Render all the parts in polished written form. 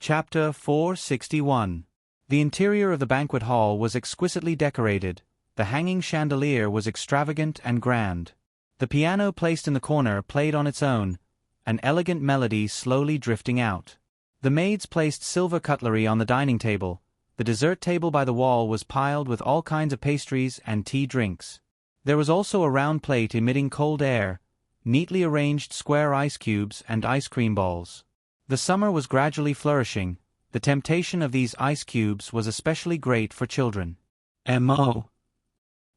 Chapter 461. The interior of the banquet hall was exquisitely decorated. The hanging chandelier was extravagant and grand. The piano placed in the corner played on its own, an elegant melody slowly drifting out. The maids placed silver cutlery on the dining table. The dessert table by the wall was piled with all kinds of pastries and tea drinks. There was also a round plate emitting cold air, neatly arranged square ice cubes and ice cream balls. The summer was gradually flourishing. The temptation of these ice cubes was especially great for children. M.O.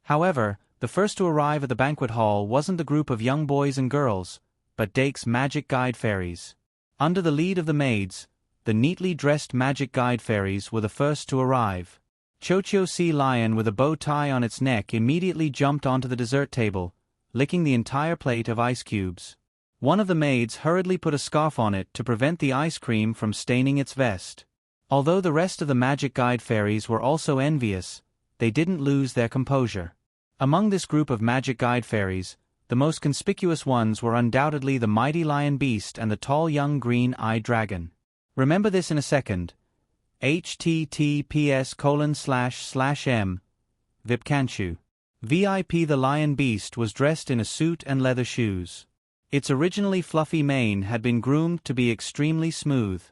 However, the first to arrive at the banquet hall wasn't the group of young boys and girls, but Dake's magic guide fairies. Under the lead of the maids, the neatly dressed magic guide fairies were the first to arrive. Cho-Cho Sea Lion with a bow tie on its neck immediately jumped onto the dessert table, licking the entire plate of ice cubes. One of the maids hurriedly put a scarf on it to prevent the ice cream from staining its vest. Although the rest of the magic guide fairies were also envious, they didn't lose their composure. Among this group of magic guide fairies, the most conspicuous ones were undoubtedly the mighty lion beast and the tall young green-eyed dragon. Remember this in a second. https://m. Vipkanchu. VIP. The lion beast was dressed in a suit and leather shoes. Its originally fluffy mane had been groomed to be extremely smooth.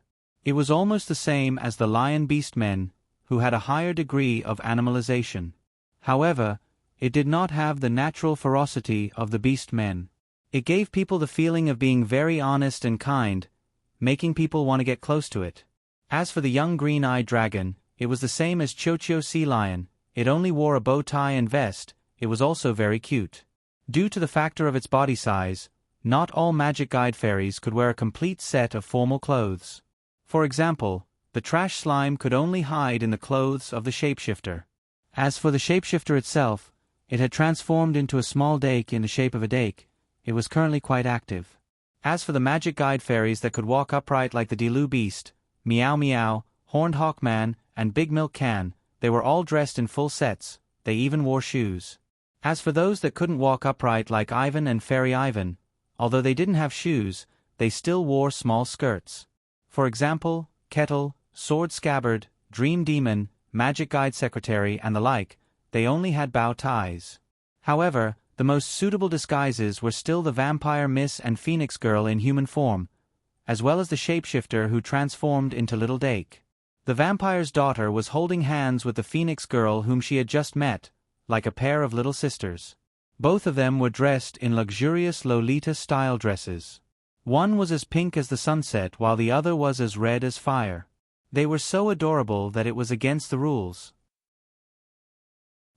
It was almost the same as the lion beast men, who had a higher degree of animalization. However, it did not have the natural ferocity of the beast men. It gave people the feeling of being very honest and kind, making people want to get close to it. As for the young green-eyed dragon, it was the same as Cho-Cho Sea Lion. It only wore a bow tie and vest. It was also very cute. Due to the factor of its body size, not all magic guide fairies could wear a complete set of formal clothes. For example, the trash slime could only hide in the clothes of the shapeshifter. As for the shapeshifter itself, it had transformed into a small dake in the shape of a dake. It was currently quite active. As for the magic guide fairies that could walk upright like the Delu beast, Meow Meow, Horned Hawkman, and Big Milk Can, they were all dressed in full sets. They even wore shoes. As for those that couldn't walk upright like Ivan and Fairy Ivan, although they didn't have shoes, they still wore small skirts. For example, Kettle, Sword Scabbard, Dream Demon, Magic Guide Secretary and the like, they only had bow ties. However, the most suitable disguises were still the Vampire Miss and Phoenix Girl in human form, as well as the shapeshifter who transformed into Little Dake. The vampire's daughter was holding hands with the Phoenix Girl whom she had just met, like a pair of little sisters. Both of them were dressed in luxurious Lolita-style dresses. One was as pink as the sunset while the other was as red as fire. They were so adorable that it was against the rules.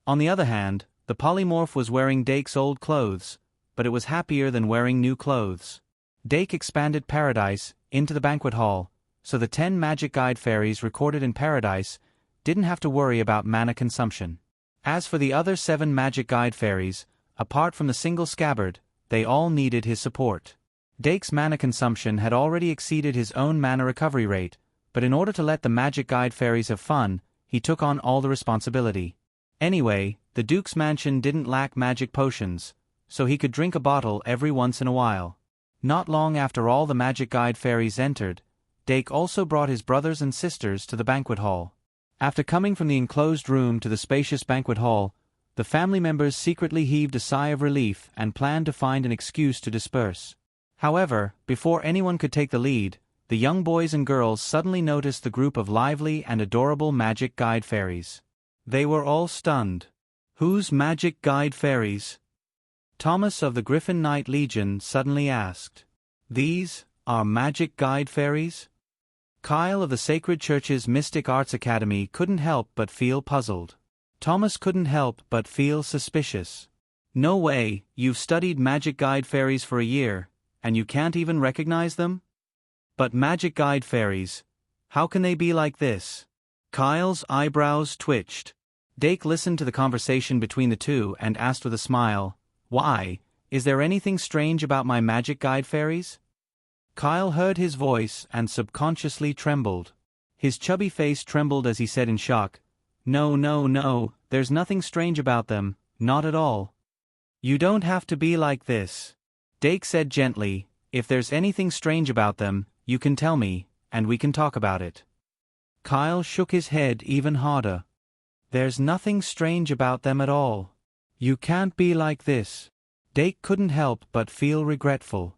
On the other hand, the polymorph was wearing Dake's old clothes, but it was happier than wearing new clothes. Dake expanded Paradise into the banquet hall, so the 10 magic guide fairies recorded in Paradise didn't have to worry about mana consumption. As for the other 7 magic guide fairies, apart from the single Scabbard, they all needed his support. Dake's mana consumption had already exceeded his own mana recovery rate, but in order to let the magic guide fairies have fun, he took on all the responsibility. Anyway, the Duke's mansion didn't lack magic potions, so he could drink a bottle every once in a while. Not long after all the magic guide fairies entered, Dake also brought his brothers and sisters to the banquet hall. After coming from the enclosed room to the spacious banquet hall, the family members secretly heaved a sigh of relief and planned to find an excuse to disperse. However, before anyone could take the lead, the young boys and girls suddenly noticed the group of lively and adorable magic guide fairies. They were all stunned. "Who's magic guide fairies?" Thomas of the Griffin Knight Legion suddenly asked. "These are magic guide fairies?" Kyle of the Sacred Church's Mystic Arts Academy couldn't help but feel puzzled. Thomas couldn't help but feel suspicious. "No way, you've studied magic guide fairies for a year, and you can't even recognize them? But magic guide fairies, how can they be like this?" Kyle's eyebrows twitched. Dake listened to the conversation between the two and asked with a smile, "Why, is there anything strange about my magic guide fairies?" Kyle heard his voice and subconsciously trembled. His chubby face trembled as he said in shock, No, there's nothing strange about them, not at all." "You don't have to be like this," Dake said gently. "If there's anything strange about them, you can tell me, and we can talk about it." Kyle shook his head even harder. There's nothing strange about them at all. You can't be like this. Dake couldn't help but feel regretful.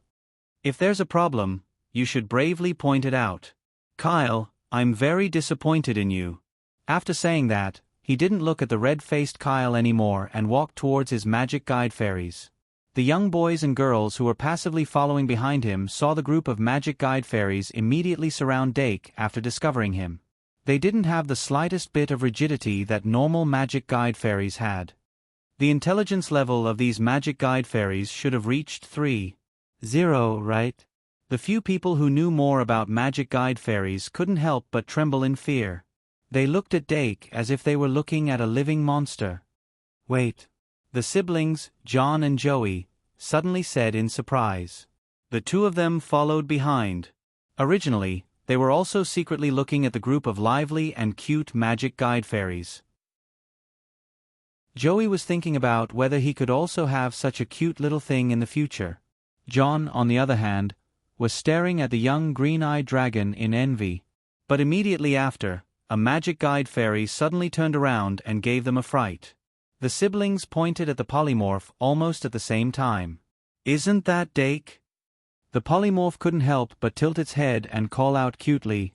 If there's a problem, you should bravely point it out. Kyle, I'm very disappointed in you. After saying that, he didn't look at the red-faced Kyle anymore and walked towards his magic guide fairies. The young boys and girls who were passively following behind him saw the group of magic guide fairies immediately surround Dake after discovering him. They didn't have the slightest bit of rigidity that normal magic guide fairies had. The intelligence level of these magic guide fairies should have reached 3.0, right? The few people who knew more about magic guide fairies couldn't help but tremble in fear. They looked at Dake as if they were looking at a living monster. Wait. The siblings, John and Joey, suddenly said in surprise. The two of them followed behind. Originally, they were also secretly looking at the group of lively and cute magic guide fairies. Joey was thinking about whether he could also have such a cute little thing in the future. John, on the other hand, was staring at the young green-eyed dragon in envy. But immediately after, a magic guide fairy suddenly turned around and gave them a fright. The siblings pointed at the polymorph almost at the same time. Isn't that Dake? The polymorph couldn't help but tilt its head and call out cutely,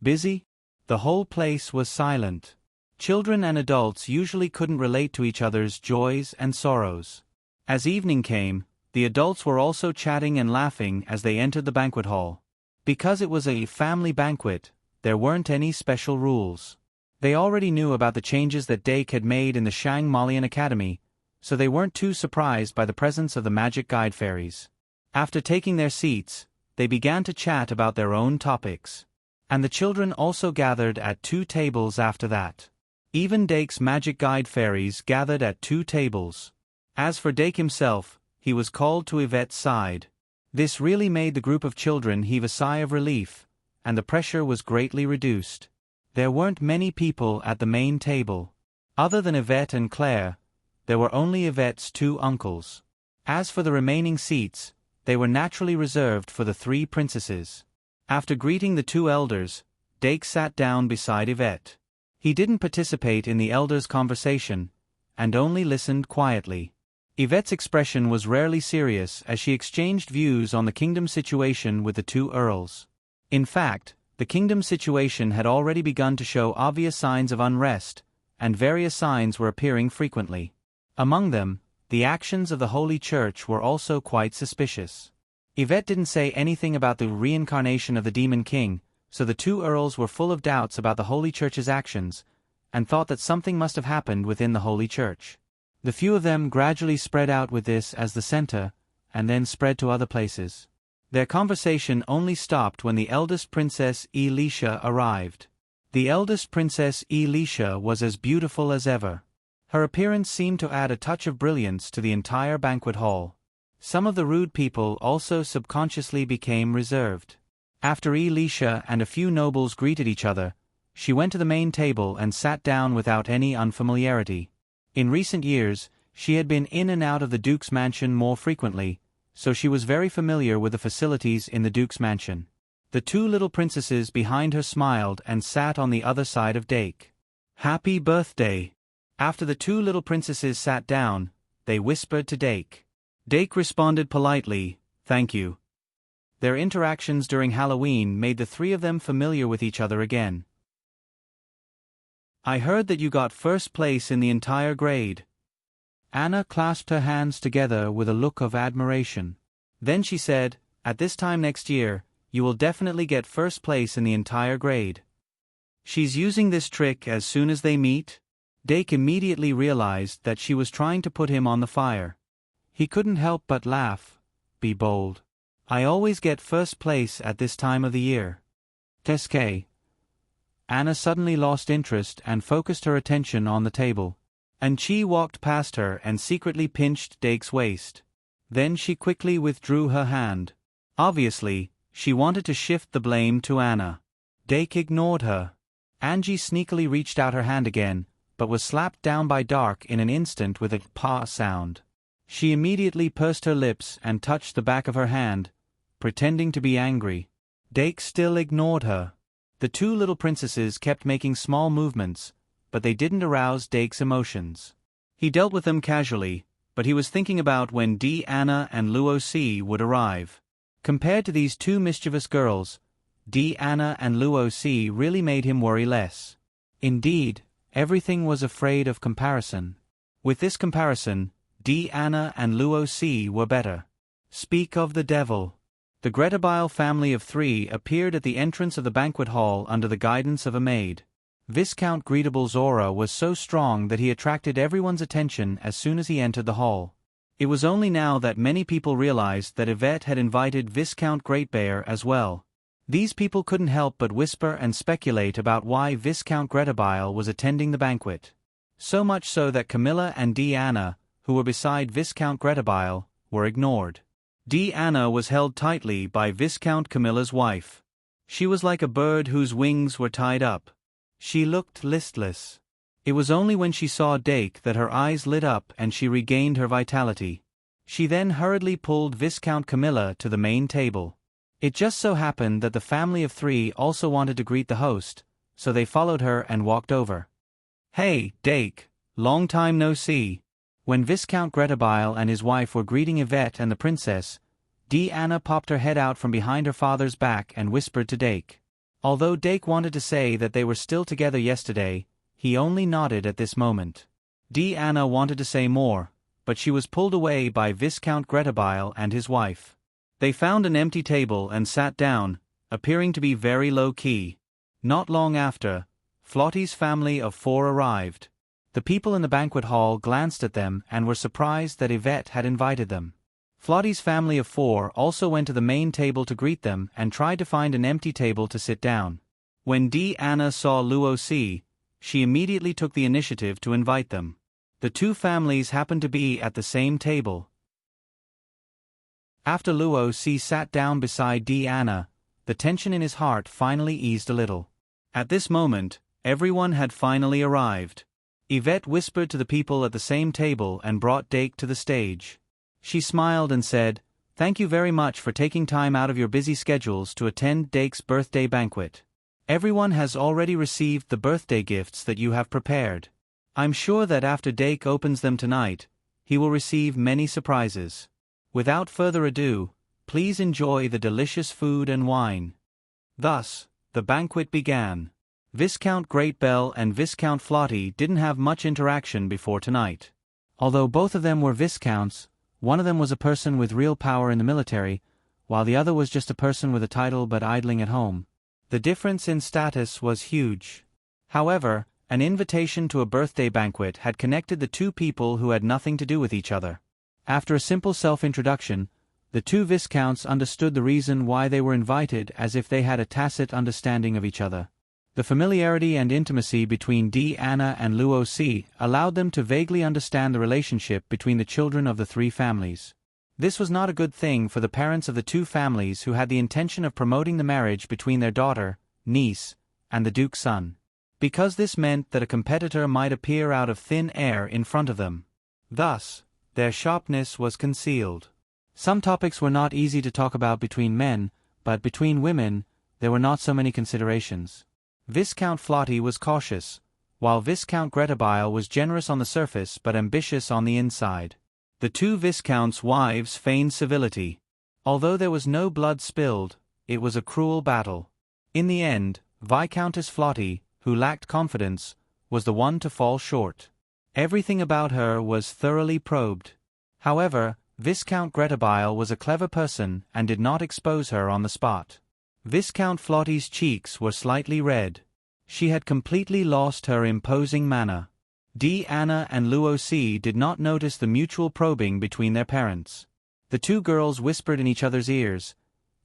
"Busy?" The whole place was silent. Children and adults usually couldn't relate to each other's joys and sorrows. As evening came, the adults were also chatting and laughing as they entered the banquet hall. Because it was a family banquet, there weren't any special rules. They already knew about the changes that Dake had made in the Shang-Malian Academy, so they weren't too surprised by the presence of the magic guide fairies. After taking their seats, they began to chat about their own topics. And the children also gathered at 2 tables after that. Even Dake's magic guide fairies gathered at 2 tables. As for Dake himself, he was called to Yvette's side. This really made the group of children heave a sigh of relief, and the pressure was greatly reduced. There weren't many people at the main table. Other than Yvette and Claire, there were only Yvette's 2 uncles. As for the remaining seats, they were naturally reserved for the 3 princesses. After greeting the 2 elders, Dake sat down beside Yvette. He didn't participate in the elders' conversation, and only listened quietly. Yvette's expression was rarely serious as she exchanged views on the kingdom situation with the 2 earls. In fact, the kingdom situation had already begun to show obvious signs of unrest, and various signs were appearing frequently. Among them, the actions of the Holy Church were also quite suspicious. Yvette didn't say anything about the reincarnation of the Demon King, so the 2 earls were full of doubts about the Holy Church's actions, and thought that something must have happened within the Holy Church. The few of them gradually spread out with this as the center, and then spread to other places. Their conversation only stopped when the eldest princess Elisha arrived. The eldest princess Elisha was as beautiful as ever. Her appearance seemed to add a touch of brilliance to the entire banquet hall. Some of the rude people also subconsciously became reserved. After Elisha and a few nobles greeted each other, she went to the main table and sat down without any unfamiliarity. In recent years, she had been in and out of the Duke's mansion more frequently, so she was very familiar with the facilities in the Duke's mansion. The 2 little princesses behind her smiled and sat on the other side of Dake. "Happy birthday!" After the 2 little princesses sat down, they whispered to Dake. Dake responded politely, "Thank you." Their interactions during Halloween made the 3 of them familiar with each other again. "I heard that you got first place in the entire grade." Anna clasped her hands together with a look of admiration. Then she said, "At this time next year, you will definitely get first place in the entire grade." "She's using this trick as soon as they meet?" Dake immediately realized that she was trying to put him on the fire. He couldn't help but laugh. "Be bold. I always get first place at this time of the year." Teske. Anna suddenly lost interest and focused her attention on the table. And Chi walked past her and secretly pinched Dake's waist. Then she quickly withdrew her hand. Obviously, she wanted to shift the blame to Anna. Dake ignored her. Angie sneakily reached out her hand again, but was slapped down by Dark in an instant with a "pa" sound. She immediately pursed her lips and touched the back of her hand, pretending to be angry. Dake still ignored her. The two little princesses kept making small movements, but they didn't arouse Dake's emotions. He dealt with them casually, but he was thinking about when Anna and Luo-si would arrive. Compared to these two mischievous girls, Anna and Luo-si really made him worry less. Indeed, everything was afraid of comparison. With this comparison, Anna and Luo-si were better. Speak of the devil. The Gretabile family of 3 appeared at the entrance of the banquet hall under the guidance of a maid. Viscount Greetable's aura was so strong that he attracted everyone's attention as soon as he entered the hall. It was only now that many people realized that Yvette had invited Viscount Greatbear as well. These people couldn't help but whisper and speculate about why Viscount Gretabile was attending the banquet. So much so that Camilla and Anna, who were beside Viscount Gretabile, were ignored. Anna was held tightly by Viscount Camilla's wife. She was like a bird whose wings were tied up. She looked listless. It was only when she saw Dake that her eyes lit up and she regained her vitality. She then hurriedly pulled Viscount Camilla to the main table. It just so happened that the family of 3 also wanted to greet the host, so they followed her and walked over. "Hey, Dake, long time no see." When Viscount Gretabile and his wife were greeting Yvette and the princess, Anna popped her head out from behind her father's back and whispered to Dake. Although Dake wanted to say that they were still together yesterday, he only nodded at this moment. Anna wanted to say more, but she was pulled away by Viscount Gretabile and his wife. They found an empty table and sat down, appearing to be very low-key. Not long after, Flottie's family of 4 arrived. The people in the banquet hall glanced at them and were surprised that Yvette had invited them. Flottie's family of 4 also went to the main table to greet them and tried to find an empty table to sit down. When Anna saw Luo-si, she immediately took the initiative to invite them. The two families happened to be at the same table. After Luo-si sat down beside Anna, the tension in his heart finally eased a little. At this moment, everyone had finally arrived. Yvette whispered to the people at the same table and brought Dake to the stage. She smiled and said, "Thank you very much for taking time out of your busy schedules to attend Dake's birthday banquet. Everyone has already received the birthday gifts that you have prepared. I'm sure that after Dake opens them tonight, he will receive many surprises. Without further ado, please enjoy the delicious food and wine." Thus, the banquet began. Viscount Greatbell and Viscount Flottie didn't have much interaction before tonight. Although both of them were viscounts, one of them was a person with real power in the military, while the other was just a person with a title but idling at home. The difference in status was huge. However, an invitation to a birthday banquet had connected the two people who had nothing to do with each other. After a simple self-introduction, the two viscounts understood the reason why they were invited as if they had a tacit understanding of each other. The familiarity and intimacy between Anna and Luo-si allowed them to vaguely understand the relationship between the children of the 3 families. This was not a good thing for the parents of the 2 families who had the intention of promoting the marriage between their daughter, niece, and the Duke's son, because this meant that a competitor might appear out of thin air in front of them. Thus, their sharpness was concealed. Some topics were not easy to talk about between men, but between women, there were not so many considerations. Viscount Flottie was cautious, while Viscount Gretabile was generous on the surface but ambitious on the inside. The 2 viscounts' wives feigned civility. Although there was no blood spilled, it was a cruel battle. In the end, Viscountess Flottie, who lacked confidence, was the one to fall short. Everything about her was thoroughly probed. However, Viscount Gretabile was a clever person and did not expose her on the spot. Viscount Flottie's cheeks were slightly red. She had completely lost her imposing manner. Anna and Luo-si did not notice the mutual probing between their parents. The 2 girls whispered in each other's ears,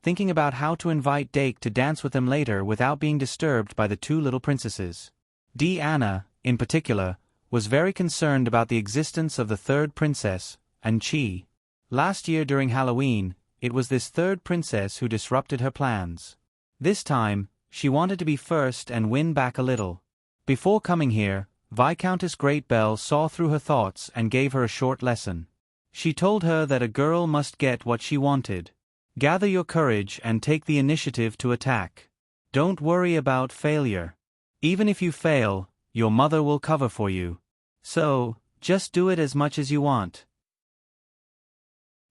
thinking about how to invite Dake to dance with them later without being disturbed by the 2 little princesses. Anna, in particular, was very concerned about the existence of the 3rd princess, Anchi. Last year during Halloween, it was this 3rd princess who disrupted her plans. This time, she wanted to be first and win back a little. Before coming here, Viscountess Greatbell saw through her thoughts and gave her a short lesson. She told her that a girl must get what she wanted. Gather your courage and take the initiative to attack. Don't worry about failure. Even if you fail, your mother will cover for you. So, just do it as much as you want.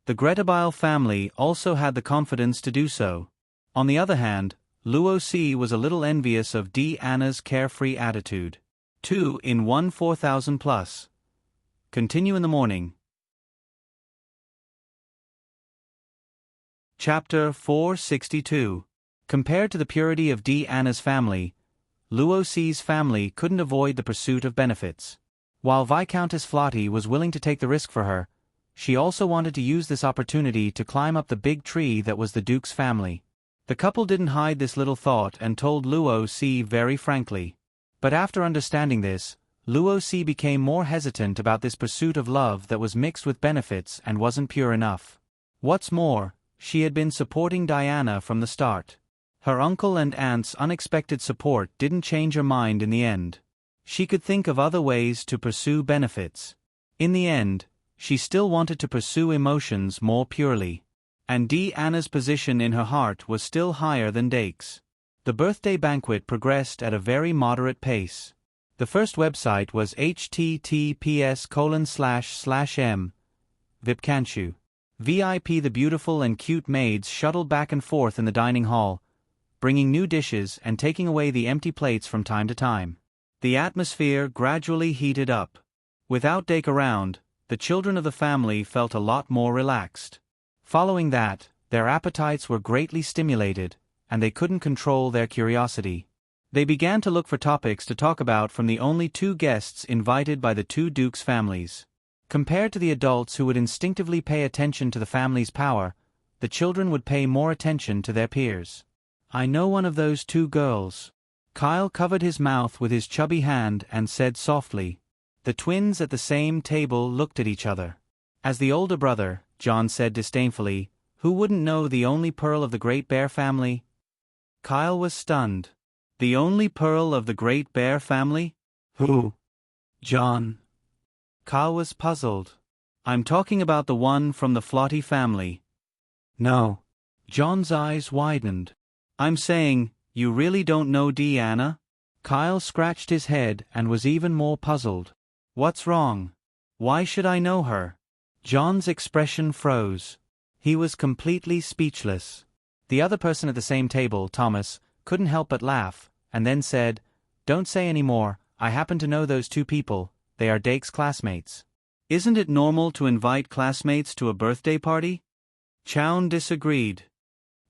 The Gretabile family also had the confidence to do so. On the other hand, Luo Si was a little envious of Anna's carefree attitude. 2 in 1 4,000 plus. Continue in the morning. Chapter 462. Compared to the purity of Anna's family, Luo Si's family couldn't avoid the pursuit of benefits. While Viscountess Flotty was willing to take the risk for her, she also wanted to use this opportunity to climb up the big tree that was the Duke's family. The couple didn't hide this little thought and told Luo Si very frankly. But after understanding this, Luo Si became more hesitant about this pursuit of love that was mixed with benefits and wasn't pure enough. What's more, she had been supporting Diana from the start. Her uncle and aunt's unexpected support didn't change her mind in the end. She could think of other ways to pursue benefits. In the end, she still wanted to pursue emotions more purely. And Anna's position in her heart was still higher than Dake's. The birthday banquet progressed at a very moderate pace. The first website was https://m. Vipkanshu. VIP. The beautiful and cute maids shuttled back and forth in the dining hall, bringing new dishes and taking away the empty plates from time to time. The atmosphere gradually heated up. Without Dake around, the children of the family felt a lot more relaxed. Following that, their appetites were greatly stimulated, and they couldn't control their curiosity. They began to look for topics to talk about from the only 2 guests invited by the 2 dukes' families. Compared to the adults who would instinctively pay attention to the family's power, the children would pay more attention to their peers. I know one of those 2 girls. Kyle covered his mouth with his chubby hand and said softly. The twins at the same table looked at each other. As the older brother, John said disdainfully, who wouldn't know the only pearl of the Great Bear family? Kyle was stunned. The only pearl of the Great Bear family? Who? John. Kyle was puzzled. I'm talking about the one from the Flotty family. No. John's eyes widened. I'm saying, you really don't know Anna? Kyle scratched his head and was even more puzzled. What's wrong? Why should I know her? John's expression froze. He was completely speechless. The other person at the same table, Thomas, couldn't help but laugh, and then said, Don't say any more, I happen to know those 2 people, they are Dake's classmates. Isn't it normal to invite classmates to a birthday party? Chown disagreed.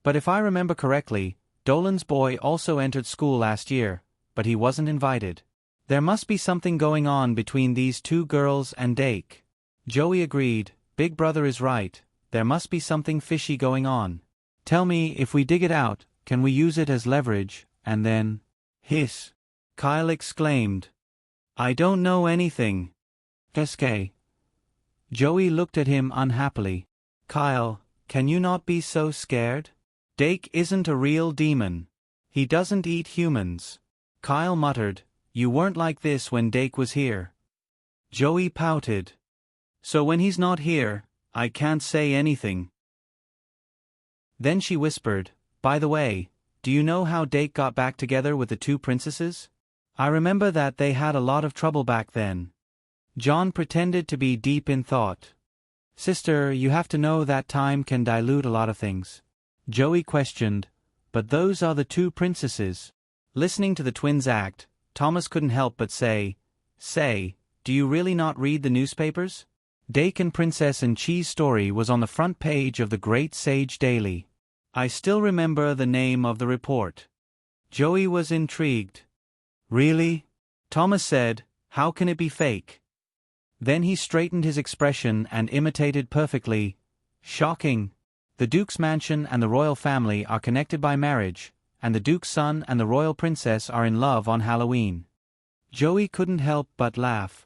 But if I remember correctly, Dolan's boy also entered school last year, but he wasn't invited. There must be something going on between these 2 girls and Dake. Joey agreed, Big Brother is right, there must be something fishy going on. Tell me, if we dig it out, can we use it as leverage, and then… Hiss! Kyle exclaimed. I don't know anything. SK. Joey looked at him unhappily. Kyle, can you not be so scared? Dake isn't a real demon. He doesn't eat humans. Kyle muttered, You weren't like this when Dake was here. Joey pouted. So when he's not here, I can't say anything. Then she whispered, By the way, do you know how Dake got back together with the 2 princesses? I remember that they had a lot of trouble back then. John pretended to be deep in thought. Sister, you have to know that time can dilute a lot of things. Joey questioned, But those are the 2 princesses. Listening to the twins act, Thomas couldn't help but say, do you really not read the newspapers? Dake and Princess and Chi's story was on the front page of the Great Sage Daily. I still remember the name of the report. Joey was intrigued. Really? Thomas said, How can it be fake? Then he straightened his expression and imitated perfectly. Shocking. The Duke's mansion and the royal family are connected by marriage, and the Duke's son and the royal princess are in love on Halloween. Joey couldn't help but laugh.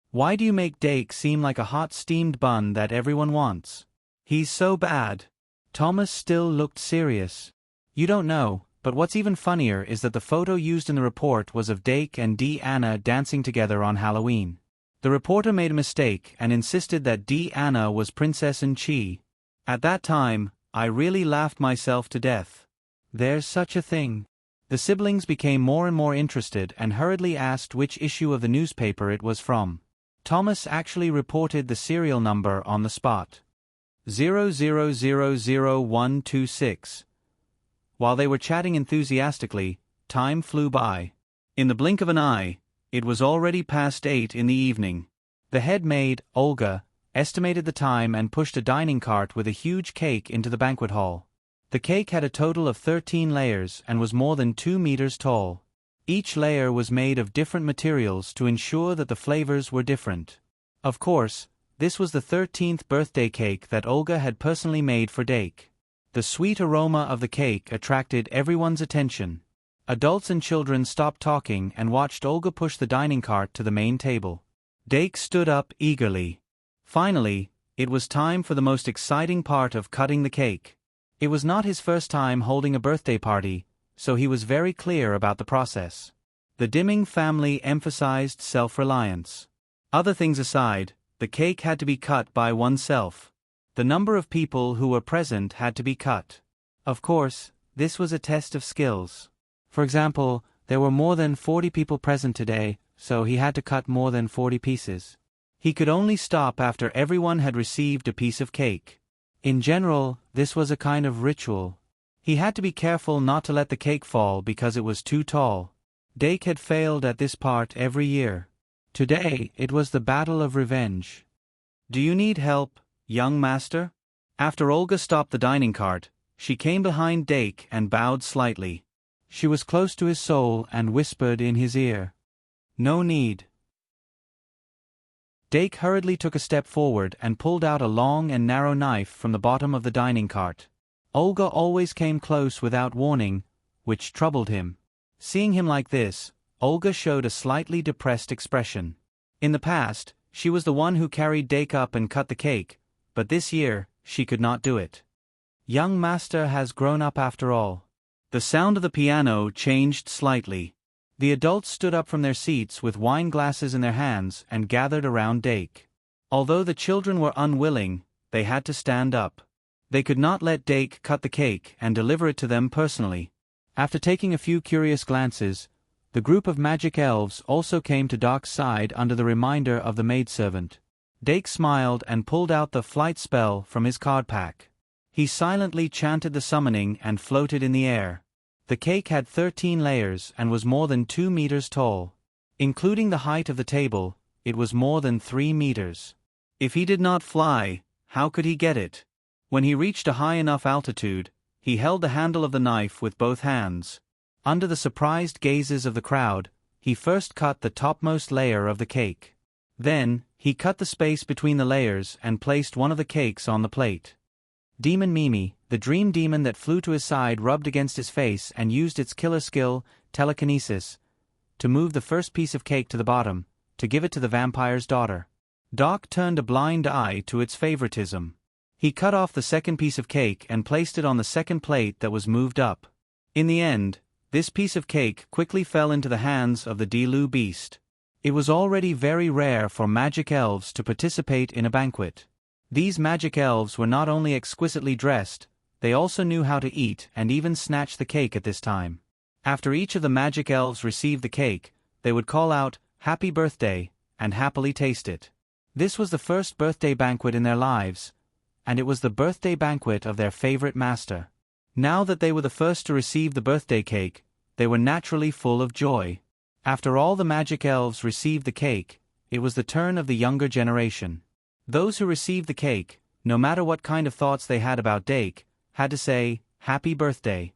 Why do you make Dake seem like a hot steamed bun that everyone wants? He's so bad. Thomas still looked serious. You don't know, but what's even funnier is that the photo used in the report was of Dake and Anna dancing together on Halloween. The reporter made a mistake and insisted that Anna was Princess and Chi. At that time, I really laughed myself to death. There's such a thing. The siblings became more and more interested and hurriedly asked which issue of the newspaper it was from. Thomas actually reported the serial number on the spot. 0000126. While they were chatting enthusiastically, time flew by. In the blink of an eye, it was already past 8 in the evening. The head maid, Olga, estimated the time and pushed a dining cart with a huge cake into the banquet hall. The cake had a total of 13 layers and was more than 2 meters tall. Each layer was made of different materials to ensure that the flavors were different. Of course, this was the 13th birthday cake that Olga had personally made for Dake. The sweet aroma of the cake attracted everyone's attention. Adults and children stopped talking and watched Olga push the dining cart to the main table. Dake stood up eagerly. Finally, it was time for the most exciting part of cutting the cake. It was not his first time holding a birthday party, so he was very clear about the process. The Dimming family emphasized self-reliance. Other things aside, the cake had to be cut by oneself. The number of people who were present had to be cut. Of course, this was a test of skills. For example, there were more than 40 people present today, so he had to cut more than 40 pieces. He could only stop after everyone had received a piece of cake. In general, this was a kind of ritual. He had to be careful not to let the cake fall because it was too tall. Dake had failed at this part every year. Today, it was the battle of revenge. "Do you need help, young master?" After Olga stopped the dining cart, she came behind Dake and bowed slightly. She was close to his soul and whispered in his ear, "No need." Dake hurriedly took a step forward and pulled out a long and narrow knife from the bottom of the dining cart. Olga always came close without warning, which troubled him. Seeing him like this, Olga showed a slightly depressed expression. In the past, she was the one who carried Dake up and cut the cake, but this year, she could not do it. Young master has grown up after all. The sound of the piano changed slightly. The adults stood up from their seats with wine glasses in their hands and gathered around Dake. Although the children were unwilling, they had to stand up. They could not let Dake cut the cake and deliver it to them personally. After taking a few curious glances, the group of magic elves also came to Doc's side under the reminder of the maidservant. Dake smiled and pulled out the flight spell from his card pack. He silently chanted the summoning and floated in the air. The cake had 13 layers and was more than 2 meters tall. Including the height of the table, it was more than 3 meters. If he did not fly, how could he get it? When he reached a high enough altitude, he held the handle of the knife with both hands. Under the surprised gazes of the crowd, he first cut the topmost layer of the cake. Then, he cut the space between the layers and placed one of the cakes on the plate. Demon Mimi, the dream demon that flew to his side, rubbed against his face and used its killer skill, telekinesis, to move the first piece of cake to the bottom, to give it to the vampire's daughter. Doc turned a blind eye to its favoritism. He cut off the second piece of cake and placed it on the second plate that was moved up. In the end, this piece of cake quickly fell into the hands of the Delu beast. It was already very rare for magic elves to participate in a banquet. These magic elves were not only exquisitely dressed, they also knew how to eat and even snatch the cake at this time. After each of the magic elves received the cake, they would call out, "Happy birthday," and happily taste it. This was the first birthday banquet in their lives, and it was the birthday banquet of their favorite master. Now that they were the first to receive the birthday cake, they were naturally full of joy. After all the magic elves received the cake, it was the turn of the younger generation. Those who received the cake, no matter what kind of thoughts they had about Dake, had to say, "Happy birthday."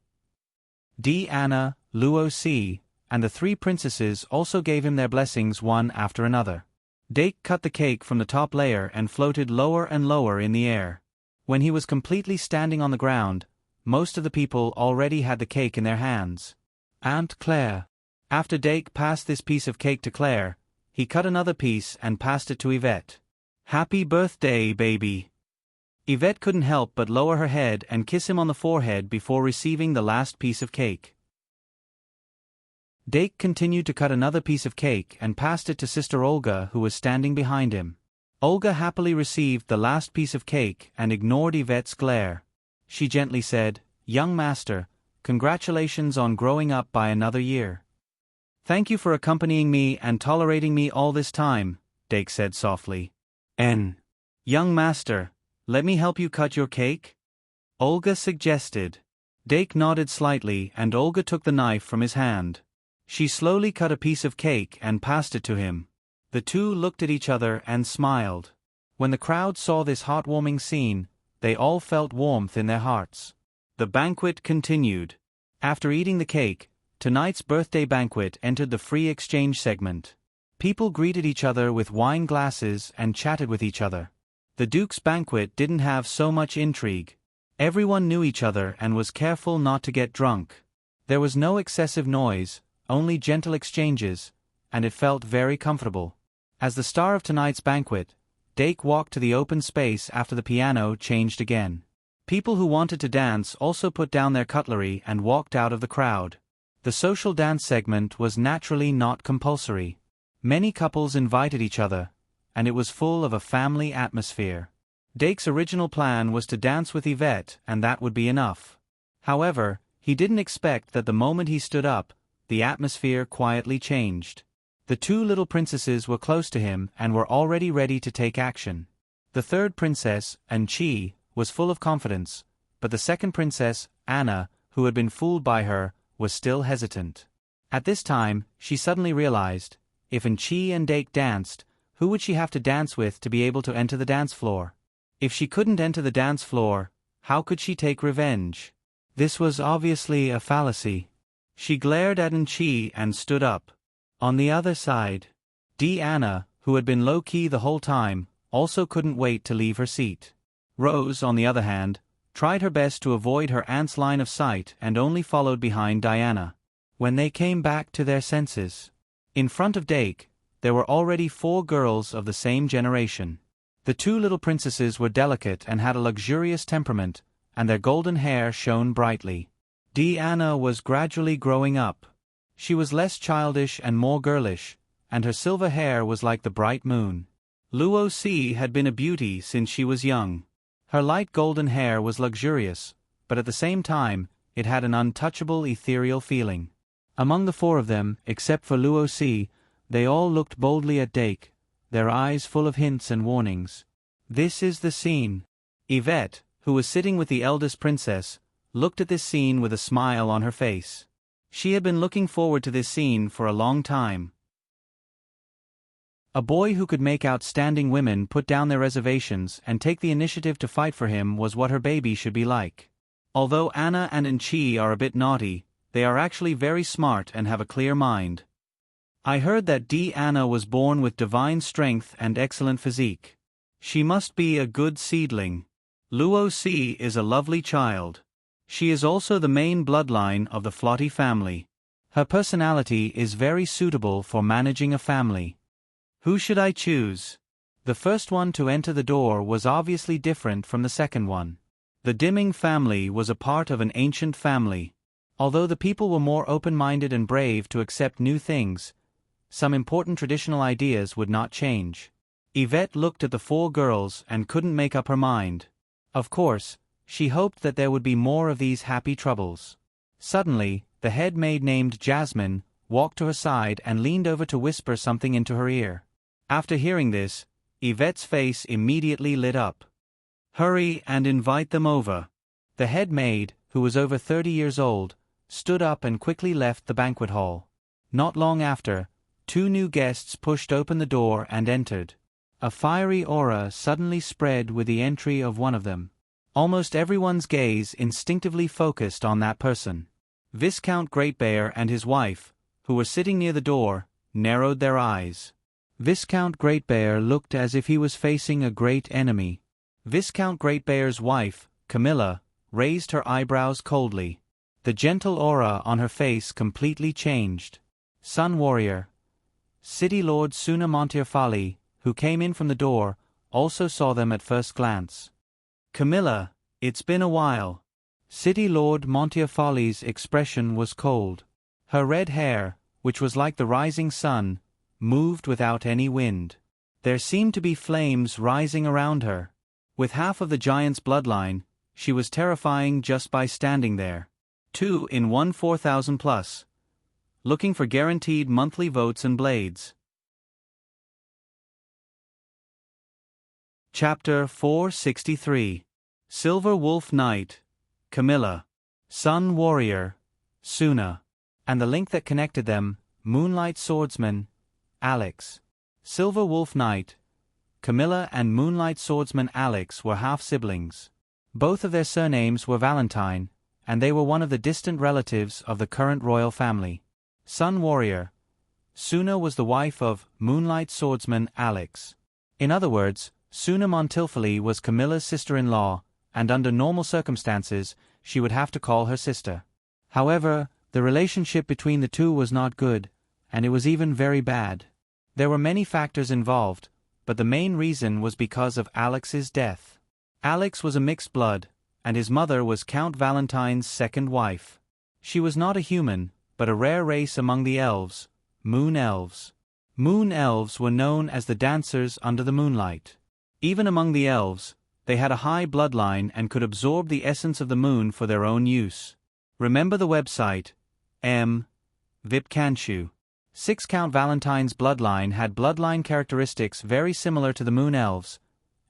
Anna, Luo C, and the 3 princesses also gave him their blessings one after another. Dake cut the cake from the top layer and floated lower and lower in the air. When he was completely standing on the ground, most of the people already had the cake in their hands. Aunt Claire. After Dake passed this piece of cake to Claire, he cut another piece and passed it to Yvette. "Happy birthday, baby." Yvette couldn't help but lower her head and kiss him on the forehead before receiving the last piece of cake. Dake continued to cut another piece of cake and passed it to Sister Olga, who was standing behind him. Olga happily received the last piece of cake and ignored Yvette's glare. She gently said, "Young master, congratulations on growing up by another year. Thank you for accompanying me and tolerating me all this time, Dake said softly. Young master, let me help you cut your cake? Olga suggested. Dake nodded slightly and Olga took the knife from his hand. She slowly cut a piece of cake and passed it to him. The two looked at each other and smiled. When the crowd saw this heartwarming scene, they all felt warmth in their hearts. The banquet continued. After eating the cake, tonight's birthday banquet entered the free exchange segment. People greeted each other with wine glasses and chatted with each other. The Duke's banquet didn't have so much intrigue. Everyone knew each other and was careful not to get drunk. There was no excessive noise, only gentle exchanges, and it felt very comfortable. As the star of tonight's banquet, Dake walked to the open space after the piano changed again. People who wanted to dance also put down their cutlery and walked out of the crowd. The social dance segment was naturally not compulsory. Many couples invited each other, and it was full of a family atmosphere. Dake's original plan was to dance with Yvette and that would be enough. However, he didn't expect that the moment he stood up, the atmosphere quietly changed. The two little princesses were close to him and were already ready to take action. The third princess, Anchi, was full of confidence, but the second princess, Anna, who had been fooled by her, was still hesitant. At this time, she suddenly realized, if Anchi and Dake danced, who would she have to dance with to be able to enter the dance floor? If she couldn't enter the dance floor, how could she take revenge? This was obviously a fallacy. She glared at Anchi and stood up. On the other side, Anna, who had been low-key the whole time, also couldn't wait to leave her seat. Rose, on the other hand, tried her best to avoid her aunt's line of sight and only followed behind Diana. When they came back to their senses, in front of Dake, there were already 4 girls of the same generation. The two little princesses were delicate and had a luxurious temperament, and their golden hair shone brightly. Anna was gradually growing up. She was less childish and more girlish, and her silver hair was like the bright moon. Luo Si had been a beauty since she was young. Her light golden hair was luxurious, but at the same time, it had an untouchable ethereal feeling. Among the 4 of them, except for Luo Si, they all looked boldly at Dake, their eyes full of hints and warnings. This is the scene. Yvette, who was sitting with the eldest princess, looked at this scene with a smile on her face. She had been looking forward to this scene for a long time. A boy who could make outstanding women put down their reservations and take the initiative to fight for him was what her baby should be like. Although Anna and Anchi are a bit naughty, they are actually very smart and have a clear mind. I heard that Anna was born with divine strength and excellent physique. She must be a good seedling. Luo Si is a lovely child. She is also the main bloodline of the Flotti family. Her personality is very suitable for managing a family. Who should I choose? The first one to enter the door was obviously different from the second one. The Dimming family was a part of an ancient family. Although the people were more open-minded and brave to accept new things, some important traditional ideas would not change. Yvette looked at the 4 girls and couldn't make up her mind. Of course, she hoped that there would be more of these happy troubles. Suddenly, the head maid named Jasmine walked to her side and leaned over to whisper something into her ear. After hearing this, Yvette's face immediately lit up. Hurry and invite them over. The head maid, who was over 30 years old, stood up and quickly left the banquet hall. Not long after, 2 new guests pushed open the door and entered. A fiery aura suddenly spread with the entry of one of them. Almost everyone's gaze instinctively focused on that person. Viscount Greatbear and his wife, who were sitting near the door, narrowed their eyes. Viscount Greatbear looked as if he was facing a great enemy. Viscount Greatbear's wife, Camilla, raised her eyebrows coldly. The gentle aura on her face completely changed. Sun Warrior, City Lord Suna Montefiore, who came in from the door, also saw them at first glance. Camilla, it's been a while. City Lord Montefiore's expression was cold. Her red hair, which was like the rising sun, moved without any wind. There seemed to be flames rising around her. With half of the giant's bloodline, she was terrifying just by standing there. 2 in 1 4,000 plus. Looking for guaranteed monthly votes and blades. Chapter 463. Silver Wolf Knight, Camilla. Sun Warrior, Suna. And the link that connected them, Moonlight Swordsman, Alex. Silver Wolf Knight, Camilla and Moonlight Swordsman Alex were half-siblings. Both of their surnames were Valentine, and they were one of the distant relatives of the current royal family. Sun Warrior, Suna was the wife of Moonlight Swordsman Alex. In other words, Suna Montilfilly was Camilla's sister-in-law, and under normal circumstances, she would have to call her sister. However, the relationship between the two was not good, and it was even very bad. There were many factors involved, but the main reason was because of Alex's death. Alex was a mixed blood, and his mother was Count Valentine's second wife. She was not a human, but a rare race among the elves, Moon Elves. Moon Elves were known as the dancers under the moonlight. Even among the elves, they had a high bloodline and could absorb the essence of the moon for their own use. Remember the website, Vipcanshu. 6 Count Valentine's bloodline had bloodline characteristics very similar to the Moon Elves,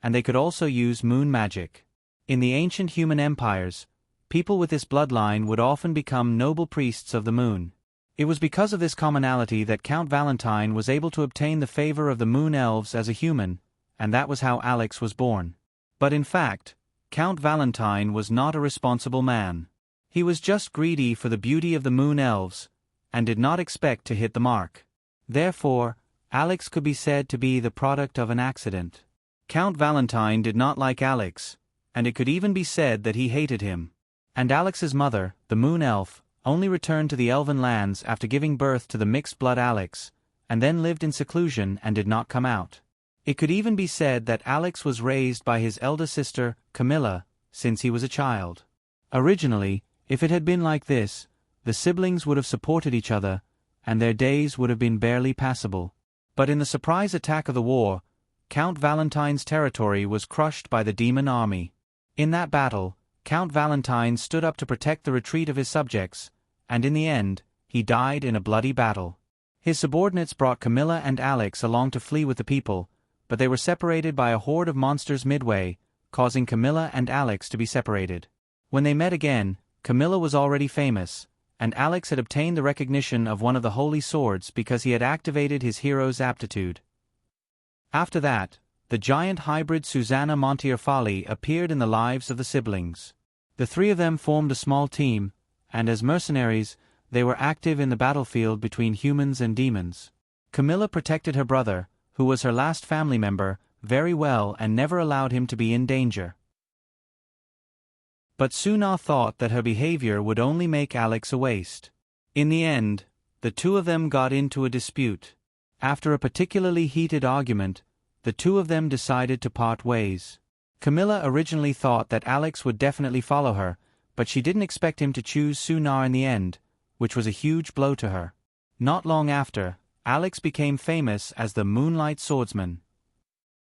and they could also use moon magic. In the ancient human empires, people with this bloodline would often become noble priests of the moon. It was because of this commonality that Count Valentine was able to obtain the favor of the Moon Elves as a human, and that was how Alex was born. But in fact, Count Valentine was not a responsible man. He was just greedy for the beauty of the Moon Elves, and did not expect to hit the mark. Therefore, Alex could be said to be the product of an accident. Count Valentine did not like Alex, and it could even be said that he hated him. And Alex's mother, the Moon Elf, only returned to the elven lands after giving birth to the mixed-blood Alex, and then lived in seclusion and did not come out. It could even be said that Alex was raised by his elder sister, Camilla, since he was a child. Originally, if it had been like this, the siblings would have supported each other, and their days would have been barely passable. But in the surprise attack of the war, Count Valentine's territory was crushed by the demon army. In that battle, Count Valentine stood up to protect the retreat of his subjects, and in the end, he died in a bloody battle. His subordinates brought Camilla and Alex along to flee with the people, but they were separated by a horde of monsters midway, causing Camilla and Alex to be separated. When they met again, Camilla was already famous, and Alex had obtained the recognition of one of the holy swords because he had activated his hero's aptitude. After that, the giant hybrid Susanna Montefiore appeared in the lives of the siblings. The three of them formed a small team, and as mercenaries, they were active in the battlefield between humans and demons. Camilla protected her brother, who was her last family member, very well and never allowed him to be in danger. But Suna thought that her behavior would only make Alex a waste. In the end, the two of them got into a dispute. After a particularly heated argument, the two of them decided to part ways. Camilla originally thought that Alex would definitely follow her, but she didn't expect him to choose Suna in the end, which was a huge blow to her. Not long after, Alex became famous as the Moonlight Swordsman.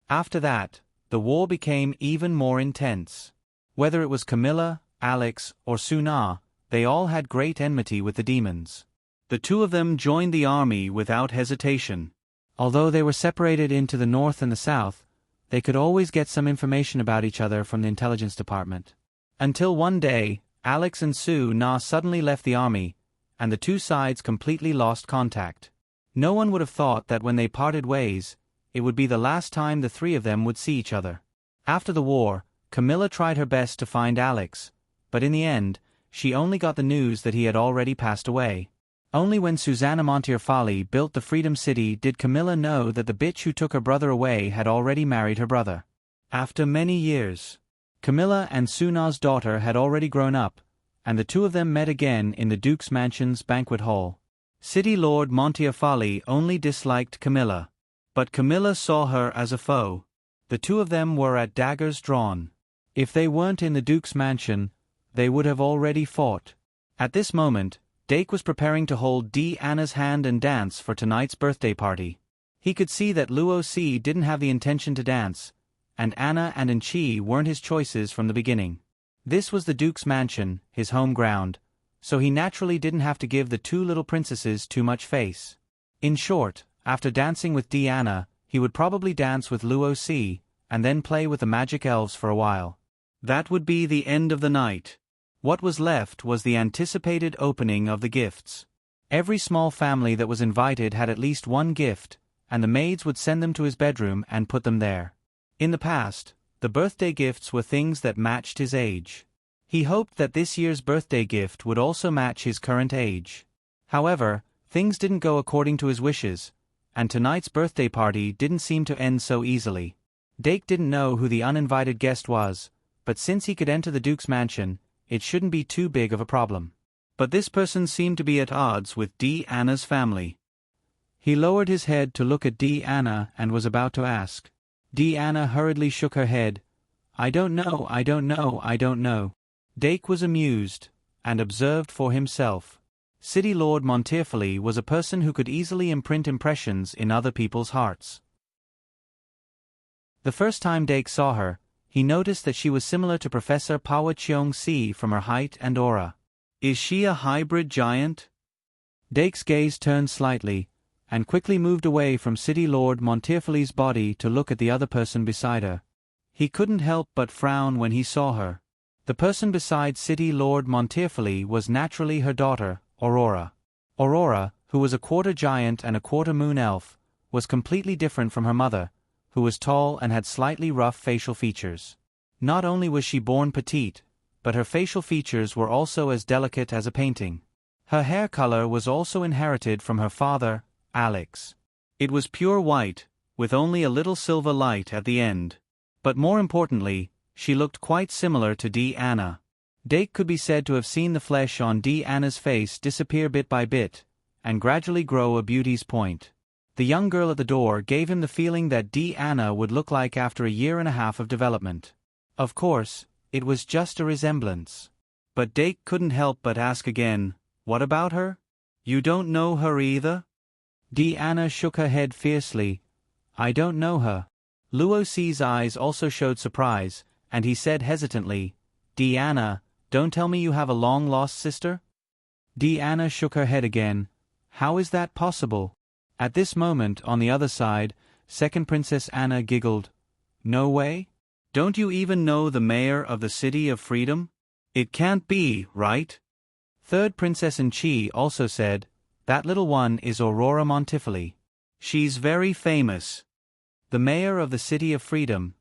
After that, the war became even more intense. Whether it was Camilla, Alex, or Suna, they all had great enmity with the demons. The two of them joined the army without hesitation. Although they were separated into the north and the south, they could always get some information about each other from the intelligence department. Until one day, Alex and Suna suddenly left the army, and the two sides completely lost contact. No one would have thought that when they parted ways, it would be the last time the three of them would see each other. After the war, Camilla tried her best to find Alex, but in the end, she only got the news that he had already passed away. Only when Susanna Montefiore built the Freedom City did Camilla know that the bitch who took her brother away had already married her brother. After many years, Camilla and Suna's daughter had already grown up, and the two of them met again in the Duke's Mansion's banquet hall. City Lord Montefiore only disliked Camilla, but Camilla saw her as a foe. The two of them were at daggers drawn. If they weren't in the Duke's mansion, they would have already fought. At this moment, Dake was preparing to hold Anna's hand and dance for tonight's birthday party. He could see that Luo Si didn't have the intention to dance, and Anna and Enchi weren't his choices from the beginning. This was the Duke's mansion, his home ground, so he naturally didn't have to give the two little princesses too much face. In short, after dancing with Diana, he would probably dance with Luo-si, and then play with the magic elves for a while. That would be the end of the night. What was left was the anticipated opening of the gifts. Every small family that was invited had at least one gift, and the maids would send them to his bedroom and put them there. In the past, the birthday gifts were things that matched his age. He hoped that this year's birthday gift would also match his current age. However, things didn't go according to his wishes, and tonight's birthday party didn't seem to end so easily. Dake didn't know who the uninvited guest was, but since he could enter the Duke's mansion, it shouldn't be too big of a problem. But this person seemed to be at odds with Diana's family. He lowered his head to look at Diana and was about to ask. Diana hurriedly shook her head. I don't know, I don't know, I don't know. Dake was amused, and observed for himself. City Lord Montefiore was a person who could easily imprint impressions in other people's hearts. The first time Dake saw her, he noticed that she was similar to Professor Pawa Cheong-si from her height and aura. Is she a hybrid giant? Dake's gaze turned slightly, and quickly moved away from City Lord Montefiore's body to look at the other person beside her. He couldn't help but frown when he saw her. The person beside City Lord Montefiore was naturally her daughter, Aurora. Aurora, who was a quarter giant and a quarter moon elf, was completely different from her mother, who was tall and had slightly rough facial features. Not only was she born petite, but her facial features were also as delicate as a painting. Her hair color was also inherited from her father, Alex. It was pure white, with only a little silver light at the end. But more importantly, she looked quite similar to Diana. Dake could be said to have seen the flesh on Diana's face disappear bit by bit, and gradually grow a beauty's point. The young girl at the door gave him the feeling that Diana would look like after a year and a half of development. Of course, it was just a resemblance. But Dake couldn't help but ask again, what about her? You don't know her either? Diana shook her head fiercely. I don't know her. Luo-si's eyes also showed surprise, and he said hesitantly, Diana, don't tell me you have a long-lost sister? Diana shook her head again. How is that possible? At this moment, on the other side, second Princess Anna giggled. No way? Don't you even know the mayor of the City of Freedom? It can't be, right? Third Princess Nchi also said, that little one is Aurora Montefiore. She's very famous. The mayor of the City of Freedom.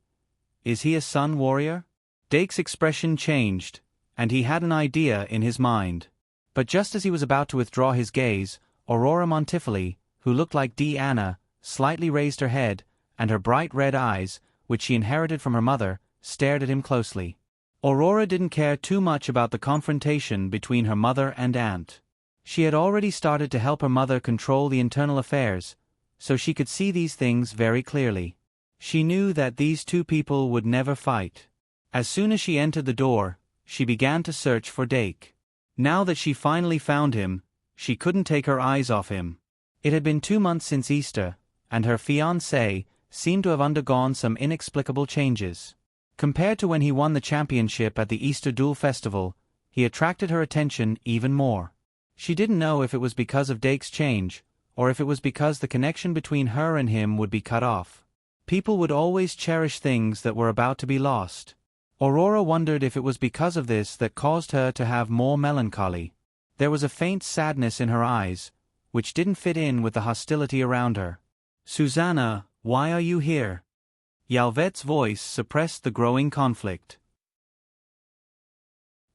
Is he a sun warrior? Dake's expression changed, and he had an idea in his mind. But just as he was about to withdraw his gaze, Aurora Montefiore, who looked like Diana, slightly raised her head, and her bright red eyes, which she inherited from her mother, stared at him closely. Aurora didn't care too much about the confrontation between her mother and aunt. She had already started to help her mother control the internal affairs, so she could see these things very clearly. She knew that these two people would never fight. As soon as she entered the door, she began to search for Dake. Now that she finally found him, she couldn't take her eyes off him. It had been 2 months since Easter, and her fiancé seemed to have undergone some inexplicable changes. Compared to when he won the championship at the Easter Duel Festival, he attracted her attention even more. She didn't know if it was because of Dake's change, or if it was because the connection between her and him would be cut off. People would always cherish things that were about to be lost. Aurora wondered if it was because of this that caused her to have more melancholy. There was a faint sadness in her eyes, which didn't fit in with the hostility around her. Susanna, why are you here? Yalvet's voice suppressed the growing conflict.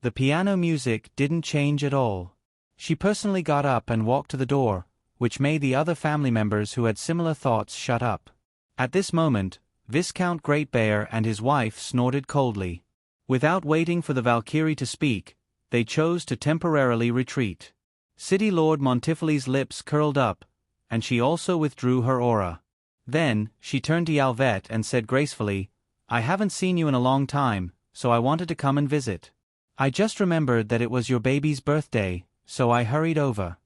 The piano music didn't change at all. She personally got up and walked to the door, which made the other family members who had similar thoughts shut up. At this moment, Viscount Greatbear and his wife snorted coldly. Without waiting for the Valkyrie to speak, they chose to temporarily retreat. City Lord Montefiore's lips curled up, and she also withdrew her aura. Then, she turned to Yalvet and said gracefully, I haven't seen you in a long time, so I wanted to come and visit. I just remembered that it was your baby's birthday, so I hurried over.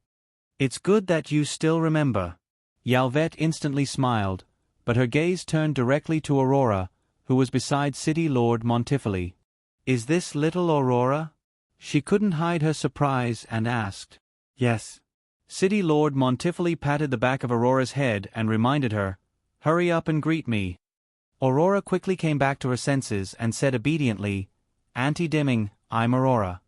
It's good that you still remember. Yalvet instantly smiled, but her gaze turned directly to Aurora, who was beside City Lord Montefiore. Is this little Aurora? She couldn't hide her surprise and asked, "Yes." City Lord Montefiore patted the back of Aurora's head and reminded her, "Hurry up and greet me." Aurora quickly came back to her senses and said obediently, "Auntie Dimming, I'm Aurora."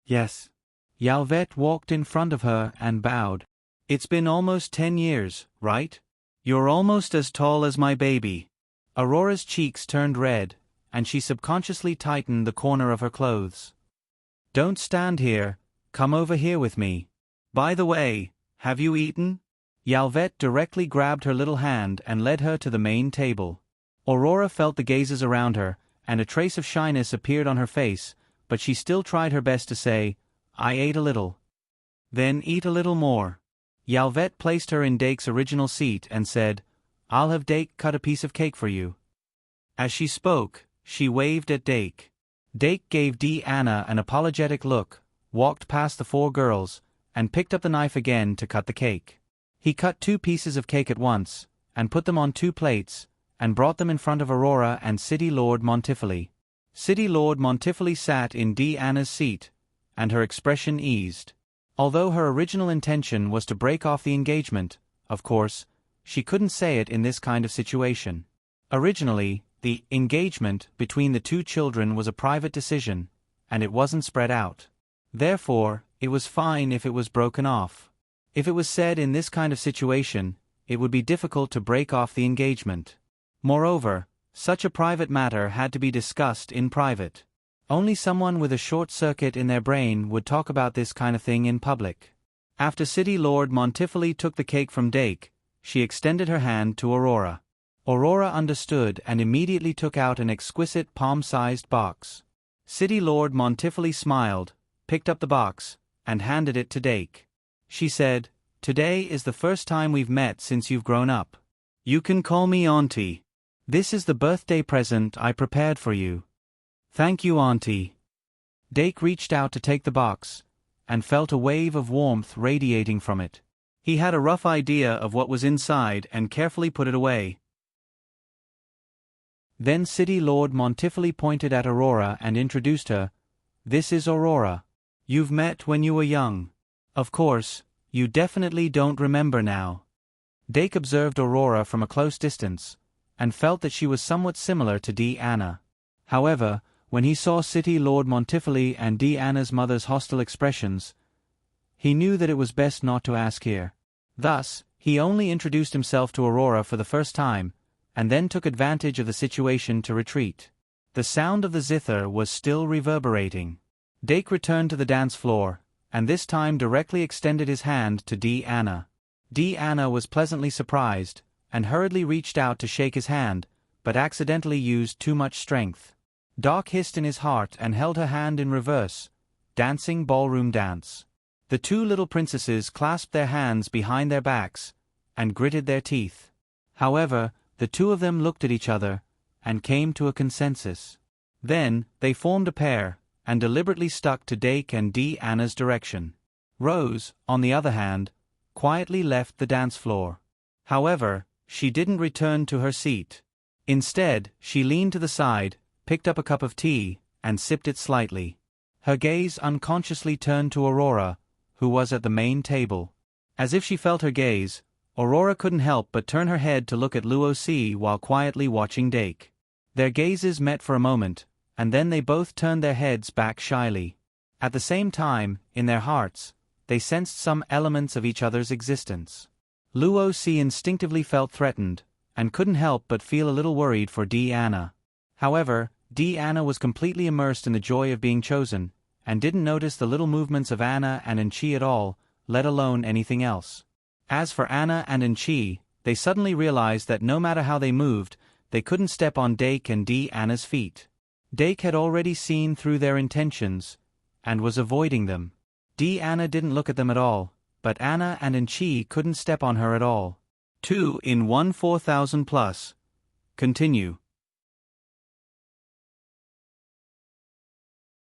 "Yes." Yalvet walked in front of her and bowed. "It's been almost 10 years, right? You're almost as tall as my baby." Aurora's cheeks turned red, and she subconsciously tightened the corner of her clothes. "Don't stand here, come over here with me. By the way, have you eaten?" Yalvet directly grabbed her little hand and led her to the main table. Aurora felt the gazes around her, and a trace of shyness appeared on her face, but she still tried her best to say, "I ate a little." "Then eat a little more." Yalvet placed her in Dake's original seat and said, "I'll have Dake cut a piece of cake for you." As she spoke, she waved at Dake. Dake gave Anna an apologetic look, walked past the 4 girls, and picked up the knife again to cut the cake. He cut 2 pieces of cake at once, and put them on 2 plates, and brought them in front of Aurora and City Lord Montefiore. City Lord Montefiore sat in Anna's seat, and her expression eased. Although her original intention was to break off the engagement, of course, she couldn't say it in this kind of situation. Originally, the engagement between the 2 children was a private decision, and it wasn't spread out. Therefore, it was fine if it was broken off. If it was said in this kind of situation, it would be difficult to break off the engagement. Moreover, such a private matter had to be discussed in private. Only someone with a short circuit in their brain would talk about this kind of thing in public. After City Lord Montefiore took the cake from Dake, she extended her hand to Aurora. Aurora understood and immediately took out an exquisite palm-sized box. City Lord Montefiore smiled, picked up the box, and handed it to Dake. She said, "Today is the first time we've met since you've grown up. You can call me Auntie. This is the birthday present I prepared for you." "Thank you, Auntie." Dake reached out to take the box, and felt a wave of warmth radiating from it. He had a rough idea of what was inside and carefully put it away. Then City Lord Montefiore pointed at Aurora and introduced her. "This is Aurora. You've met when you were young. Of course, you definitely don't remember now." Dake observed Aurora from a close distance, and felt that she was somewhat similar to Anna. However, when he saw City Lord Montefiore and Anna's mother's hostile expressions, he knew that it was best not to ask here. Thus, he only introduced himself to Aurora for the first time, and then took advantage of the situation to retreat. The sound of the zither was still reverberating. Dake returned to the dance floor, and this time directly extended his hand to Anna. Anna was pleasantly surprised, and hurriedly reached out to shake his hand, but accidentally used too much strength. Doc hissed in his heart and held her hand in reverse, dancing ballroom dance. The 2 little princesses clasped their hands behind their backs, and gritted their teeth. However, the 2 of them looked at each other, and came to a consensus. Then, they formed a pair, and deliberately stuck to Dake and Anna's direction. Rose, on the other hand, quietly left the dance floor. However, she didn't return to her seat. Instead, she leaned to the side, picked up a cup of tea, and sipped it slightly. Her gaze unconsciously turned to Aurora, who was at the main table. As if she felt her gaze, Aurora couldn't help but turn her head to look at Luo while quietly watching Dake. Their gazes met for a moment, and then they both turned their heads back shyly. At the same time, in their hearts, they sensed some elements of each other's existence. Luo instinctively felt threatened, and couldn't help but feel a little worried for Anna. However, Anna was completely immersed in the joy of being chosen, and didn't notice the little movements of Anna and Enchi at all, let alone anything else. As for Anna and Enchi, they suddenly realized that no matter how they moved, they couldn't step on Dake and Anna's feet. Dake had already seen through their intentions, and was avoiding them. Anna didn't look at them at all, but Anna and Enchi couldn't step on her at all. 2 in 1 4,000 plus. Continue.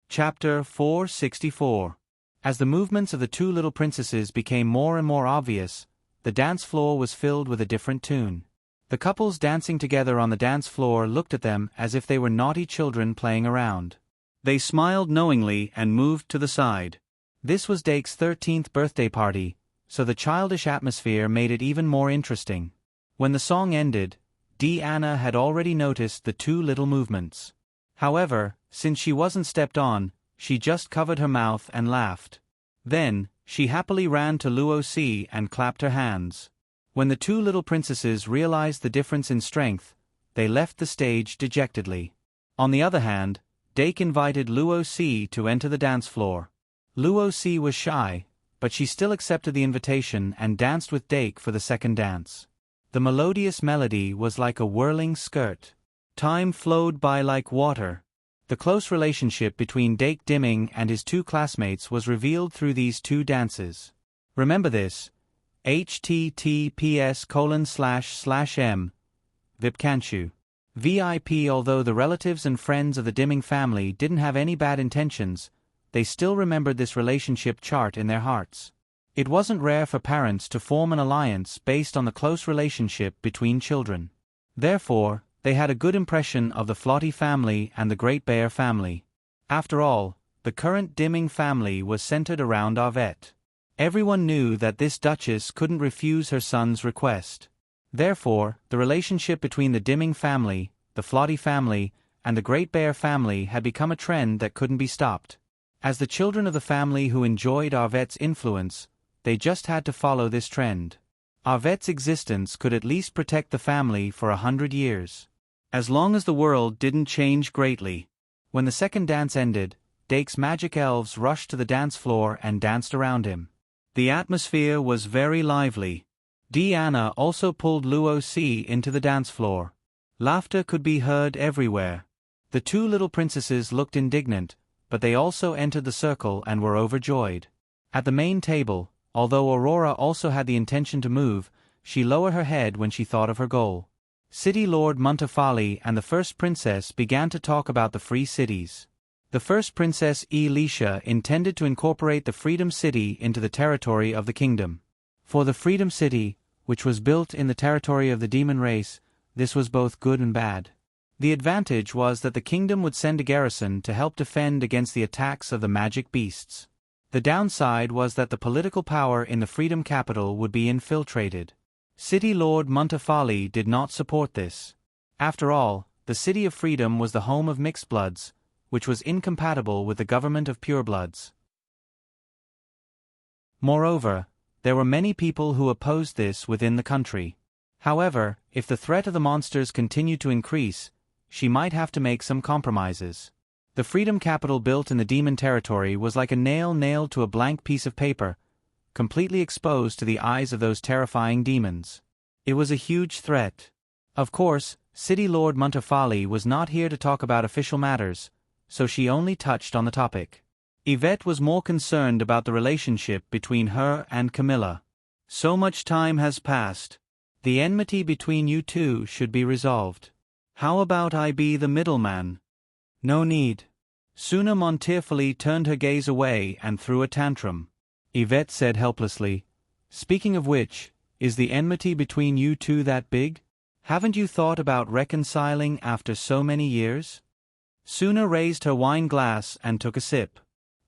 Chapter 464. As the movements of the 2 little princesses became more and more obvious, the dance floor was filled with a different tune. The couples dancing together on the dance floor looked at them as if they were naughty children playing around. They smiled knowingly and moved to the side. This was Dake's 13th birthday party, so the childish atmosphere made it even more interesting. When the song ended, Anna had already noticed the two little movements. However, since she wasn't stepped on, she just covered her mouth and laughed. Then, she happily ran to Luo-si and clapped her hands. When the two little princesses realized the difference in strength, they left the stage dejectedly. On the other hand, Dake invited Luo-si to enter the dance floor. Luo-si was shy, but she still accepted the invitation and danced with Dake for the second dance. The melodious melody was like a whirling skirt. Time flowed by like water. The close relationship between Dake Dimming and his two classmates was revealed through these two dances. Remember this. https://m. Vipkanshu. VIP. Although the relatives and friends of the Dimming family didn't have any bad intentions, they still remembered this relationship chart in their hearts. It wasn't rare for parents to form an alliance based on the close relationship between children. Therefore, they had a good impression of the Flotty family and the Great Bear family. After all, the current Dimming family was centered around Arvet. Everyone knew that this duchess couldn't refuse her son's request. Therefore, the relationship between the Dimming family, the Flotty family, and the Great Bear family had become a trend that couldn't be stopped. As the children of the family who enjoyed Arvet's influence, they just had to follow this trend. Arvet's existence could at least protect the family for 100 years. As long as the world didn't change greatly. When the second dance ended, Dake's magic elves rushed to the dance floor and danced around him. The atmosphere was very lively. Anna also pulled Luo-si into the dance floor. Laughter could be heard everywhere. The two little princesses looked indignant, but they also entered the circle and were overjoyed. At the main table, although Aurora also had the intention to move, she lowered her head when she thought of her goal. City Lord Muntefali and the first princess began to talk about the free cities. The first princess Elisha intended to incorporate the Freedom City into the territory of the kingdom. For the Freedom City, which was built in the territory of the demon race, this was both good and bad. The advantage was that the kingdom would send a garrison to help defend against the attacks of the magic beasts. The downside was that the political power in the Freedom Capital would be infiltrated. City Lord Muntefali did not support this. After all, the City of Freedom was the home of mixed bloods, which was incompatible with the government of purebloods. Moreover, there were many people who opposed this within the country. However, if the threat of the monsters continued to increase, she might have to make some compromises. The Freedom Capital built in the demon territory was like a nail nailed to a blank piece of paper, completely exposed to the eyes of those terrifying demons. It was a huge threat. Of course, City Lord Muntefali was not here to talk about official matters, so she only touched on the topic. Yvette was more concerned about the relationship between her and Camilla. So much time has passed. The enmity between you two should be resolved. How about I be the middleman? No need. Suna Montefiore turned her gaze away and threw a tantrum. Yvette said helplessly, "Speaking of which, is the enmity between you two that big? Haven't you thought about reconciling after so many years?" Suna raised her wine glass and took a sip.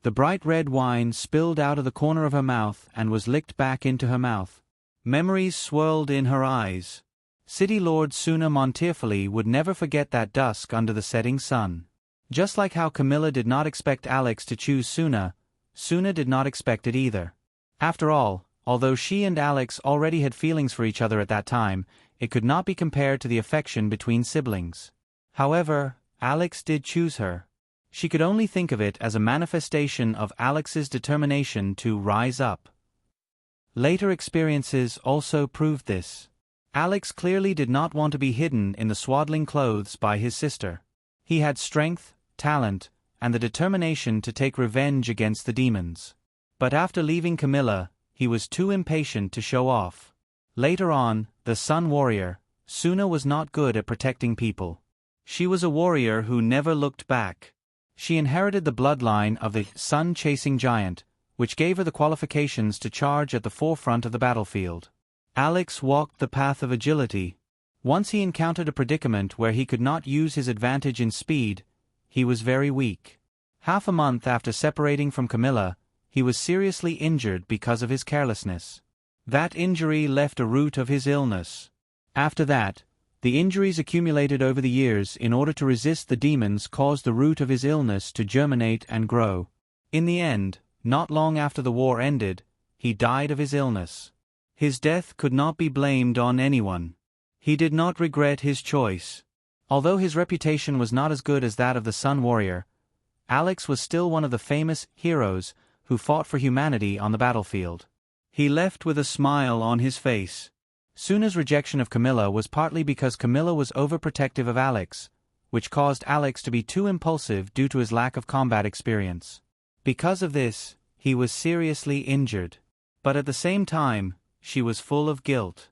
The bright red wine spilled out of the corner of her mouth and was licked back into her mouth. Memories swirled in her eyes. City Lord Suna Montefiore would never forget that dusk under the setting sun. Just like how Camilla did not expect Alex to choose Suna, Suna did not expect it either. After all, although she and Alex already had feelings for each other at that time, it could not be compared to the affection between siblings. However, Alex did choose her. She could only think of it as a manifestation of Alex's determination to rise up. Later experiences also proved this. Alex clearly did not want to be hidden in the swaddling clothes by his sister. He had strength, talent, and the determination to take revenge against the demons. But after leaving Camilla, he was too impatient to show off. Later on, the Sun Warrior, Suna was not good at protecting people. She was a warrior who never looked back. She inherited the bloodline of the sun-chasing giant, which gave her the qualifications to charge at the forefront of the battlefield. Alex walked the path of agility. Once he encountered a predicament where he could not use his advantage in speed, he was very weak. Half a month after separating from Camilla, he was seriously injured because of his carelessness. That injury left a root of his illness. After that, the injuries accumulated over the years in order to resist the demons caused the root of his illness to germinate and grow. In the end, not long after the war ended, he died of his illness. His death could not be blamed on anyone. He did not regret his choice. Although his reputation was not as good as that of the Sun Warrior, Alex was still one of the famous heroes who fought for humanity on the battlefield. He left with a smile on his face. Suna's rejection of Camilla was partly because Camilla was overprotective of Alex, which caused Alex to be too impulsive due to his lack of combat experience. Because of this, he was seriously injured. But at the same time, she was full of guilt.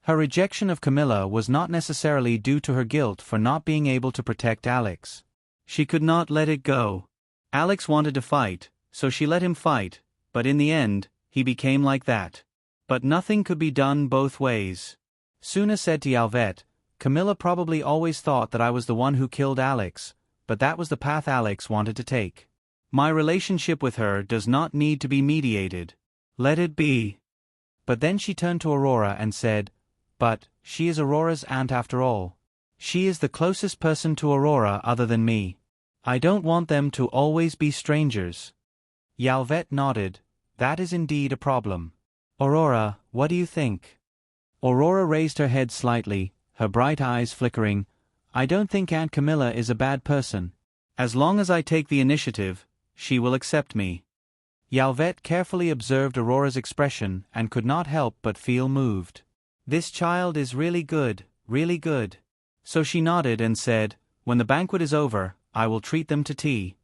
Her rejection of Camilla was not necessarily due to her guilt for not being able to protect Alex. She could not let it go. Alex wanted to fight, so she let him fight, but in the end, he became like that. But nothing could be done both ways. Suna said to Yalvet, "Camilla probably always thought that I was the one who killed Alex, but that was the path Alex wanted to take. My relationship with her does not need to be mediated. Let it be." But then she turned to Aurora and said, "But, she is Aurora's aunt after all. She is the closest person to Aurora other than me. I don't want them to always be strangers." Yalvet nodded. "That is indeed a problem. Aurora, what do you think?" Aurora raised her head slightly, her bright eyes flickering. "I don't think Aunt Camilla is a bad person. As long as I take the initiative, she will accept me." Yalvet carefully observed Aurora's expression and could not help but feel moved. "This child is really good, really good." So she nodded and said, "When the banquet is over, I will treat them to tea."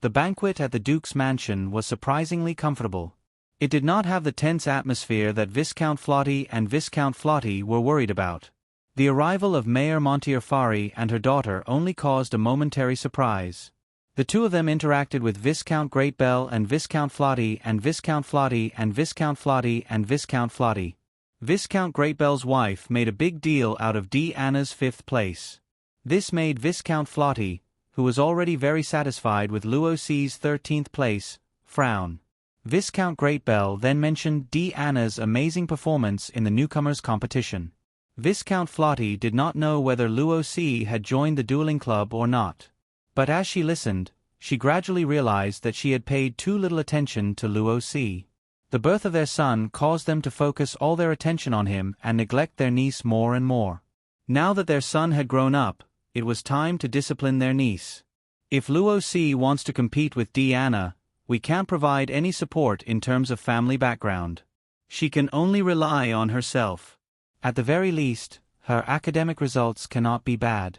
The banquet at the Duke's mansion was surprisingly comfortable. It did not have the tense atmosphere that Viscount Flotty and Viscount Flotty were worried about. The arrival of Mayor Montefiore and her daughter only caused a momentary surprise. The two of them interacted with Viscount Greatbell and Viscount Flotty and Viscount Flotty and Viscount Flotty and Viscount Flotty. Viscount Greatbell's wife made a big deal out of Anna's 5th place. This made Viscount Flotty, who was already very satisfied with Luoc's 13th place, frown. Viscount Greatbell then mentioned Anna's amazing performance in the newcomers' competition. Viscount Flotty did not know whether Luoc had joined the dueling club or not. But as she listened, she gradually realized that she had paid too little attention to Luoc. The birth of their son caused them to focus all their attention on him and neglect their niece more and more. Now that their son had grown up, it was time to discipline their niece. If Luoc wants to compete with Anna, we can't provide any support in terms of family background. She can only rely on herself. At the very least, her academic results cannot be bad.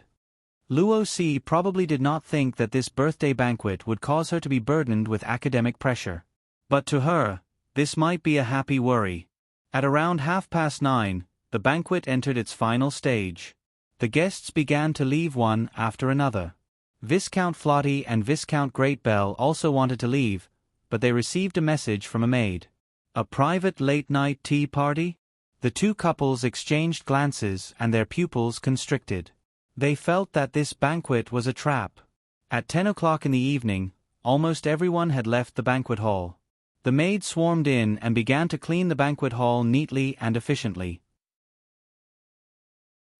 Luoc probably did not think that this birthday banquet would cause her to be burdened with academic pressure. But to her, this might be a happy worry. At around 9:30, the banquet entered its final stage. The guests began to leave one after another. Viscount Flotty and Viscount Greatbell also wanted to leave, but they received a message from a maid. A private late-night tea party? The two couples exchanged glances and their pupils constricted. They felt that this banquet was a trap. At 10 o'clock in the evening, almost everyone had left the banquet hall. The maid swarmed in and began to clean the banquet hall neatly and efficiently.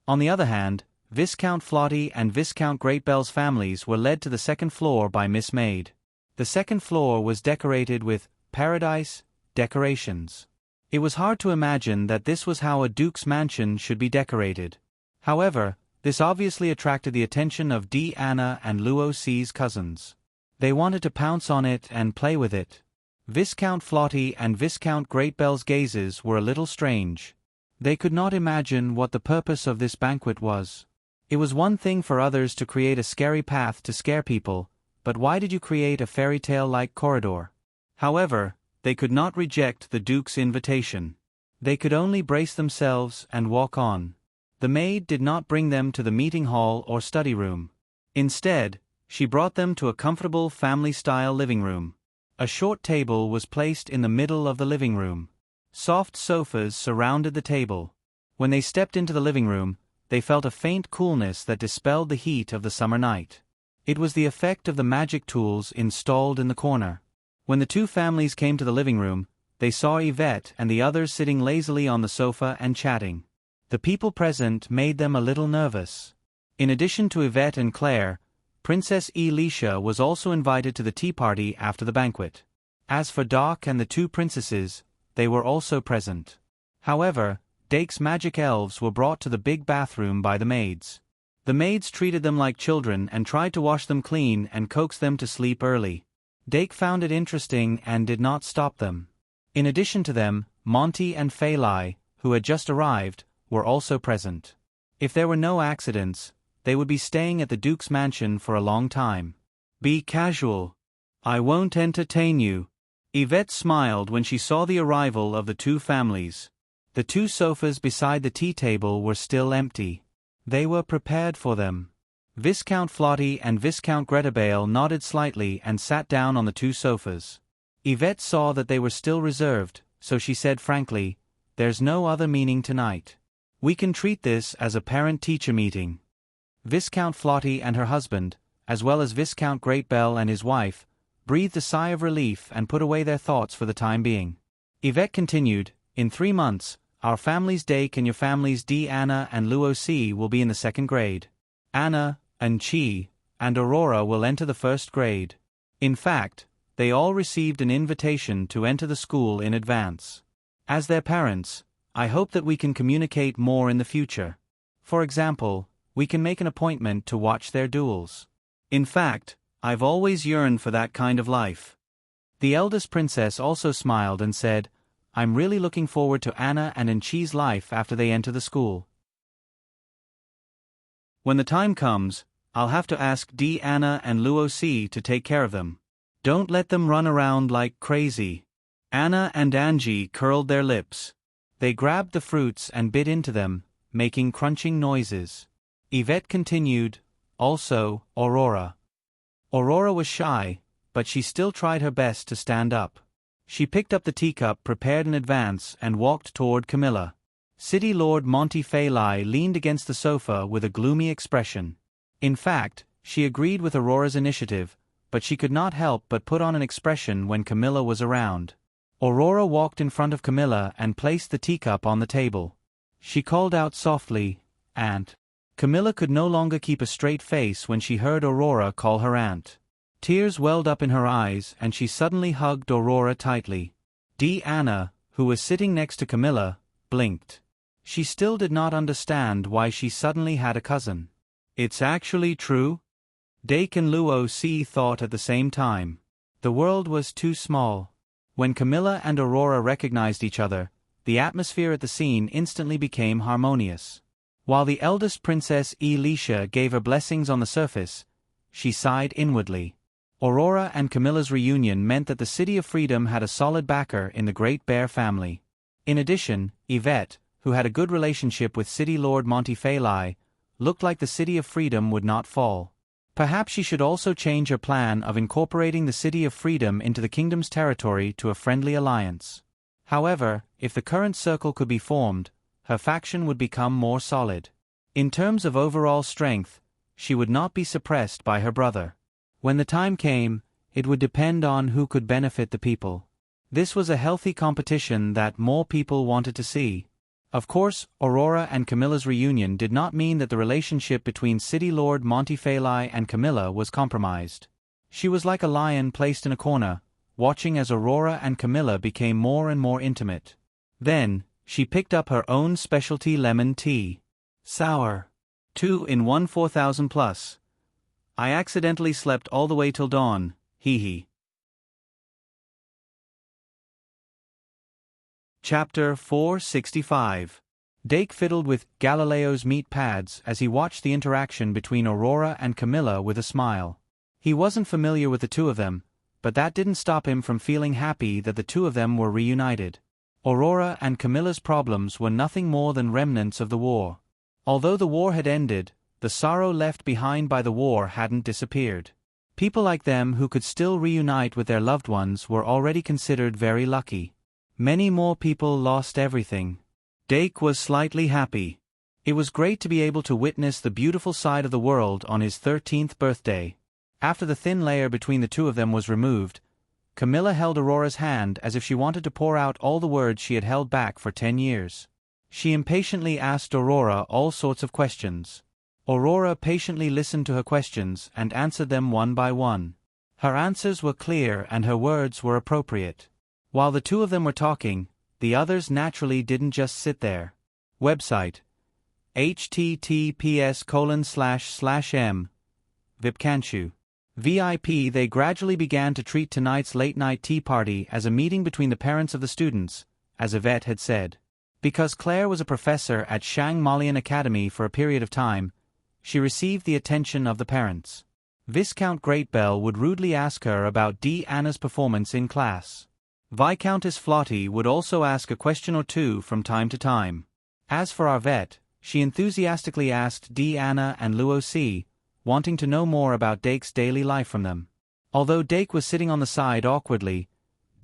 On the other hand, Viscount Flotty and Viscount Greatbell's families were led to the second floor by Miss Maid. The second floor was decorated with paradise decorations. It was hard to imagine that this was how a duke's mansion should be decorated. However, this obviously attracted the attention of Anna and Luoc's cousins. They wanted to pounce on it and play with it. Viscount Flotty and Viscount Greatbell's gazes were a little strange. They could not imagine what the purpose of this banquet was. It was one thing for others to create a scary path to scare people, but why did you create a fairy tale-like corridor? However, they could not reject the Duke's invitation. They could only brace themselves and walk on. The maid did not bring them to the meeting hall or study room. Instead, she brought them to a comfortable family-style living room. A short table was placed in the middle of the living room. Soft sofas surrounded the table. When they stepped into the living room, they felt a faint coolness that dispelled the heat of the summer night. It was the effect of the magic tools installed in the corner. When the two families came to the living room, they saw Yvette and the others sitting lazily on the sofa and chatting. The people present made them a little nervous. In addition to Yvette and Claire, Princess Elisha was also invited to the tea party after the banquet. As for Doc and the two princesses, they were also present. However, Dake's magic elves were brought to the big bathroom by the maids. The maids treated them like children and tried to wash them clean and coax them to sleep early. Dake found it interesting and did not stop them. In addition to them, Monty and Phalai, who had just arrived, were also present. If there were no accidents, they would be staying at the Duke's mansion for a long time. Be casual. I won't entertain you. Yvette smiled when she saw the arrival of the two families. The two sofas beside the tea table were still empty. They were prepared for them. Viscount Flotty and Viscount Gretabale nodded slightly and sat down on the two sofas. Yvette saw that they were still reserved, so she said frankly, "There's no other meaning tonight. We can treat this as a parent-teacher meeting." Viscount Flotty and her husband, as well as Viscount Greatbell and his wife, breathed a sigh of relief and put away their thoughts for the time being. Yvette continued, "In 3 months, our family's Dake and your families D. Anna and Luo C. will be in the 2nd grade. Anna, and Chi, and Aurora will enter the 1st grade. In fact, they all received an invitation to enter the school in advance. As their parents, I hope that we can communicate more in the future. For example, we can make an appointment to watch their duels. In fact, I've always yearned for that kind of life." The eldest princess also smiled and said, "I'm really looking forward to Anna and Enchi's life after they enter the school. When the time comes, I'll have to ask D. Anna and Luo C. to take care of them. Don't let them run around like crazy." Anna and Angie curled their lips. They grabbed the fruits and bit into them, making crunching noises. Yvette continued, "Also, Aurora." Aurora was shy, but she still tried her best to stand up. She picked up the teacup prepared in advance and walked toward Camilla. City Lord Monty Phalai leaned against the sofa with a gloomy expression. In fact, she agreed with Aurora's initiative, but she could not help but put on an expression when Camilla was around. Aurora walked in front of Camilla and placed the teacup on the table. She called out softly, "Aunt." Camilla could no longer keep a straight face when she heard Aurora call her aunt. Tears welled up in her eyes and she suddenly hugged Aurora tightly. D. Anna, who was sitting next to Camilla, blinked. She still did not understand why she suddenly had a cousin. "It's actually true?" Dake and Luo C. thought at the same time. The world was too small. When Camilla and Aurora recognized each other, the atmosphere at the scene instantly became harmonious. While the eldest princess Elisha gave her blessings on the surface, she sighed inwardly. Aurora and Camilla's reunion meant that the City of Freedom had a solid backer in the Great Bear family. In addition, Yvette, who had a good relationship with City Lord Monty Phalai, looked like the City of Freedom would not fall. Perhaps she should also change her plan of incorporating the City of Freedom into the kingdom's territory to a friendly alliance. However, if the current circle could be formed, her faction would become more solid. In terms of overall strength, she would not be suppressed by her brother. When the time came, it would depend on who could benefit the people. This was a healthy competition that more people wanted to see. Of course, Aurora and Camilla's reunion did not mean that the relationship between City Lord Monty Phalai and Camilla was compromised. She was like a lion placed in a corner, watching as Aurora and Camilla became more and more intimate. Then, she picked up her own specialty lemon tea. Sour. 2 in 1 4,000 plus. I accidentally slept all the way till dawn, hee hee. Chapter 465. Dake fiddled with Galileo's meat pads as he watched the interaction between Aurora and Camilla with a smile. He wasn't familiar with the two of them, but that didn't stop him from feeling happy that the two of them were reunited. Aurora and Camilla's problems were nothing more than remnants of the war. Although the war had ended, the sorrow left behind by the war hadn't disappeared. People like them who could still reunite with their loved ones were already considered very lucky. Many more people lost everything. Dake was slightly happy. It was great to be able to witness the beautiful side of the world on his 13th birthday. After the thin layer between the two of them was removed, Camilla held Aurora's hand as if she wanted to pour out all the words she had held back for 10 years. She impatiently asked Aurora all sorts of questions. Aurora patiently listened to her questions and answered them one by one. Her answers were clear and her words were appropriate. While the two of them were talking, the others naturally didn't just sit there. Website https://m Vipcanshu VIP. They gradually began to treat tonight's late-night tea party as a meeting between the parents of the students, as Yvette had said. Because Claire was a professor at Shang Malian Academy for a period of time, she received the attention of the parents. Viscount Greatbell would rudely ask her about Anna's performance in class. Viscountess Flotty would also ask a question or two from time to time. As for Arvette, she enthusiastically asked Anna and Luoc, wanting to know more about Dake's daily life from them. Although Dake was sitting on the side awkwardly,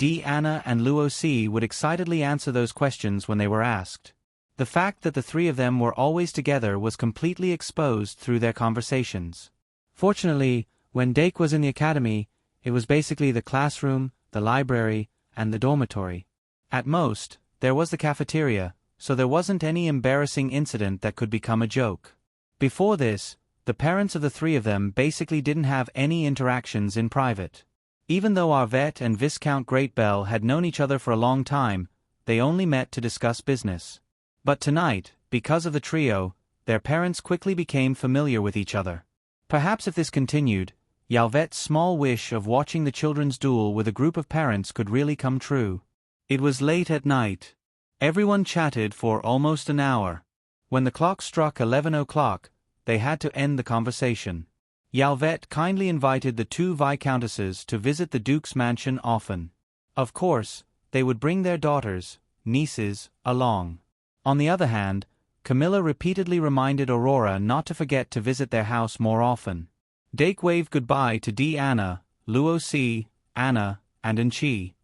Anna and Luoc would excitedly answer those questions when they were asked. The fact that the three of them were always together was completely exposed through their conversations. Fortunately, when Dake was in the academy, it was basically the classroom, the library, and the dormitory. At most, there was the cafeteria, so there wasn't any embarrassing incident that could become a joke. Before this, the parents of the three of them basically didn't have any interactions in private. Even though Arvette and Viscount Greatbell had known each other for a long time, they only met to discuss business. But tonight, because of the trio, their parents quickly became familiar with each other. Perhaps if this continued, Yalvette's small wish of watching the children's duel with a group of parents could really come true. It was late at night. Everyone chatted for almost an hour. When the clock struck 11 o'clock, they had to end the conversation. Yalvette kindly invited the two viscountesses to visit the Duke's mansion often. Of course, they would bring their daughters, nieces, along. On the other hand, Camilla repeatedly reminded Aurora not to forget to visit their house more often. Dake waved goodbye to Anna, Luoc, Anna, and Enchi.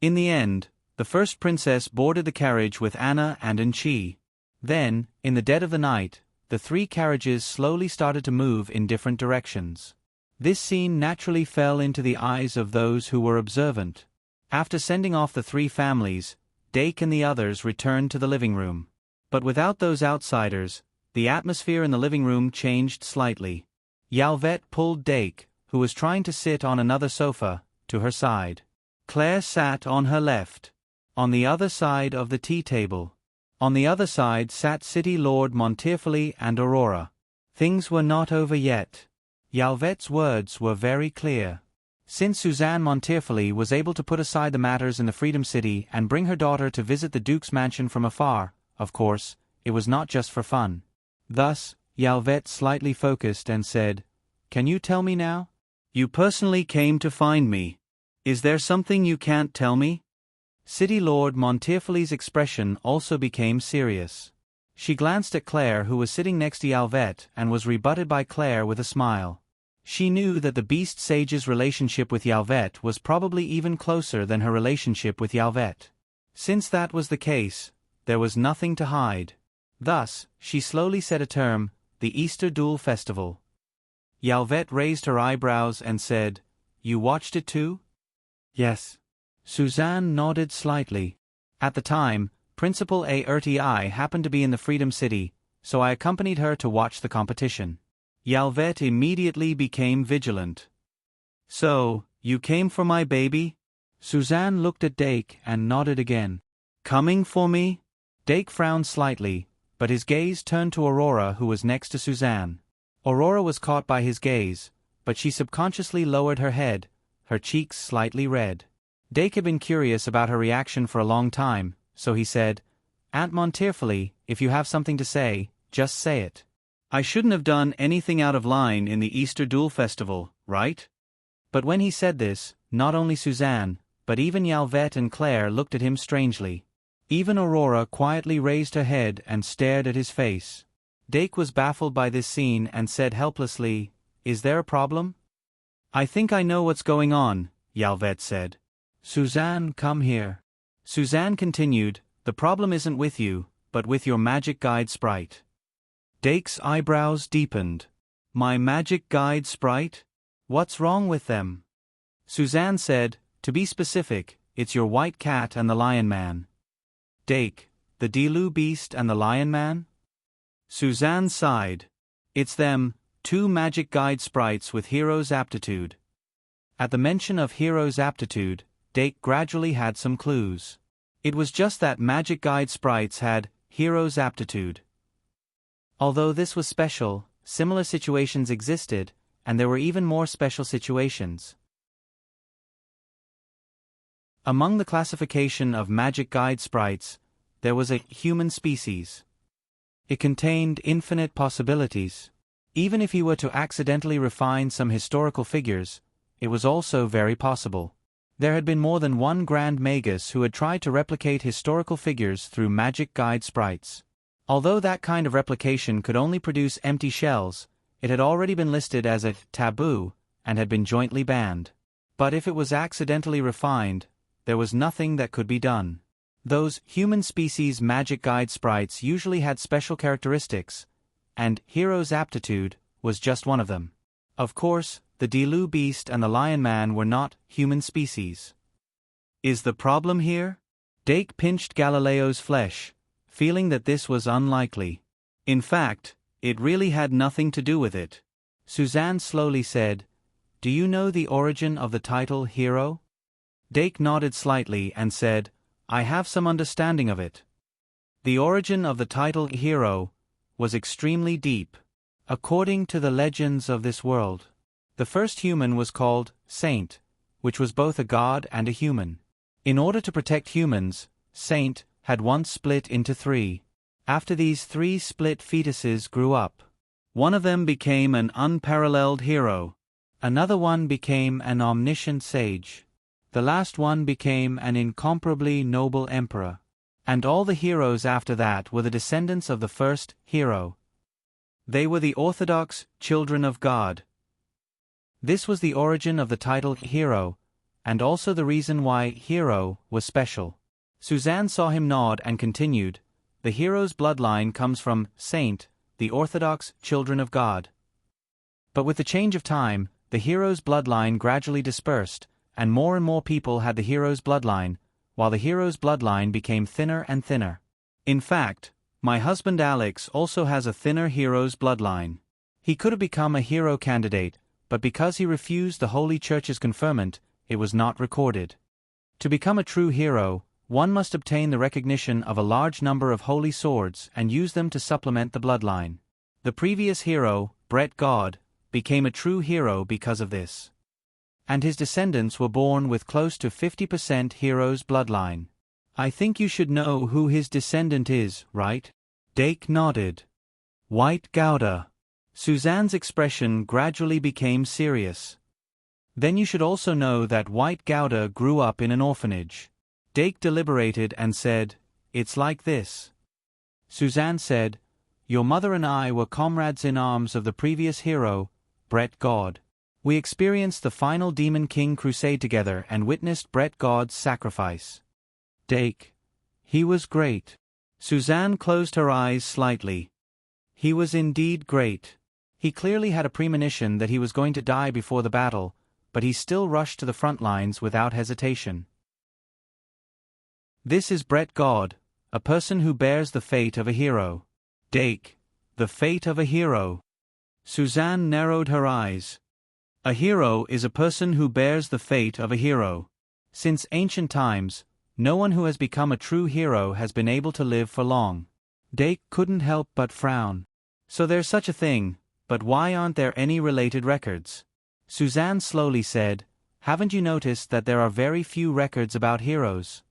In the end, the first princess boarded the carriage with Anna and Enchi. Then, in the dead of the night, the three carriages slowly started to move in different directions. This scene naturally fell into the eyes of those who were observant. After sending off the three families, Dake and the others returned to the living room. But without those outsiders, the atmosphere in the living room changed slightly. Yalvette pulled Dake, who was trying to sit on another sofa, to her side. Claire sat on her left, on the other side of the tea table. On the other side sat City Lord Montefiore and Aurora. Things were not over yet. Yalvette's words were very clear. Since Suzanne Montefiore was able to put aside the matters in the Freedom City and bring her daughter to visit the Duke's mansion from afar, of course, it was not just for fun. Thus, Yalvette slightly focused and said, "Can you tell me now? You personally came to find me. Is there something you can't tell me?" City Lord Montefiore's expression also became serious. She glanced at Claire, who was sitting next to Yalvette, and was rebutted by Claire with a smile. She knew that the Beast Sage's relationship with Yalvette was probably even closer than her relationship with Yalvette. Since that was the case, there was nothing to hide. Thus, she slowly said a term, the Easter Duel Festival. Yalvette raised her eyebrows and said, "You watched it too?" "Yes." Suzanne nodded slightly. "At the time, Principal Arti happened to be in the Freedom City, so I accompanied her to watch the competition." Yalvette immediately became vigilant. "So, you came for my baby?" Suzanne looked at Dake and nodded again. "Coming for me?" Dake frowned slightly, but his gaze turned to Aurora, who was next to Suzanne. Aurora was caught by his gaze, but she subconsciously lowered her head, her cheeks slightly red. Dake had been curious about her reaction for a long time, so he said, "Aunt Montefiore, if you have something to say, just say it. I shouldn't have done anything out of line in the Easter Duel Festival, right?" But when he said this, not only Suzanne, but even Yalvette and Claire looked at him strangely. Even Aurora quietly raised her head and stared at his face. Dake was baffled by this scene and said helplessly, "Is there a problem?" "I think I know what's going on," Yalvette said. "Suzanne, come here." Suzanne continued, "The problem isn't with you, but with your magic guide sprite." Dake's eyebrows deepened. My magic guide sprite? What's wrong with them? Suzanne said, to be specific, it's your white cat and the lion man. Dake, the Delu beast and the lion man? Suzanne sighed. It's them, two magic guide sprites with hero's aptitude. At the mention of hero's aptitude, Dake gradually had some clues. It was just that magic guide sprites had hero's aptitude. Although this was special, similar situations existed, and there were even more special situations. Among the classification of magic guide sprites, there was a human species. It contained infinite possibilities. Even if he were to accidentally refine some historical figures, it was also very possible. There had been more than one Grand Magus who had tried to replicate historical figures through magic guide sprites. Although that kind of replication could only produce empty shells, it had already been listed as a taboo and had been jointly banned. But if it was accidentally refined, there was nothing that could be done. Those human species magic guide sprites usually had special characteristics, and hero's aptitude was just one of them. Of course, the Delu beast and the lion man were not human species. Is the problem here? Dake pinched Galileo's flesh, feeling that this was unlikely. In fact, it really had nothing to do with it. Suzanne slowly said, "Do you know the origin of the title hero?" Dake nodded slightly and said, "I have some understanding of it." The origin of the title hero was extremely deep. According to the legends of this world, the first human was called Saint, which was both a god and a human. In order to protect humans, Saint had once split into three. After these three split fetuses grew up, one of them became an unparalleled hero, another one became an omniscient sage, the last one became an incomparably noble emperor, and all the heroes after that were the descendants of the first hero. They were the orthodox children of God. This was the origin of the title hero, and also the reason why hero was special. Suzanne saw him nod and continued, "The hero's bloodline comes from Saint, the orthodox children of God." But with the change of time, the hero's bloodline gradually dispersed, and more people had the hero's bloodline, while the hero's bloodline became thinner and thinner. In fact, my husband Alex also has a thinner hero's bloodline. He could have become a hero candidate, but because he refused the Holy Church's conferment, it was not recorded. To become a true hero, one must obtain the recognition of a large number of holy swords and use them to supplement the bloodline. The previous hero, Brett God, became a true hero because of this. And his descendants were born with close to 50% hero's bloodline. I think you should know who his descendant is, right? Dake nodded. White Gouda. Suzanne's expression gradually became serious. Then you should also know that White Gouda grew up in an orphanage. Dake deliberated and said, "It's like this." Suzanne said, "Your mother and I were comrades in arms of the previous hero, Brett God. We experienced the final Demon King crusade together and witnessed Brett God's sacrifice." Dake. He was great. Suzanne closed her eyes slightly. He was indeed great. He clearly had a premonition that he was going to die before the battle, but he still rushed to the front lines without hesitation. This is Brett God, a person who bears the fate of a hero. Dake. The fate of a hero. Suzanne narrowed her eyes. A hero is a person who bears the fate of a hero. Since ancient times, no one who has become a true hero has been able to live for long. Dake couldn't help but frown. So there's such a thing, but why aren't there any related records? Suzanne slowly said, "Haven't you noticed that there are very few records about heroes?"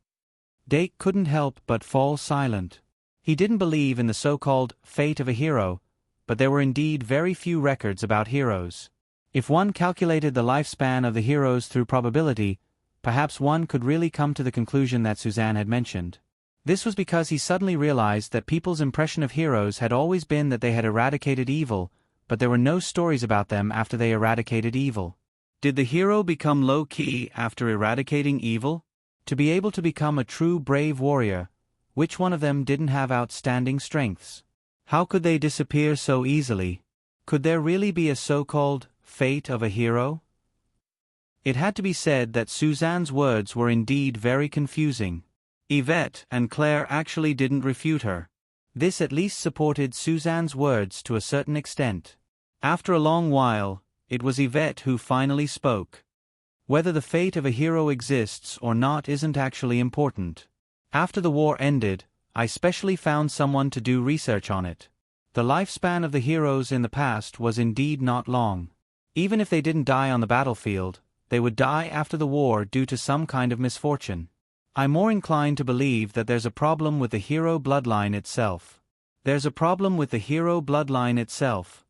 Dake couldn't help but fall silent. He didn't believe in the so-called fate of a hero, but there were indeed very few records about heroes. If one calculated the lifespan of the heroes through probability, perhaps one could really come to the conclusion that Suzanne had mentioned. This was because he suddenly realized that people's impression of heroes had always been that they had eradicated evil, but there were no stories about them after they eradicated evil. Did the hero become low-key after eradicating evil? To be able to become a true brave warrior, which one of them didn't have outstanding strengths? How could they disappear so easily? Could there really be a so-called fate of a hero? It had to be said that Suzanne's words were indeed very confusing. Yvette and Claire actually didn't refute her. This at least supported Suzanne's words to a certain extent. After a long while, it was Yvette who finally spoke. Whether the fate of a hero exists or not isn't actually important. After the war ended, I specially found someone to do research on it. The lifespan of the heroes in the past was indeed not long. Even if they didn't die on the battlefield, they would die after the war due to some kind of misfortune. I'm more inclined to believe that there's a problem with the hero bloodline itself. There's a problem with the hero bloodline itself.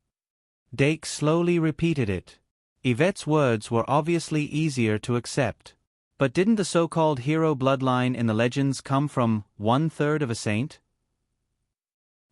Dake slowly repeated it. Yvette's words were obviously easier to accept. But didn't the so-called hero bloodline in the legends come from 1/3 of a saint?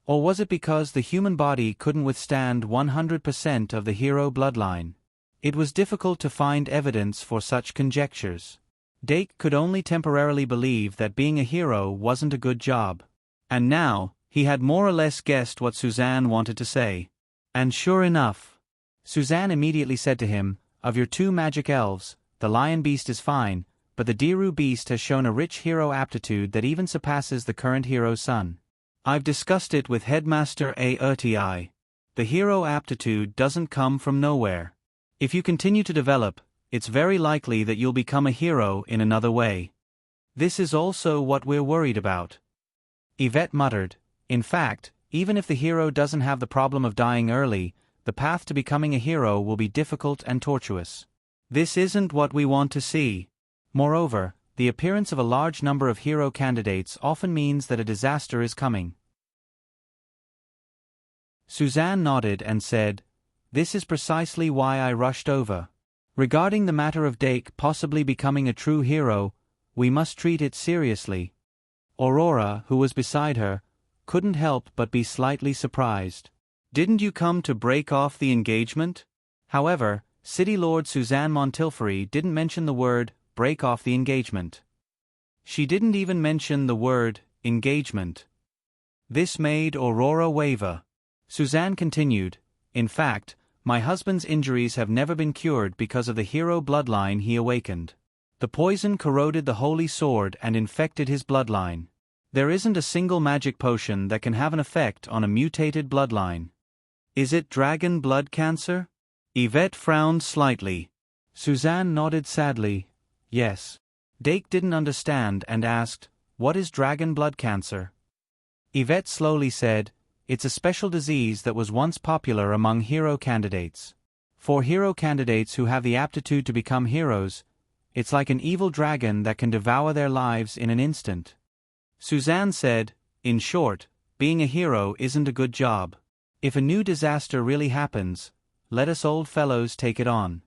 Or was it because the human body couldn't withstand 100% of the hero bloodline? It was difficult to find evidence for such conjectures. Dake could only temporarily believe that being a hero wasn't a good job. And now, he had more or less guessed what Suzanne wanted to say. And sure enough, Suzanne immediately said to him, "Of your 2 magic elves, the lion beast is fine, but the Diru beast has shown a rich hero aptitude that even surpasses the current hero's son. I've discussed it with Headmaster Aerti. The hero aptitude doesn't come from nowhere. If you continue to develop, it's very likely that you'll become a hero in another way. This is also what we're worried about." Yvette muttered, "In fact, even if the hero doesn't have the problem of dying early, the path to becoming a hero will be difficult and tortuous. This isn't what we want to see. Moreover, the appearance of a large number of hero candidates often means that a disaster is coming." Suzanne nodded and said, "This is precisely why I rushed over. Regarding the matter of Dake possibly becoming a true hero, we must treat it seriously." Aurora, who was beside her, couldn't help but be slightly surprised. "Didn't you come to break off the engagement?" However, City Lord Suzanne Montilferi didn't mention the word break off the engagement. She didn't even mention the word engagement. This made Aurora waver. Suzanne continued, "In fact, my husband's injuries have never been cured because of the hero bloodline he awakened. The poison corroded the holy sword and infected his bloodline. There isn't a single magic potion that can have an effect on a mutated bloodline." "Is it dragon blood cancer?" Yvette frowned slightly. Suzanne nodded sadly. "Yes." Dake didn't understand and asked, "What is dragon blood cancer?" Yvette slowly said, "It's a special disease that was once popular among hero candidates. For hero candidates who have the aptitude to become heroes, it's like an evil dragon that can devour their lives in an instant." Suzanne said, "In short, being a hero isn't a good job. If a new disaster really happens, let us old fellows take it on."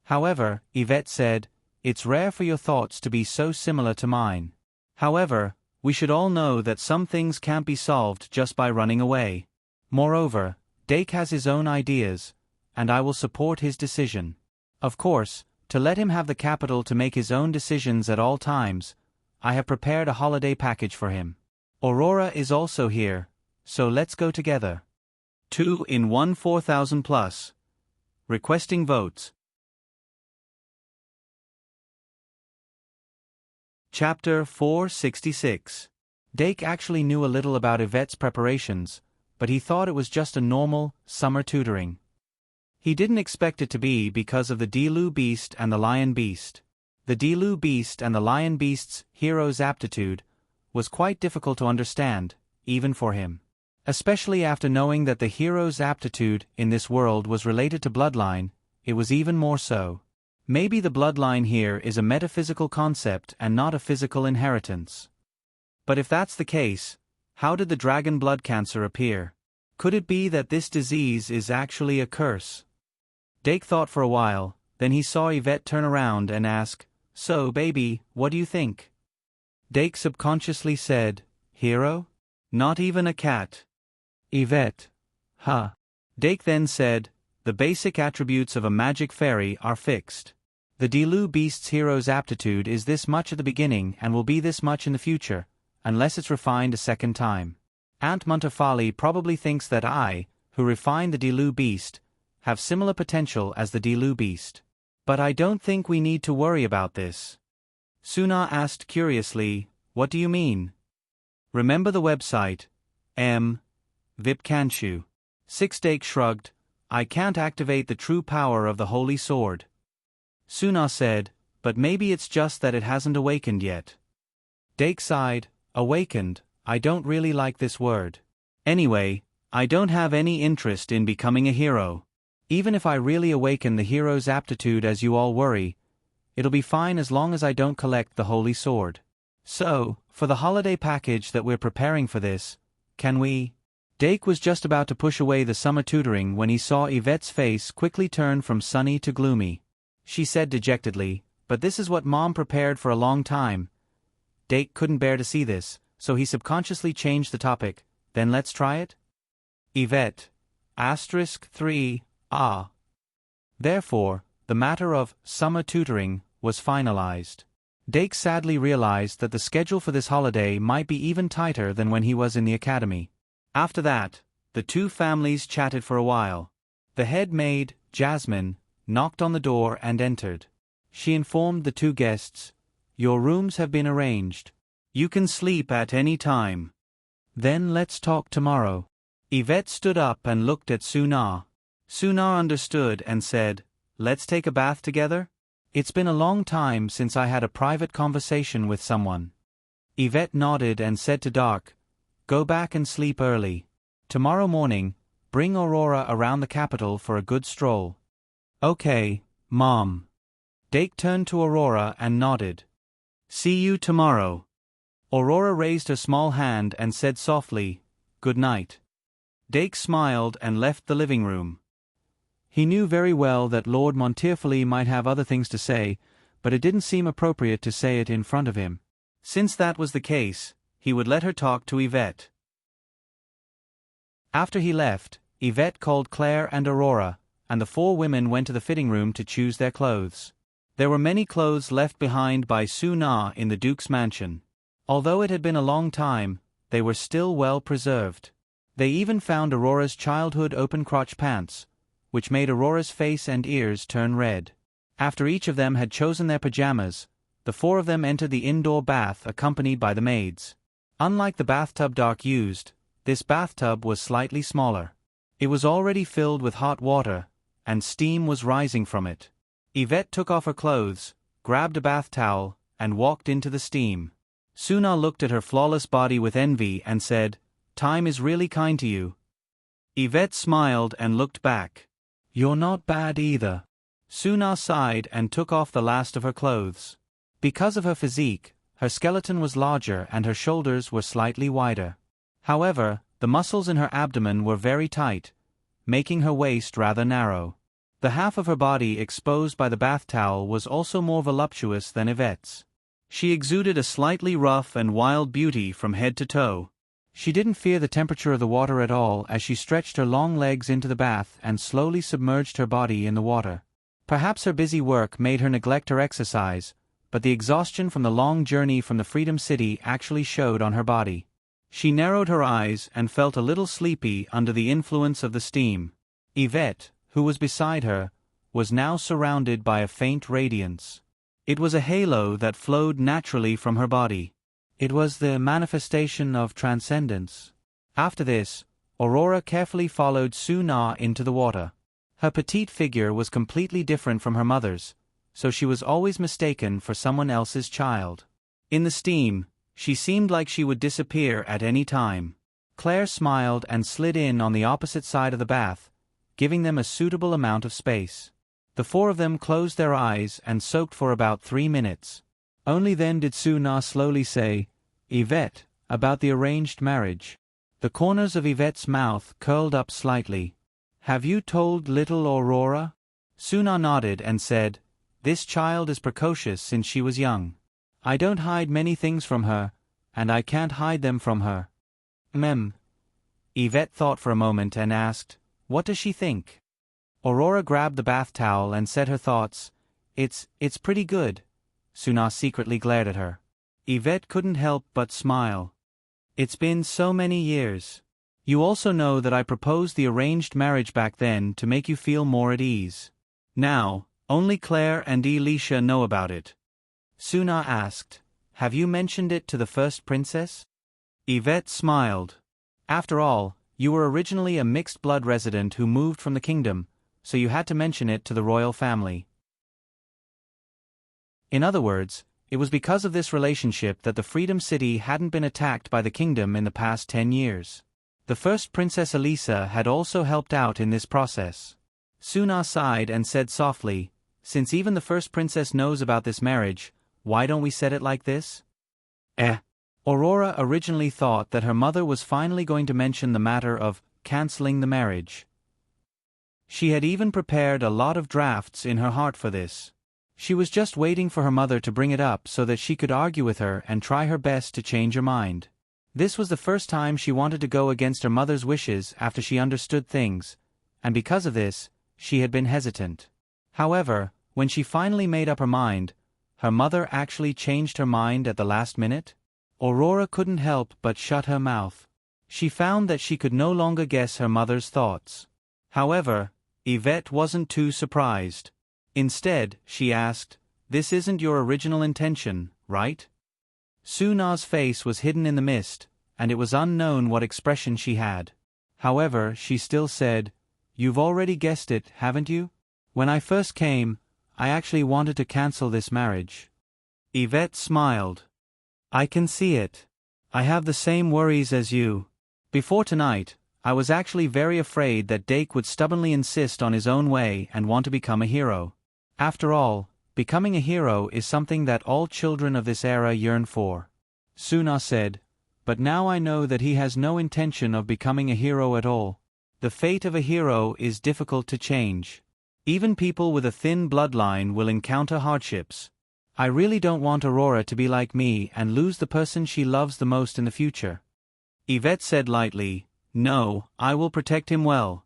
"However," Yvette said, "it's rare for your thoughts to be so similar to mine. However, we should all know that some things can't be solved just by running away. Moreover, Dake has his own ideas, and I will support his decision. Of course, to let him have the capital to make his own decisions at all times, I have prepared a holiday package for him. Aurora is also here, so let's go together. 2 in 1 4,000 plus. Requesting votes." Chapter 466. Dake actually knew a little about Yvette's preparations, but he thought it was just a normal, summer tutoring. He didn't expect it to be because of the Dilu beast and the lion beast. The Dilu beast and the lion beast's hero's aptitude was quite difficult to understand, even for him. Especially after knowing that the hero's aptitude in this world was related to bloodline, it was even more so. Maybe the bloodline here is a metaphysical concept and not a physical inheritance. But if that's the case, how did the dragon blood cancer appear? Could it be that this disease is actually a curse? Dake thought for a while, then he saw Yvette turn around and ask, "So, baby, what do you think?" Dake subconsciously said, "Hero? Not even a cat." Yvette. Huh. Dake then said, "The basic attributes of a magic fairy are fixed. The Dilu beast's hero's aptitude is this much at the beginning and will be this much in the future, unless it's refined a second time. Aunt Montefali probably thinks that I, who refine the Dilu beast, have similar potential as the Dilu beast. But I don't think we need to worry about this. Suna asked curiously, what do you mean? Remember the website, Vipkanshu. Sixdake shrugged, I can't activate the true power of the holy sword. Suna said, but maybe it's just that it hasn't awakened yet. Dake sighed, awakened, I don't really like this word. Anyway, I don't have any interest in becoming a hero. Even if I really awaken the hero's aptitude as you all worry, it'll be fine as long as I don't collect the holy sword. So, for the holiday package that we're preparing for this, can we? Dake was just about to push away the summer tutoring when he saw Yvette's face quickly turn from sunny to gloomy. She said dejectedly, but this is what Mom prepared for a long time. Dake couldn't bear to see this, so he subconsciously changed the topic. Then let's try it? Yvette. *3. Therefore, the matter of summer tutoring was finalized. Dake sadly realized that the schedule for this holiday might be even tighter than when he was in the academy. After that, the two families chatted for a while. The head maid, Jasmine, knocked on the door and entered. She informed the two guests, "Your rooms have been arranged. You can sleep at any time. Then let's talk tomorrow." Yvette stood up and looked at Suna. Suna understood and said, "Let's take a bath together? It's been a long time since I had a private conversation with someone." Yvette nodded and said to Dark, "Go back and sleep early. Tomorrow morning, bring Aurora around the capital for a good stroll." "Okay, Mom." Dake turned to Aurora and nodded. "See you tomorrow." Aurora raised her small hand and said softly, "Good night." Dake smiled and left the living room. He knew very well that Lord Montefoli might have other things to say, but it didn't seem appropriate to say it in front of him. Since that was the case, he would let her talk to Yvette. After he left, Yvette called Claire and Aurora, and the four women went to the fitting room to choose their clothes. There were many clothes left behind by Suna in the Duke's mansion. Although it had been a long time, they were still well preserved. They even found Aurora's childhood open-crotch pants, which made Aurora's face and ears turn red. After each of them had chosen their pajamas, the four of them entered the indoor bath accompanied by the maids. Unlike the bathtub Dark used, this bathtub was slightly smaller. It was already filled with hot water, and steam was rising from it. Yvette took off her clothes, grabbed a bath towel, and walked into the steam. Suna looked at her flawless body with envy and said, "Time is really kind to you." Yvette smiled and looked back. "You're not bad either." Suna sighed and took off the last of her clothes. Because of her physique, her skeleton was larger and her shoulders were slightly wider. However, the muscles in her abdomen were very tight, making her waist rather narrow. The half of her body exposed by the bath towel was also more voluptuous than Yvette's. She exuded a slightly rough and wild beauty from head to toe. She didn't fear the temperature of the water at all as she stretched her long legs into the bath and slowly submerged her body in the water. Perhaps her busy work made her neglect her exercise, but the exhaustion from the long journey from the Freedom City actually showed on her body. She narrowed her eyes and felt a little sleepy under the influence of the steam. Yvette, who was beside her, was now surrounded by a faint radiance. It was a halo that flowed naturally from her body. It was the manifestation of transcendence. After this, Aurora carefully followed Suna into the water. Her petite figure was completely different from her mother's, so she was always mistaken for someone else's child. In the steam, she seemed like she would disappear at any time. Claire smiled and slid in on the opposite side of the bath, giving them a suitable amount of space. The four of them closed their eyes and soaked for about 3 minutes. Only then did Suna slowly say, "Yvette, about the arranged marriage." The corners of Yvette's mouth curled up slightly. "Have you told little Aurora?" Suna nodded and said, "This child is precocious since she was young. I don't hide many things from her, and I can't hide them from her." Yvette thought for a moment and asked, "What does she think?" Aurora grabbed the bath towel and said her thoughts. It's pretty good." Suna secretly glared at her. Yvette couldn't help but smile. "It's been so many years. You also know that I proposed the arranged marriage back then to make you feel more at ease. Now, only Claire and Elisha know about it. Suna asked, have you mentioned it to the first princess? Yvette smiled. After all, you were originally a mixed-blood resident who moved from the kingdom, so you had to mention it to the royal family. In other words, it was because of this relationship that the Freedom City hadn't been attacked by the kingdom in the past 10 years. The first Princess Elisa had also helped out in this process. Suna sighed and said softly, since even the first princess knows about this marriage, why don't we set it like this? Aurora originally thought that her mother was finally going to mention the matter of canceling the marriage. She had even prepared a lot of drafts in her heart for this. She was just waiting for her mother to bring it up so that she could argue with her and try her best to change her mind. This was the first time she wanted to go against her mother's wishes after she understood things, and because of this, she had been hesitant. However, when she finally made up her mind, her mother actually changed her mind at the last minute. Aurora couldn't help but shut her mouth. She found that she could no longer guess her mother's thoughts. However, Yvette wasn't too surprised. Instead, she asked, this isn't your original intention, right? Suna's face was hidden in the mist, and it was unknown what expression she had. However, she still said, you've already guessed it, haven't you? When I first came, I actually wanted to cancel this marriage. Yvette smiled. I can see it. I have the same worries as you. Before tonight, I was actually very afraid that Dake would stubbornly insist on his own way and want to become a hero. After all, becoming a hero is something that all children of this era yearn for. Suna said, but now I know that he has no intention of becoming a hero at all. The fate of a hero is difficult to change. Even people with a thin bloodline will encounter hardships. I really don't want Aurora to be like me and lose the person she loves the most in the future. Yvette said lightly, no, I will protect him well.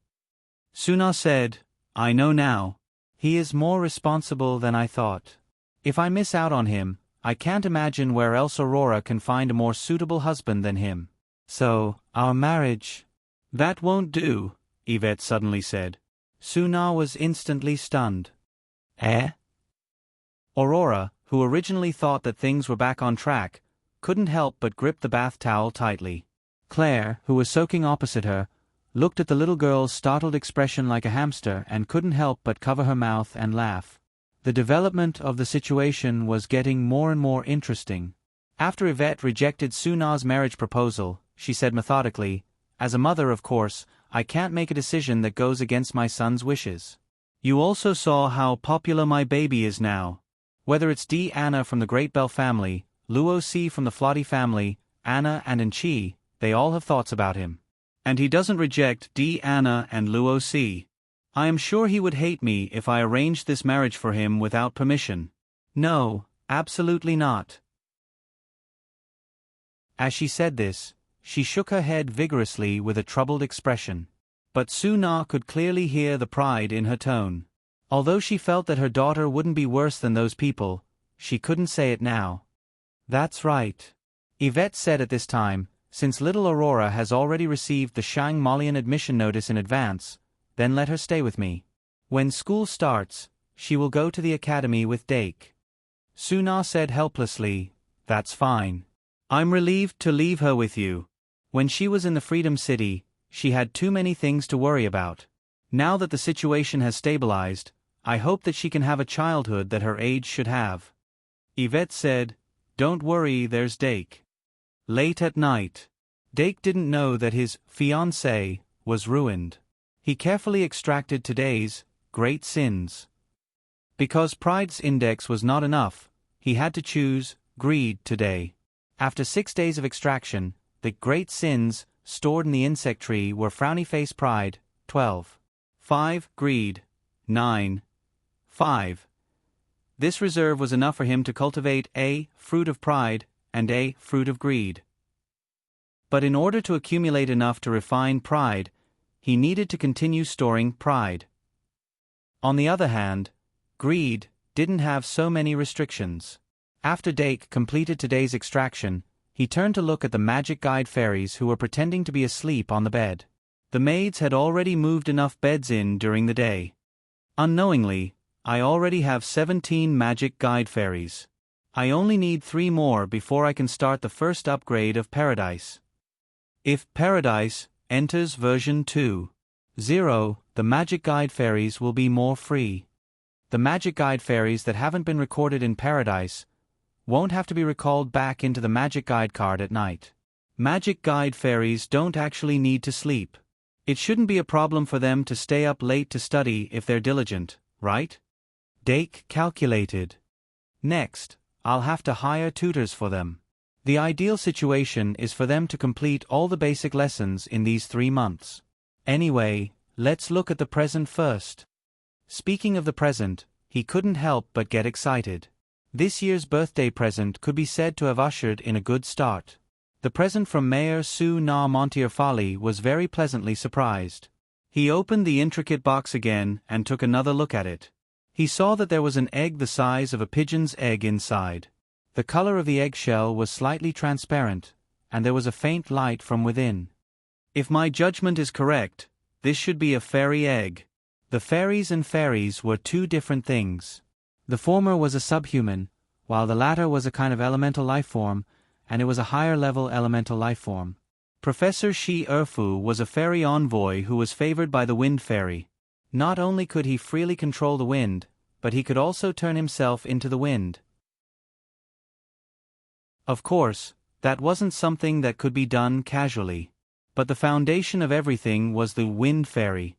Suna said, I know now. He is more responsible than I thought. If I miss out on him, I can't imagine where else Aurora can find a more suitable husband than him. So, our marriage. That won't do, Yvette suddenly said. Suna was instantly stunned. Aurora, who originally thought that things were back on track, couldn't help but grip the bath towel tightly. Claire, who was soaking opposite her, looked at the little girl's startled expression like a hamster and couldn't help but cover her mouth and laugh. The development of the situation was getting more and more interesting. After Yvette rejected Suna's marriage proposal, she said methodically, as a mother, of course, I can't make a decision that goes against my son's wishes. You also saw how popular my baby is now. Whether it's Anna from the Great Bell family, Luo Si from the Flotty family, Anna and Enchi, they all have thoughts about him. And he doesn't reject Anna and Luo Si. I am sure he would hate me if I arranged this marriage for him without permission. No, absolutely not. As she said this, she shook her head vigorously with a troubled expression. But Suna could clearly hear the pride in her tone. Although she felt that her daughter wouldn't be worse than those people, she couldn't say it now. That's right. Yvette said at this time, since little Aurora has already received the Shang Malian admission notice in advance, then let her stay with me. When school starts, she will go to the academy with Dake. Suna said helplessly, that's fine. I'm relieved to leave her with you. When she was in the Freedom City, she had too many things to worry about. Now that the situation has stabilized, I hope that she can have a childhood that her age should have. Yvette said, don't worry, there's Dake. Late at night. Dake didn't know that his fiancée was ruined. He carefully extracted today's great sins. Because pride's index was not enough, he had to choose greed today. After 6 days of extraction, the great sins stored in the insect tree were frowny face pride, 12. 5. Greed, 9. 5. This reserve was enough for him to cultivate a fruit of pride and a fruit of greed. But in order to accumulate enough to refine pride, he needed to continue storing pride. On the other hand, greed didn't have so many restrictions. After Dake completed today's extraction, He turned to look at the magic guide fairies who were pretending to be asleep on the bed. The maids had already moved enough beds in during the day. Unknowingly, I already have 17 magic guide fairies. I only need 3 more before I can start the first upgrade of Paradise. If Paradise enters version 2.0, the magic guide fairies will be more free. The magic guide fairies that haven't been recorded in Paradise won't have to be recalled back into the magic guide card at night. Magic guide fairies don't actually need to sleep. It shouldn't be a problem for them to stay up late to study if they're diligent, right? Dake calculated. Next, I'll have to hire tutors for them. The ideal situation is for them to complete all the basic lessons in these 3 months. Anyway, let's look at the present first. Speaking of the present, he couldn't help but get excited. This year's birthday present could be said to have ushered in a good start. The present from Mayor Sue Na Montearfali was very pleasantly surprised. He opened the intricate box again and took another look at it. He saw that there was an egg the size of a pigeon's egg inside. The color of the eggshell was slightly transparent, and there was a faint light from within. If my judgment is correct, this should be a fairy egg. The fairies and fairies were 2 different things. The former was a subhuman, while the latter was a kind of elemental life form, and it was a higher-level elemental life form. Professor Shi Erfu was a fairy envoy who was favored by the wind fairy. Not only could he freely control the wind, but he could also turn himself into the wind. Of course, that wasn't something that could be done casually. But the foundation of everything was the wind fairy.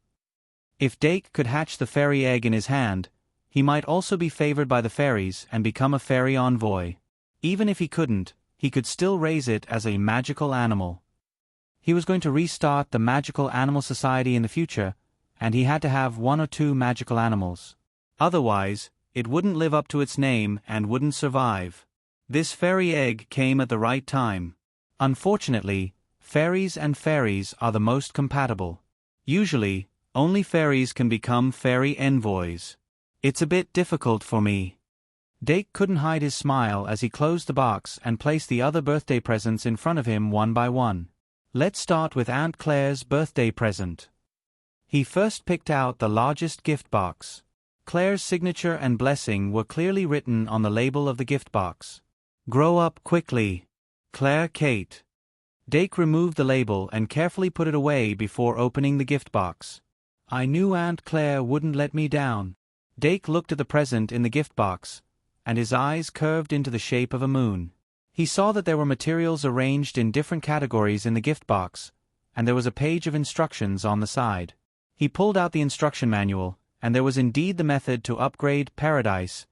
If Dake could hatch the fairy egg in his hand, he might also be favored by the fairies and become a fairy envoy. Even if he couldn't, he could still raise it as a magical animal. He was going to restart the Magical Animal Society in the future, and he had to have 1 or 2 magical animals. Otherwise, it wouldn't live up to its name and wouldn't survive. This fairy egg came at the right time. Unfortunately, fairies and fairies are the most compatible. Usually, only fairies can become fairy envoys. It's a bit difficult for me. Dake couldn't hide his smile as he closed the box and placed the other birthday presents in front of him one by one. Let's start with Aunt Claire's birthday present. He first picked out the largest gift box. Claire's signature and blessing were clearly written on the label of the gift box. Grow up quickly. Claire Kate. Dake removed the label and carefully put it away before opening the gift box. I knew Aunt Claire wouldn't let me down. Dake looked at the present in the gift box, and his eyes curved into the shape of a moon. He saw that there were materials arranged in different categories in the gift box, and there was a page of instructions on the side. He pulled out the instruction manual, and there was indeed the method to upgrade Paradise,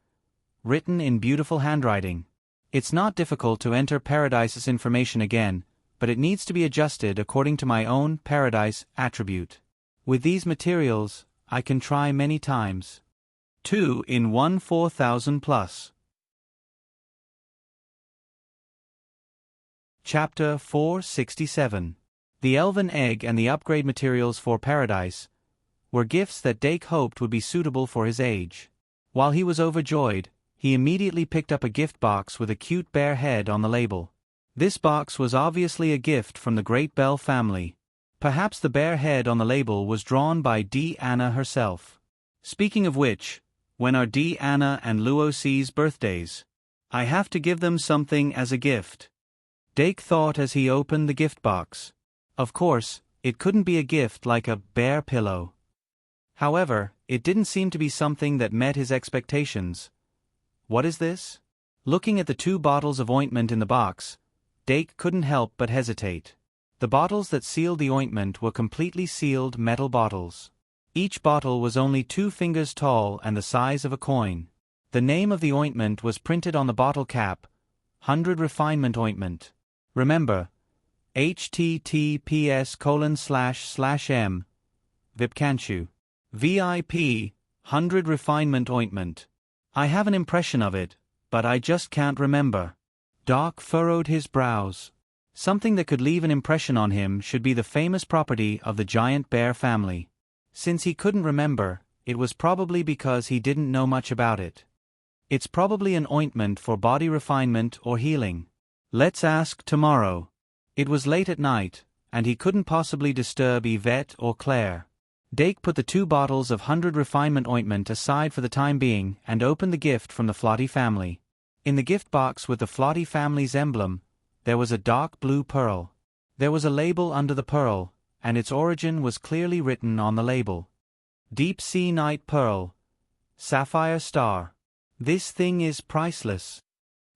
written in beautiful handwriting. It's not difficult to enter Paradise's information again, but it needs to be adjusted according to my own Paradise attribute. With these materials, I can try many times. 2 in 1 4000 plus. Chapter 467. The Elven Egg and the upgrade materials for Paradise were gifts that Dake hoped would be suitable for his age. While he was overjoyed, he immediately picked up a gift box with a cute bear head on the label. This box was obviously a gift from the Great Bell family. Perhaps the bear head on the label was drawn by D. Anna herself. Speaking of which, when are D. Anna and Luo C's birthdays? I have to give them something as a gift. Dake thought as he opened the gift box. Of course, it couldn't be a gift like a bear pillow. However, it didn't seem to be something that met his expectations. What is this? Looking at the 2 bottles of ointment in the box, Dake couldn't help but hesitate. The bottles that sealed the ointment were completely sealed metal bottles. Each bottle was only 2 fingers tall and the size of a coin. The name of the ointment was printed on the bottle cap, 100 Refinement Ointment. Remember, https://m, Vipkanshu. VIP, 100 Refinement Ointment. I have an impression of it, but I just can't remember. Doc furrowed his brows. Something that could leave an impression on him should be the famous property of the giant bear family. Since he couldn't remember, it was probably because he didn't know much about it. It's probably an ointment for body refinement or healing. Let's ask tomorrow. It was late at night, and he couldn't possibly disturb Yvette or Claire. Dake put the 2 bottles of 100 refinement ointment aside for the time being and opened the gift from the Flotty family. In the gift box with the Flotty family's emblem, there was a dark blue pearl. There was a label under the pearl, and its origin was clearly written on the label. Deep Sea Night Pearl. Sapphire Star. This thing is priceless.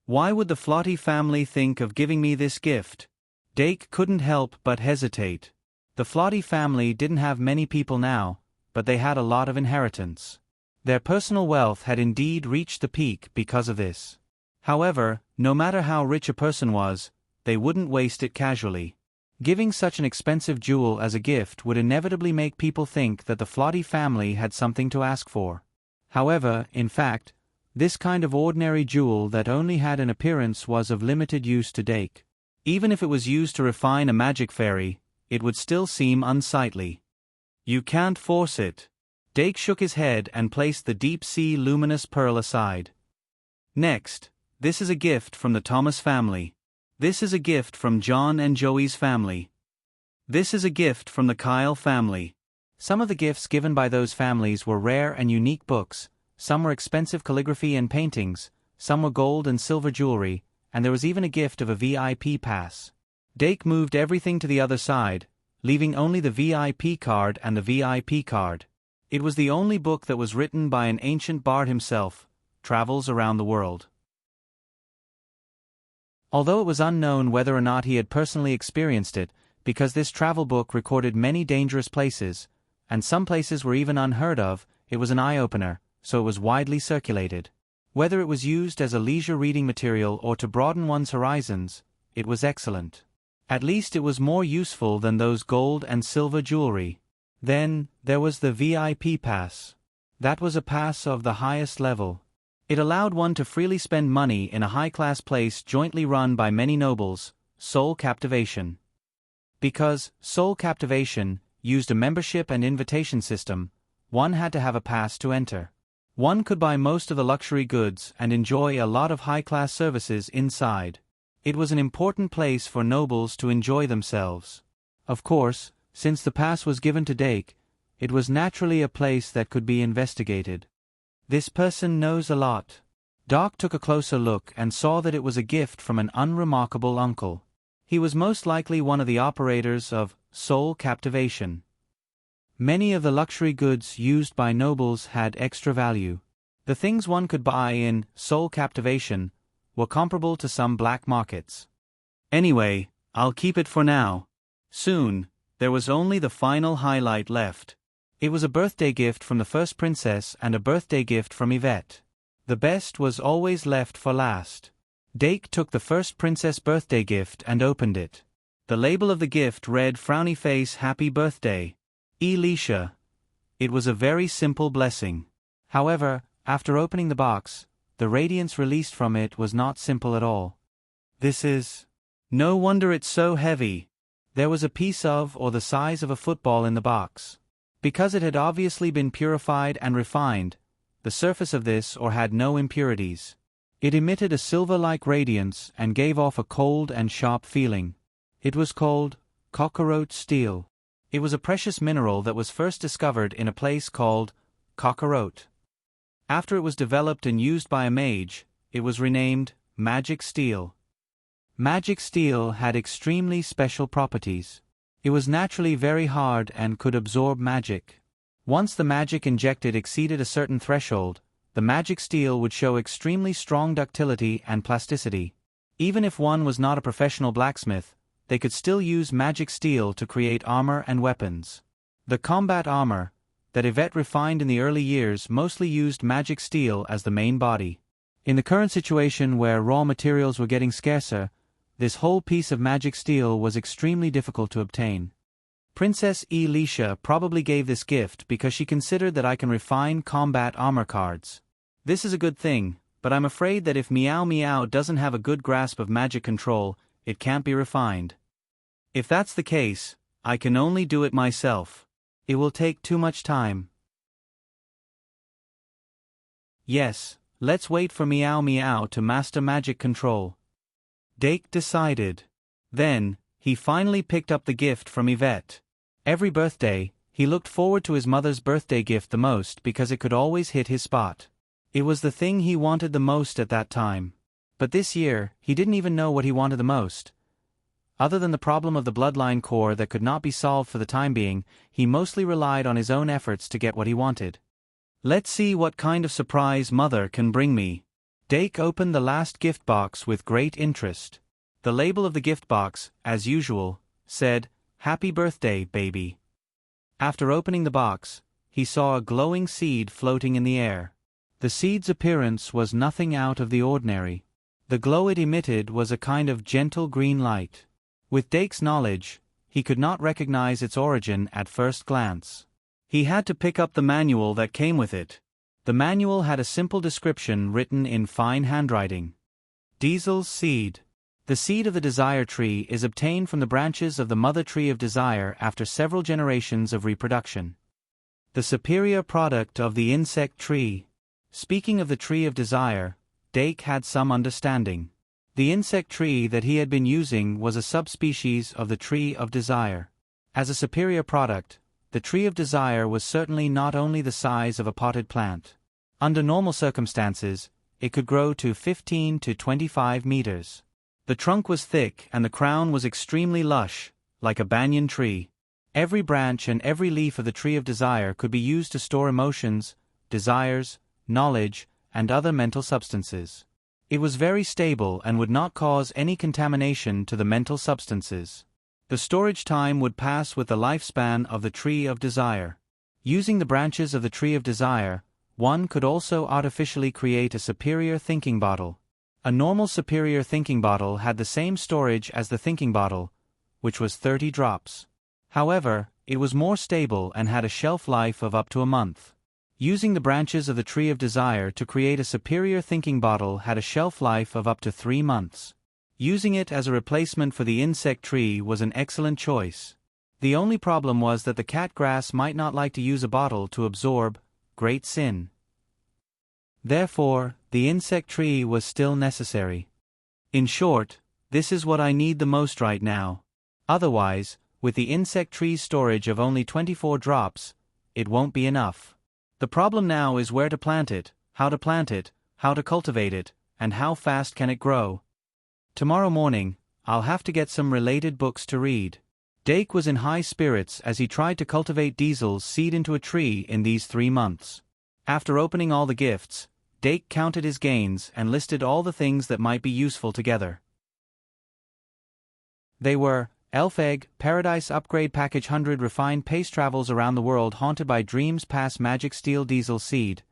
Why would the Flotty family think of giving me this gift? Dake couldn't help but hesitate. The Flotty family didn't have many people now, but they had a lot of inheritance. Their personal wealth had indeed reached the peak because of this. However, no matter how rich a person was, they wouldn't waste it casually. Giving such an expensive jewel as a gift would inevitably make people think that the Flotty family had something to ask for. However, in fact, this kind of ordinary jewel that only had an appearance was of limited use to Dake. Even if it was used to refine a magic fairy, it would still seem unsightly. You can't force it. Dake shook his head and placed the deep-sea luminous pearl aside. Next, this is a gift from the Thomas family. This is a gift from John and Joey's family. This is a gift from the Kyle family. Some of the gifts given by those families were rare and unique books, some were expensive calligraphy and paintings, some were gold and silver jewelry, and there was even a gift of a VIP pass. Dake moved everything to the other side, leaving only the VIP card and the VIP card. It was the only book that was written by an ancient bard himself, Travels Around the World. Although it was unknown whether or not he had personally experienced it, because this travel book recorded many dangerous places, and some places were even unheard of, it was an eye-opener, so it was widely circulated. Whether it was used as a leisure reading material or to broaden one's horizons, it was excellent. At least it was more useful than those gold and silver jewelry. Then, there was the VIP pass. That was a pass of the highest level. It allowed one to freely spend money in a high-class place jointly run by many nobles, Soul Captivation. Because Soul Captivation used a membership and invitation system, one had to have a pass to enter. One could buy most of the luxury goods and enjoy a lot of high-class services inside. It was an important place for nobles to enjoy themselves. Of course, since the pass was given to Dake, it was naturally a place that could be investigated. This person knows a lot. Doc took a closer look and saw that it was a gift from an unremarkable uncle. He was most likely one of the operators of Soul Captivation. Many of the luxury goods used by nobles had extra value. The things one could buy in Soul Captivation were comparable to some black markets. Anyway, I'll keep it for now. Soon, there was only the final highlight left. It was a birthday gift from the first princess and a birthday gift from Yvette. The best was always left for last. Dake took the first princess birthday gift and opened it. The label of the gift read Frowny Face Happy Birthday, Elisha. It was a very simple blessing. However, after opening the box, the radiance released from it was not simple at all. This is... No wonder it's so heavy. There was a piece of or the size of a football in the box. Because it had obviously been purified and refined, the surface of this or had no impurities. It emitted a silver-like radiance and gave off a cold and sharp feeling. It was called Cockoroach Steel. It was a precious mineral that was first discovered in a place called Cockoroach. After it was developed and used by a mage, it was renamed Magic Steel. Magic Steel had extremely special properties. It was naturally very hard and could absorb magic. Once the magic injected exceeded a certain threshold, the magic steel would show extremely strong ductility and plasticity. Even if one was not a professional blacksmith, they could still use magic steel to create armor and weapons. The combat armor that Yvette refined in the early years mostly used magic steel as the main body. In the current situation where raw materials were getting scarcer, this whole piece of magic steel was extremely difficult to obtain. Princess Elisha probably gave this gift because she considered that I can refine combat armor cards. This is a good thing, but I'm afraid that if Meow Meow doesn't have a good grasp of magic control, it can't be refined. If that's the case, I can only do it myself. It will take too much time. Yes, let's wait for Meow Meow to master magic control. Dake decided. Then, he finally picked up the gift from Yvette. Every birthday, he looked forward to his mother's birthday gift the most because it could always hit his spot. It was the thing he wanted the most at that time. But this year, he didn't even know what he wanted the most. Other than the problem of the bloodline core that could not be solved for the time being, he mostly relied on his own efforts to get what he wanted. Let's see what kind of surprise Mother can bring me. Dake opened the last gift box with great interest. The label of the gift box, as usual, said, "Happy birthday, baby." After opening the box, he saw a glowing seed floating in the air. The seed's appearance was nothing out of the ordinary. The glow it emitted was a kind of gentle green light. With Dake's knowledge, he could not recognize its origin at first glance. He had to pick up the manual that came with it. The manual had a simple description written in fine handwriting. Diesel's seed. The seed of the desire tree is obtained from the branches of the mother tree of desire after several generations of reproduction. The superior product of the insect tree. Speaking of the tree of desire, Dake had some understanding. The insect tree that he had been using was a subspecies of the tree of desire. As a superior product, the tree of desire was certainly not only the size of a potted plant. Under normal circumstances, it could grow to 15 to 25 meters. The trunk was thick and the crown was extremely lush, like a banyan tree. Every branch and every leaf of the tree of desire could be used to store emotions, desires, knowledge, and other mental substances. It was very stable and would not cause any contamination to the mental substances. The storage time would pass with the lifespan of the tree of desire. Using the branches of the tree of desire, one could also artificially create a superior thinking bottle. A normal superior thinking bottle had the same storage as the thinking bottle, which was 30 drops. However, it was more stable and had a shelf life of up to a month. Using the branches of the tree of desire to create a superior thinking bottle had a shelf life of up to 3 months. Using it as a replacement for the insect tree was an excellent choice. The only problem was that the catgrass might not like to use a bottle to absorb great sin. Therefore, the insect tree was still necessary. In short, this is what I need the most right now. Otherwise, with the insect tree's storage of only 24 drops, it won't be enough. The problem now is where to plant it, how to cultivate it, and how fast can it grow. Tomorrow morning, I'll have to get some related books to read. Dake was in high spirits as he tried to cultivate Diesel's seed into a tree in these 3 months. After opening all the gifts, Dake counted his gains and listed all the things that might be useful together. They were Elf Egg, Paradise Upgrade Package 100 Refined Pace Travels Around the World Haunted by Dreams Pass Magic Steel Diesel Seed.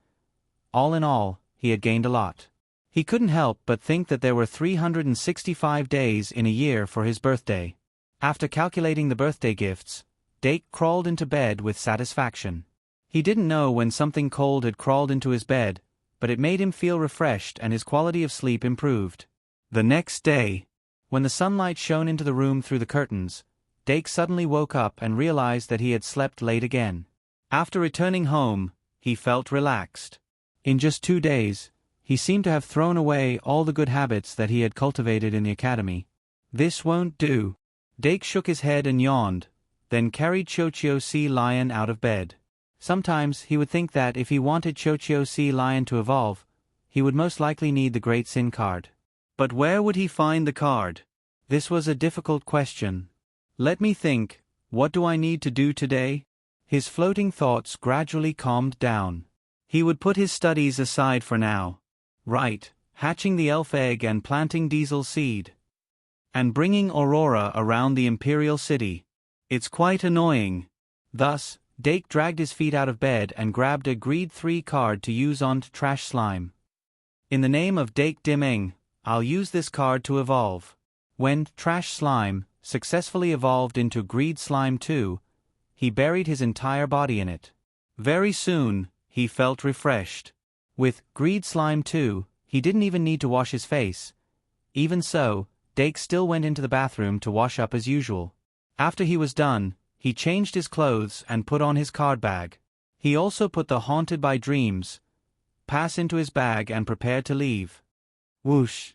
All in all, he had gained a lot. He couldn't help but think that there were 365 days in a year for his birthday. After calculating the birthday gifts, Dake crawled into bed with satisfaction. He didn't know when something cold had crawled into his bed, but it made him feel refreshed and his quality of sleep improved. The next day, when the sunlight shone into the room through the curtains, Dake suddenly woke up and realized that he had slept late again. After returning home, he felt relaxed. In just 2 days, he seemed to have thrown away all the good habits that he had cultivated in the academy. This won't do. Dake shook his head and yawned, then carried Chochio Sea Lion out of bed. Sometimes he would think that if he wanted Chochio Sea Lion to evolve, he would most likely need the Great Sin card. But where would he find the card? This was a difficult question. Let me think, what do I need to do today? His floating thoughts gradually calmed down. He would put his studies aside for now. Right, hatching the elf egg and planting Diesel seed. And bringing Aurora around the Imperial City. It's quite annoying. Thus, Dake dragged his feet out of bed and grabbed a Greed 3 card to use on Trash Slime. In the name of Dake Dimeng, I'll use this card to evolve. When Trash Slime successfully evolved into Greed Slime 2, he buried his entire body in it. Very soon, he felt refreshed. With Greed Slime 2, he didn't even need to wash his face. Even so, Dake still went into the bathroom to wash up as usual. After he was done, he changed his clothes and put on his card bag. He also put the Haunted by Dreams pass into his bag and prepared to leave. Whoosh!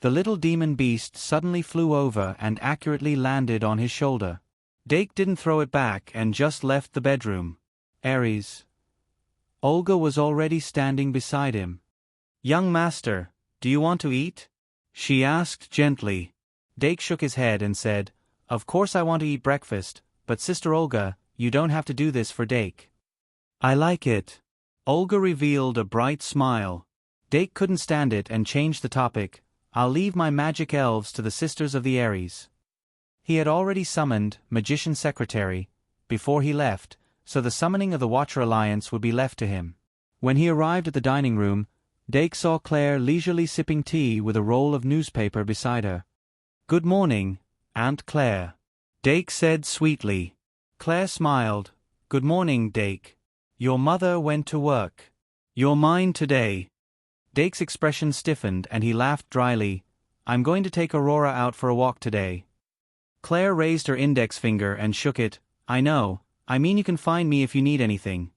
The little demon beast suddenly flew over and accurately landed on his shoulder. Dake didn't throw it back and just left the bedroom. Aries. Olga was already standing beside him. "Young master, do you want to eat?" she asked gently. Dake shook his head and said, "Of course I want to eat breakfast, but Sister Olga, you don't have to do this for Dake." "I like it." Olga revealed a bright smile. Dake couldn't stand it and changed the topic. "I'll leave my magic elves to the Sisters of the Aries." He had already summoned Magician Secretary before he left, so the summoning of the Watcher Alliance would be left to him. When he arrived at the dining room, Dake saw Claire leisurely sipping tea with a roll of newspaper beside her. "Good morning, Aunt Claire," Dake said sweetly. Claire smiled. "Good morning, Dake. Your mother went to work. You're mine today." Dake's expression stiffened and he laughed dryly. "I'm going to take Aurora out for a walk today." Claire raised her index finger and shook it. I mean you can find me if you need anything."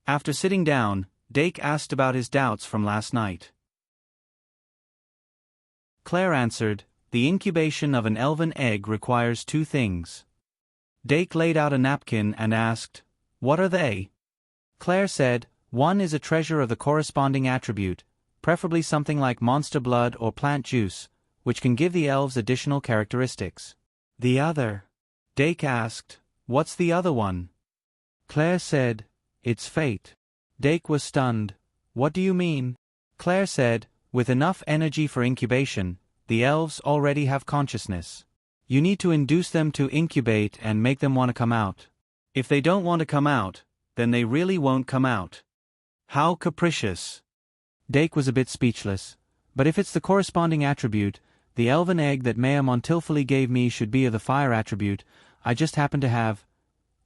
After sitting down, Dake asked about his doubts from last night. Claire answered, "The incubation of an elven egg requires 2 things." Dake laid out a napkin and asked, "What are they?" Claire said, "One is a treasure of the corresponding attribute, preferably something like monster blood or plant juice, which can give the elves additional characteristics. The other?" Dake asked, "What's the other one?" Claire said, "It's fate." Dake was stunned. "What do you mean?" Claire said, "With enough energy for incubation, the elves already have consciousness. You need to induce them to incubate and make them want to come out. If they don't want to come out, then they really won't come out." "How capricious." Dake was a bit speechless. "But if it's the corresponding attribute, the elven egg that Mayor Montilfoli gave me should be of the fire attribute. I just happen to have.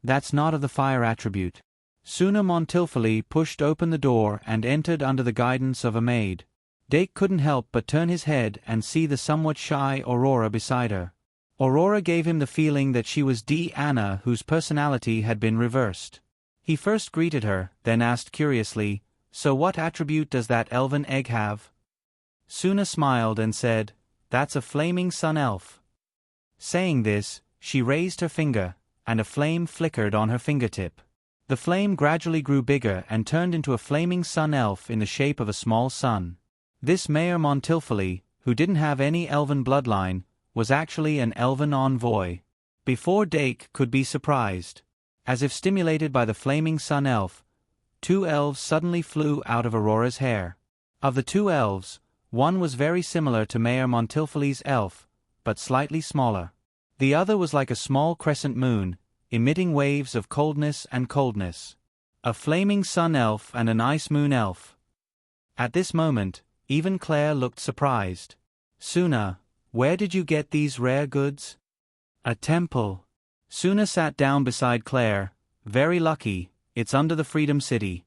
That's not of the fire attribute." Suna Montilfoli pushed open the door and entered under the guidance of a maid. Dake couldn't help but turn his head and see the somewhat shy Aurora beside her. Aurora gave him the feeling that she was Anna whose personality had been reversed. He first greeted her, then asked curiously, "So what attribute does that elven egg have?" Suna smiled and said, "That's a flaming sun elf." Saying this, she raised her finger, and a flame flickered on her fingertip. The flame gradually grew bigger and turned into a flaming sun elf in the shape of a small sun. This Mayor Montilfoli, who didn't have any elven bloodline, was actually an elven envoy. Before Dake could be surprised, as if stimulated by the flaming sun elf, 2 elves suddenly flew out of Aurora's hair. Of the 2 elves, one was very similar to Mayor Montilfoli's elf, but slightly smaller. The other was like a small crescent moon, emitting waves of coldness and coldness. A flaming sun elf and an ice moon elf. At this moment, even Claire looked surprised. "Suna, where did you get these rare goods?" "A temple." Suna sat down beside Claire. "Very lucky, it's under the Freedom City."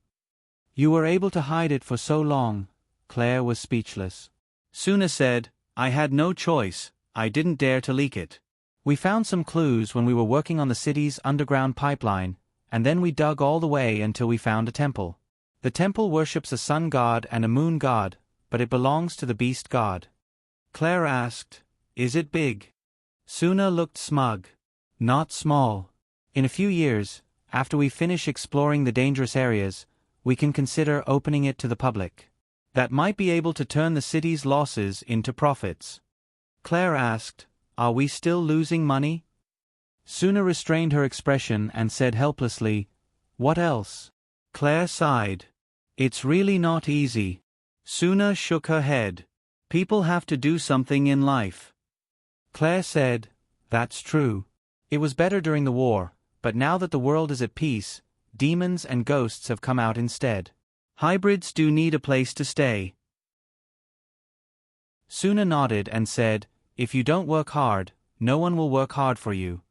"You were able to hide it for so long." Claire was speechless. Suna said, "I had no choice, I didn't dare to leak it. We found some clues when we were working on the city's underground pipeline, and then we dug all the way until we found a temple. The temple worships a sun god and a moon god, but it belongs to the beast god." Claire asked, "Is it big?" Suna looked smug. "Not small. In a few years, after we finish exploring the dangerous areas, we can consider opening it to the public. That might be able to turn the city's losses into profits." Claire asked, "Are we still losing money?" Suna restrained her expression and said helplessly, "What else?" Claire sighed. "It's really not easy." Suna shook her head. "People have to do something in life." Claire said, "That's true. It was better during the war, but now that the world is at peace, demons and ghosts have come out instead. Hybrids do need a place to stay." Suna nodded and said, "If you don't work hard, no one will work hard for you."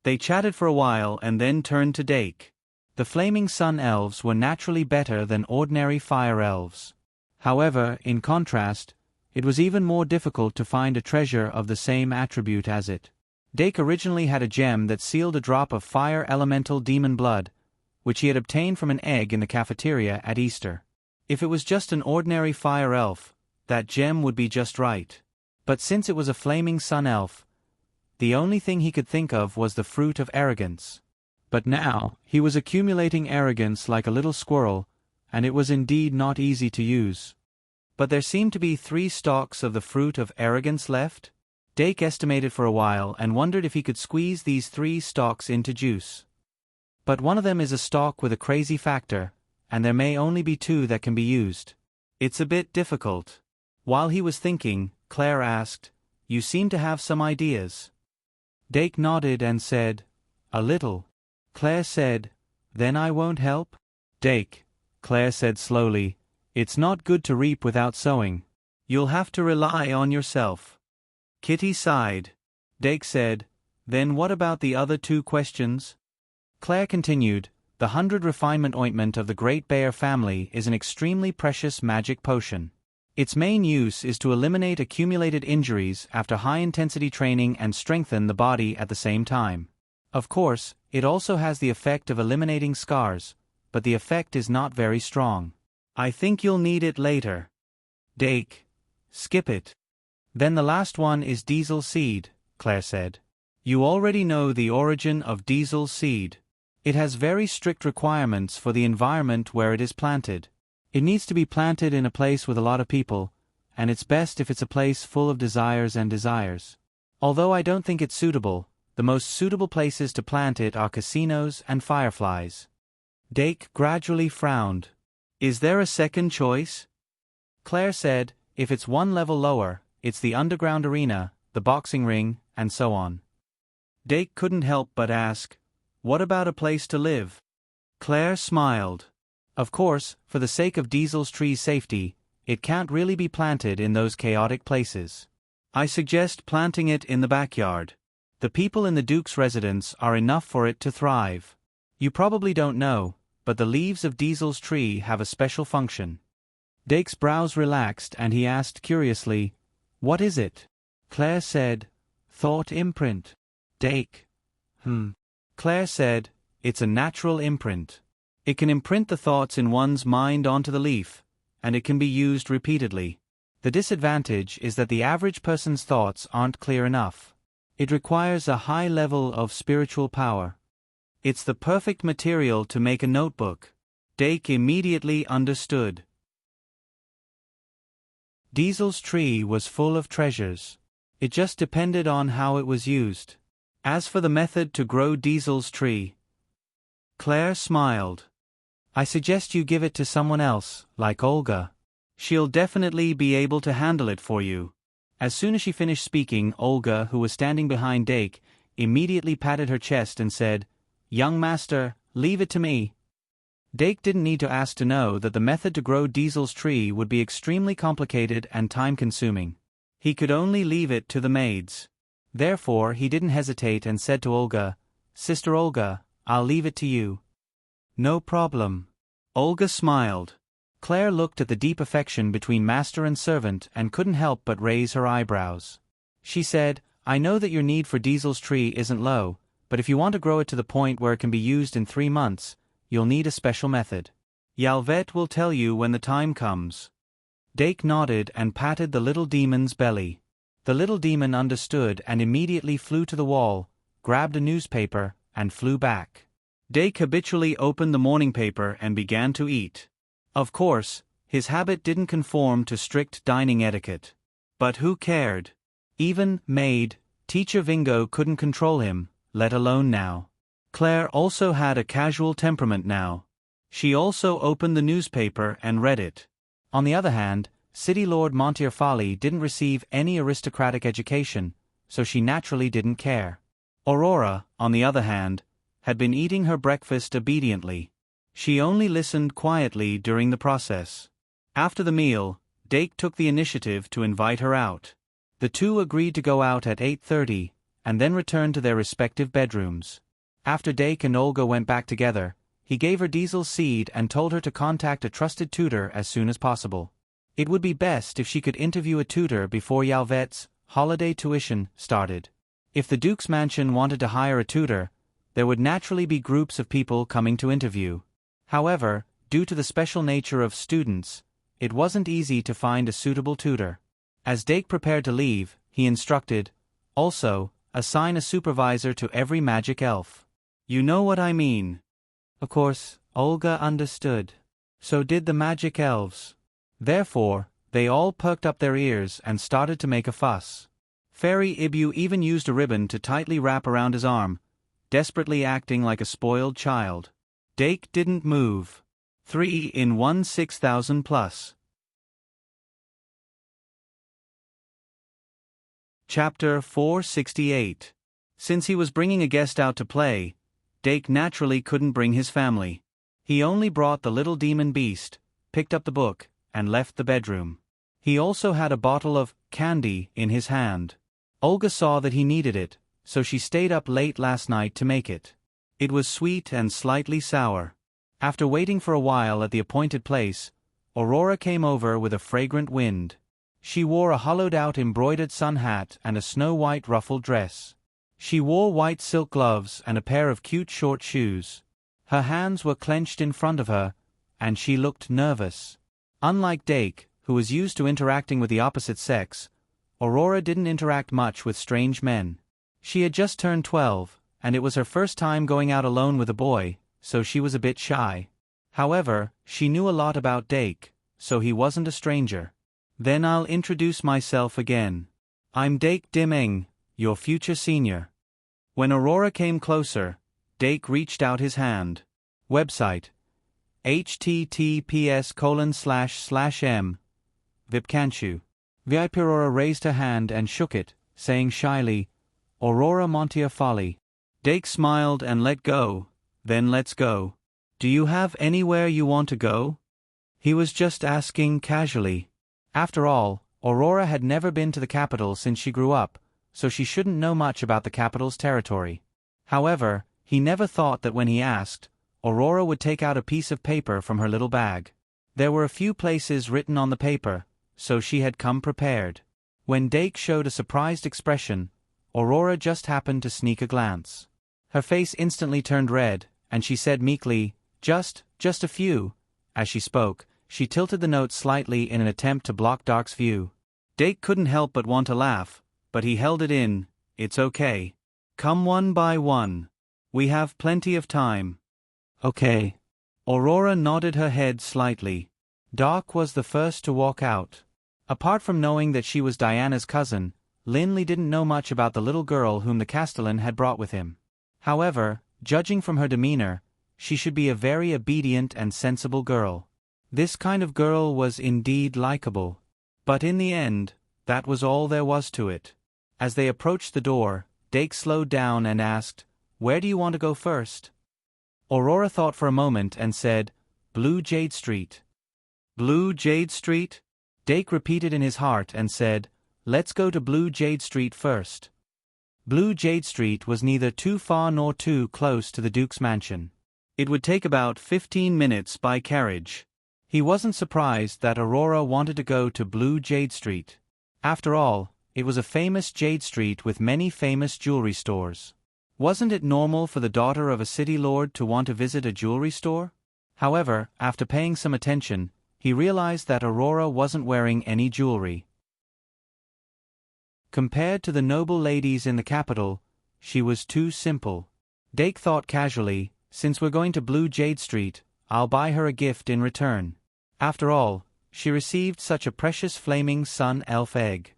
They chatted for a while and then turned to Dake. The flaming sun elves were naturally better than ordinary fire elves. However, in contrast, it was even more difficult to find a treasure of the same attribute as it. Dake originally had a gem that sealed a drop of fire elemental demon blood, which he had obtained from an egg in the cafeteria at Easter. If it was just an ordinary fire elf, that gem would be just right. But since it was a flaming sun elf, the only thing he could think of was the fruit of arrogance. But now, he was accumulating arrogance like a little squirrel, and it was indeed not easy to use. But there seemed to be 3 stalks of the fruit of arrogance left. Dake estimated for a while and wondered if he could squeeze these 3 stalks into juice. But one of them is a stalk with a crazy factor, and there may only be 2 that can be used. It's a bit difficult. While he was thinking, Claire asked, "You seem to have some ideas." Dake nodded and said, "A little." Claire said, "Then I won't help?" "Dake," Claire said slowly, "it's not good to reap without sowing. You'll have to rely on yourself." Kitty sighed. Dake said, "Then what about the other 2 questions?" Claire continued, "The 100 refinement ointment of the Great Bear family is an extremely precious magic potion. Its main use is to eliminate accumulated injuries after high-intensity training and strengthen the body at the same time. Of course, it also has the effect of eliminating scars, but the effect is not very strong. I think you'll need it later." "Dake, skip it." "Then the last one is diesel seed," Claire said. "You already know the origin of diesel seed. It has very strict requirements for the environment where it is planted. It needs to be planted in a place with a lot of people, and it's best if it's a place full of desires and desires. Although I don't think it's suitable, the most suitable places to plant it are casinos and fireflies." Dake gradually frowned. "Is there a second choice?" Claire said, "If it's 1 level lower, it's the underground arena, the boxing ring, and so on." Dake couldn't help but ask, "What about a place to live?" Claire smiled. "Of course, for the sake of Diesel's tree's safety, it can't really be planted in those chaotic places. I suggest planting it in the backyard. The people in the Duke's residence are enough for it to thrive. You probably don't know, but the leaves of Diesel's tree have a special function." Dake's brows relaxed and he asked curiously, "What is it?" Claire said, "Thought imprint." Dake, Claire said, "It's a natural imprint. It can imprint the thoughts in one's mind onto the leaf, and it can be used repeatedly. The disadvantage is that the average person's thoughts aren't clear enough. It requires a high level of spiritual power. It's the perfect material to make a notebook." Dake immediately understood. Diesel's tree was full of treasures. It just depended on how it was used. As for the method to grow Diesel's tree, Claire smiled. "I suggest you give it to someone else, like Olga. She'll definitely be able to handle it for you." As soon as she finished speaking, Olga, who was standing behind Dake, immediately patted her chest and said, "Young master, leave it to me." Dake didn't need to ask to know that the method to grow Diesel's tree would be extremely complicated and time-consuming. He could only leave it to the maids. Therefore, he didn't hesitate and said to Olga, "Sister Olga, I'll leave it to you." "No problem." Olga smiled. Claire looked at the deep affection between master and servant and couldn't help but raise her eyebrows. She said, "I know that your need for Diesel's tree isn't low, but if you want to grow it to the point where it can be used in 3 months, you'll need a special method. Yalvet will tell you when the time comes." Dake nodded and patted the little demon's belly. The little demon understood and immediately flew to the wall, grabbed a newspaper, and flew back. Dake habitually opened the morning paper and began to eat. Of course, his habit didn't conform to strict dining etiquette. But who cared? Even maid, Teacher Vingo couldn't control him, let alone now. Claire also had a casual temperament now. She also opened the newspaper and read it. On the other hand, City Lord Montearfali didn't receive any aristocratic education, so she naturally didn't care. Aurora, on the other hand, had been eating her breakfast obediently. She only listened quietly during the process. After the meal, Dake took the initiative to invite her out. The two agreed to go out at 8:30, and then returned to their respective bedrooms. After Dake and Olga went back together, he gave her Diesel's seed and told her to contact a trusted tutor as soon as possible. It would be best if she could interview a tutor before Yalvet's holiday tuition started. If the Duke's mansion wanted to hire a tutor, there would naturally be groups of people coming to interview. However, due to the special nature of students, it wasn't easy to find a suitable tutor. As Dake prepared to leave, he instructed, "Also, assign a supervisor to every magic elf. You know what I mean." Of course, Olga understood. So did the magic elves. Therefore, they all perked up their ears and started to make a fuss. Fairy Ibu even used a ribbon to tightly wrap around his arm, desperately acting like a spoiled child. Dake didn't move. 3 in 1 6,000 plus. Chapter 468. Since he was bringing a guest out to play, Dake naturally couldn't bring his family. He only brought the little demon beast, picked up the book, and left the bedroom. He also had a bottle of candy in his hand. Olga saw that he needed it, so she stayed up late last night to make it. It was sweet and slightly sour. After waiting for a while at the appointed place, Aurora came over with a fragrant wind. She wore a hollowed-out embroidered sun hat and a snow-white ruffled dress. She wore white silk gloves and a pair of cute short shoes. Her hands were clenched in front of her, and she looked nervous. Unlike Dake, who was used to interacting with the opposite sex, Aurora didn't interact much with strange men. She had just turned 12, and it was her first time going out alone with a boy, so she was a bit shy. However, she knew a lot about Dake, so he wasn't a stranger. "Then I'll introduce myself again. I'm Dake Dimeng, your future senior." When Aurora came closer, Dake reached out his hand. Website: https://m. Vipkanshu. VIP Aurora raised her hand and shook it, saying shyly, "Aurora Montia Folly." Dake smiled and let go. "Then let's go. Do you have anywhere you want to go?" He was just asking casually. After all, Aurora had never been to the capital since she grew up, so she shouldn't know much about the capital's territory. However, he never thought that when he asked, Aurora would take out a piece of paper from her little bag. There were a few places written on the paper, so she had come prepared. When Dake showed a surprised expression, Aurora just happened to sneak a glance. Her face instantly turned red, and she said meekly, just a few." As she spoke, she tilted the note slightly in an attempt to block Dark's view. Dake couldn't help but want to laugh, but he held it in. "It's okay. Come one by one. We have plenty of time." "Okay." Aurora nodded her head slightly. Dark was the first to walk out. Apart from knowing that she was Diana's cousin, Linley didn't know much about the little girl whom the Castellan had brought with him. However, judging from her demeanor, she should be a very obedient and sensible girl. This kind of girl was indeed likable. But in the end, that was all there was to it. As they approached the door, Dake slowed down and asked, "Where do you want to go first?" Aurora thought for a moment and said, "Blue Jade Street." "Blue Jade Street?" Dake repeated in his heart and said, "Let's go to Blue Jade Street first." Blue Jade Street was neither too far nor too close to the Duke's mansion. It would take about 15 minutes by carriage. He wasn't surprised that Aurora wanted to go to Blue Jade Street. After all, it was a famous Jade Street with many famous jewelry stores. Wasn't it normal for the daughter of a city lord to want to visit a jewelry store? However, after paying some attention, he realized that Aurora wasn't wearing any jewelry. Compared to the noble ladies in the capital, she was too simple. Dake thought casually, "Since we're going to Blue Jade Street, I'll buy her a gift in return." After all, she received such a precious flaming sun elf egg.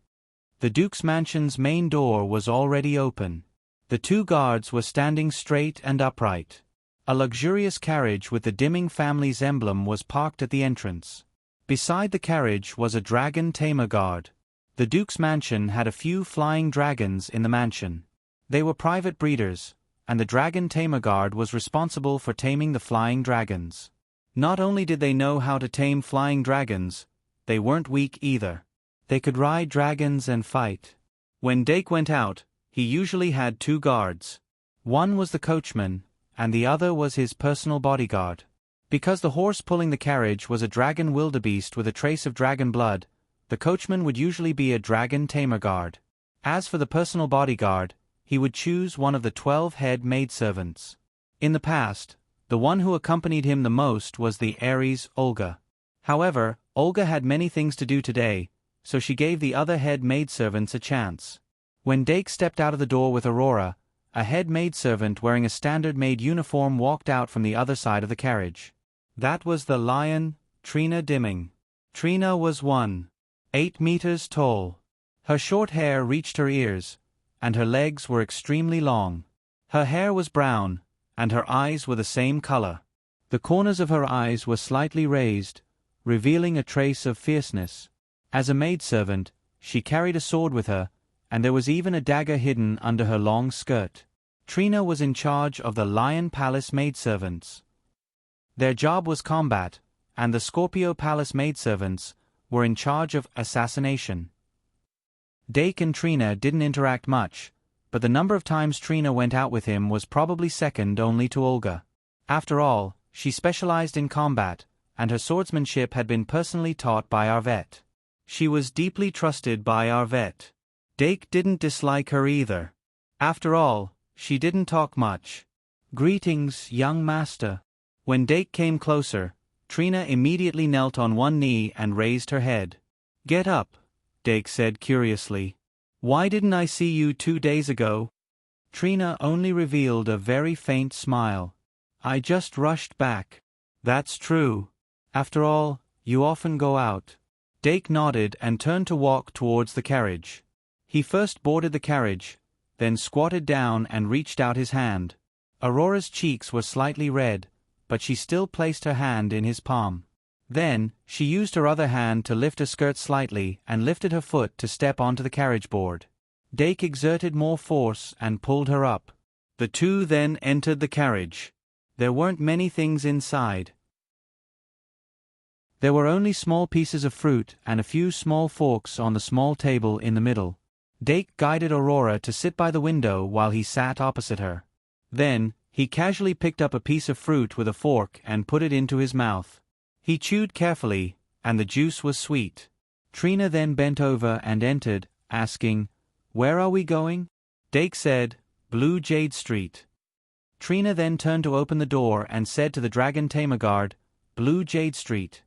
The Duke's mansion's main door was already open. The two guards were standing straight and upright. A luxurious carriage with the Dimming family's emblem was parked at the entrance. Beside the carriage was a dragon tamer guard. The Duke's mansion had a few flying dragons in the mansion. They were private breeders, and the dragon tamer guard was responsible for taming the flying dragons. Not only did they know how to tame flying dragons, they weren't weak either. They could ride dragons and fight. When Dake went out, he usually had two guards. One was the coachman, and the other was his personal bodyguard. Because the horse pulling the carriage was a dragon wildebeest with a trace of dragon blood, the coachman would usually be a dragon tamer guard. As for the personal bodyguard, he would choose one of the 12 head maidservants. In the past, the one who accompanied him the most was the Aries Olga. However, Olga had many things to do today, so she gave the other head maidservants a chance. When Dake stepped out of the door with Aurora, a head maidservant wearing a standard maid uniform walked out from the other side of the carriage. That was the lion, Trina Dimming. Trina was 1.8 meters tall. Her short hair reached her ears, and her legs were extremely long. Her hair was brown, and her eyes were the same color. The corners of her eyes were slightly raised, revealing a trace of fierceness. As a maidservant, she carried a sword with her, and there was even a dagger hidden under her long skirt. Trina was in charge of the Lion Palace maidservants. Their job was combat, and the Scorpio Palace maidservants were in charge of assassination. Dake and Trina didn't interact much, but the number of times Trina went out with him was probably second only to Olga. After all, she specialized in combat, and her swordsmanship had been personally taught by Arvet. She was deeply trusted by Arvet. Dake didn't dislike her either. After all, she didn't talk much. "Greetings, young master." When Dake came closer, Trina immediately knelt on one knee and raised her head. "Get up," Dake said curiously. "Why didn't I see you 2 days ago?" Trina only revealed a very faint smile. "I just rushed back." "That's true. After all, you often go out." Dake nodded and turned to walk towards the carriage. He first boarded the carriage, then squatted down and reached out his hand. Aurora's cheeks were slightly red, but she still placed her hand in his palm. Then, she used her other hand to lift her skirt slightly and lifted her foot to step onto the carriage board. Dake exerted more force and pulled her up. The two then entered the carriage. There weren't many things inside. There were only small pieces of fruit and a few small forks on the small table in the middle. Dake guided Aurora to sit by the window while he sat opposite her. Then, he casually picked up a piece of fruit with a fork and put it into his mouth. He chewed carefully, and the juice was sweet. Trina then bent over and entered, asking, "Where are we going?" Dake said, "Blue Jade Street." Trina then turned to open the door and said to the Dragon Tamer Guard, "Blue Jade Street."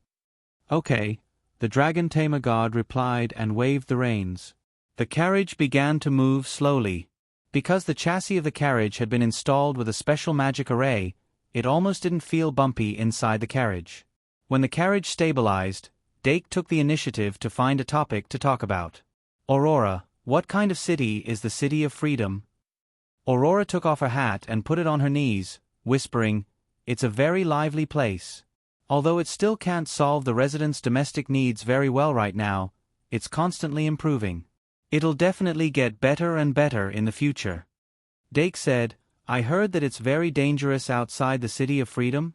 "Okay," the Dragon Tamer Guard replied and waved the reins. The carriage began to move slowly. Because the chassis of the carriage had been installed with a special magic array, it almost didn't feel bumpy inside the carriage. When the carriage stabilized, Dake took the initiative to find a topic to talk about. "Aurora, what kind of city is the City of Freedom?" Aurora took off her hat and put it on her knees, whispering, "It's a very lively place. Although it still can't solve the residents' domestic needs very well right now, it's constantly improving. It'll definitely get better and better in the future." Dake said, "I heard that it's very dangerous outside the City of Freedom?"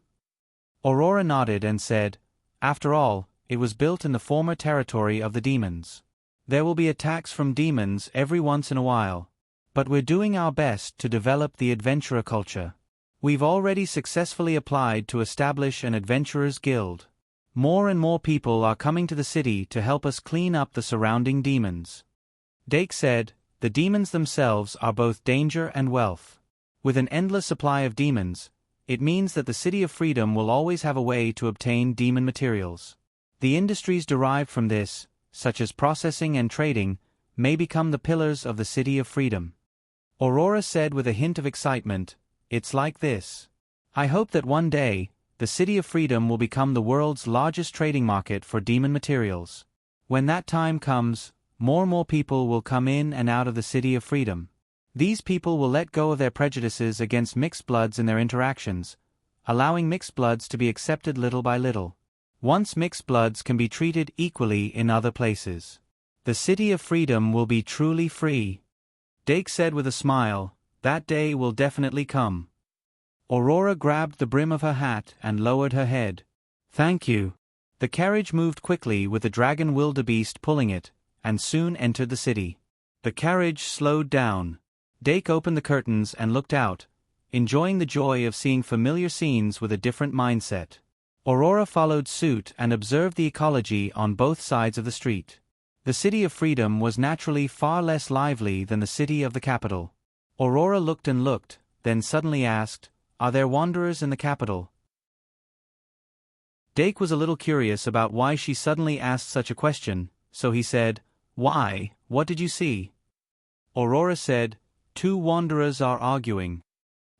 Aurora nodded and said, "After all, it was built in the former territory of the demons. There will be attacks from demons every once in a while. But we're doing our best to develop the adventurer culture. We've already successfully applied to establish an adventurers guild. More and more people are coming to the city to help us clean up the surrounding demons." Dake said, "The demons themselves are both danger and wealth. With an endless supply of demons, it means that the City of Freedom will always have a way to obtain demon materials. The industries derived from this, such as processing and trading, may become the pillars of the City of Freedom." Aurora said with a hint of excitement, "It's like this. I hope that one day, the City of Freedom will become the world's largest trading market for demon materials. When that time comes, more and more people will come in and out of the City of Freedom. These people will let go of their prejudices against mixed bloods in their interactions, allowing mixed bloods to be accepted little by little. Once mixed bloods can be treated equally in other places, the City of Freedom will be truly free." Dake said with a smile, "That day will definitely come." Aurora grabbed the brim of her hat and lowered her head. "Thank you." The carriage moved quickly with the dragon wildebeest pulling it, and soon entered the city. The carriage slowed down. Dake opened the curtains and looked out, enjoying the joy of seeing familiar scenes with a different mindset. Aurora followed suit and observed the ecology on both sides of the street. The City of Freedom was naturally far less lively than the city of the capital. Aurora looked and looked, then suddenly asked, "Are there wanderers in the capital?" Dake was a little curious about why she suddenly asked such a question, so he said, "Why, what did you see?" Aurora said, "Two wanderers are arguing."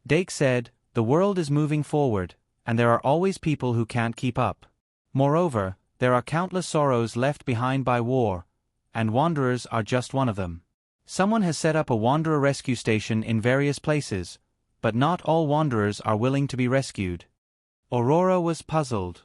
Dake said, "The world is moving forward, and there are always people who can't keep up. Moreover, there are countless sorrows left behind by war, and wanderers are just one of them. Someone has set up a wanderer rescue station in various places, but not all wanderers are willing to be rescued." Aurora was puzzled.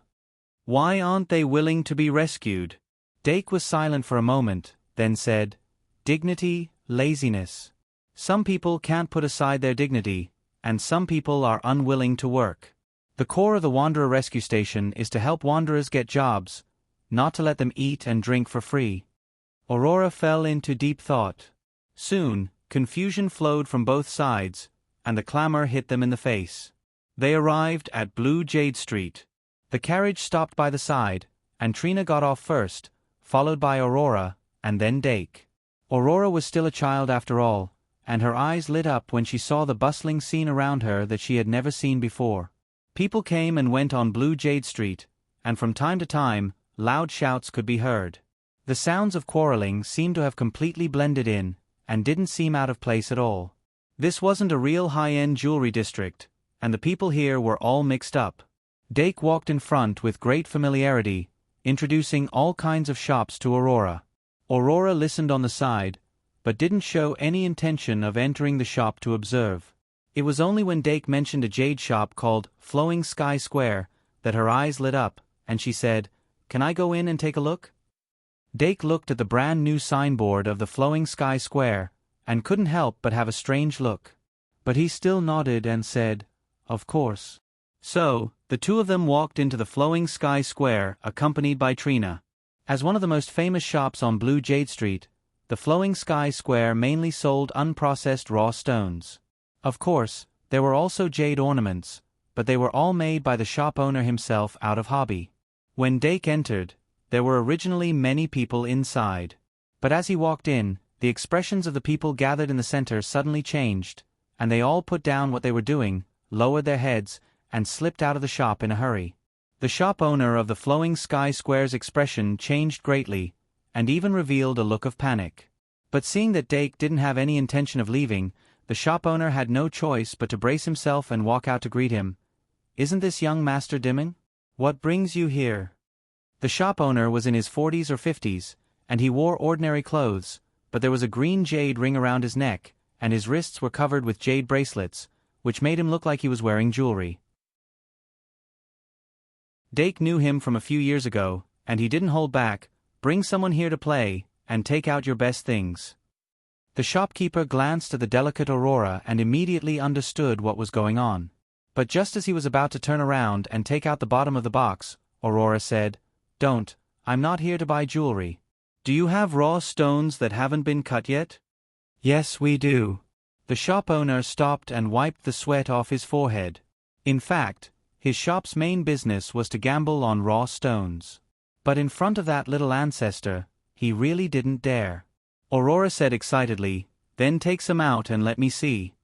Why aren't they willing to be rescued? Dake was silent for a moment, then said, "Dignity, laziness. Some people can't put aside their dignity, and some people are unwilling to work. The core of the Wanderer Rescue Station is to help wanderers get jobs, not to let them eat and drink for free." Aurora fell into deep thought. Soon, confusion flowed from both sides, and the clamor hit them in the face. They arrived at Blue Jade Street. The carriage stopped by the side, and Trina got off first, followed by Aurora, and then Dake. Aurora was still a child after all, and her eyes lit up when she saw the bustling scene around her that she had never seen before. People came and went on Blue Jade Street, and from time to time, loud shouts could be heard. The sounds of quarreling seemed to have completely blended in, and didn't seem out of place at all. This wasn't a real high-end jewelry district, and the people here were all mixed up. Dake walked in front with great familiarity, introducing all kinds of shops to Aurora. Aurora listened on the side, but didn't show any intention of entering the shop to observe. It was only when Dake mentioned a jade shop called Flowing Sky Square that her eyes lit up, and she said, "Can I go in and take a look?" Dake looked at the brand new signboard of the Flowing Sky Square, and couldn't help but have a strange look. But he still nodded and said, "Of course." So, the two of them walked into the Flowing Sky Square, accompanied by Trina. As one of the most famous shops on Blue Jade Street, the Flowing Sky Square mainly sold unprocessed raw stones. Of course, there were also jade ornaments, but they were all made by the shop owner himself out of hobby. When Dake entered, there were originally many people inside. But as he walked in, the expressions of the people gathered in the center suddenly changed, and they all put down what they were doing, lowered their heads, and slipped out of the shop in a hurry. The shop owner of the Flowing Sky Square's expression changed greatly, and even revealed a look of panic. But seeing that Dake didn't have any intention of leaving, the shop owner had no choice but to brace himself and walk out to greet him. "Isn't this young Master Dimming? What brings you here?" The shop owner was in his 40s or 50s, and he wore ordinary clothes, but there was a green jade ring around his neck, and his wrists were covered with jade bracelets, which made him look like he was wearing jewelry. Dake knew him from a few years ago, and he didn't hold back. "Bring someone here to play, and take out your best things." The shopkeeper glanced at the delicate Aurora and immediately understood what was going on. But just as he was about to turn around and take out the bottom of the box, Aurora said, "Don't, I'm not here to buy jewelry. Do you have raw stones that haven't been cut yet?" "Yes, we do." The shop owner stopped and wiped the sweat off his forehead. In fact, his shop's main business was to gamble on raw stones. But in front of that little ancestor, he really didn't dare. Aurora said excitedly, "Then take some out and let me see."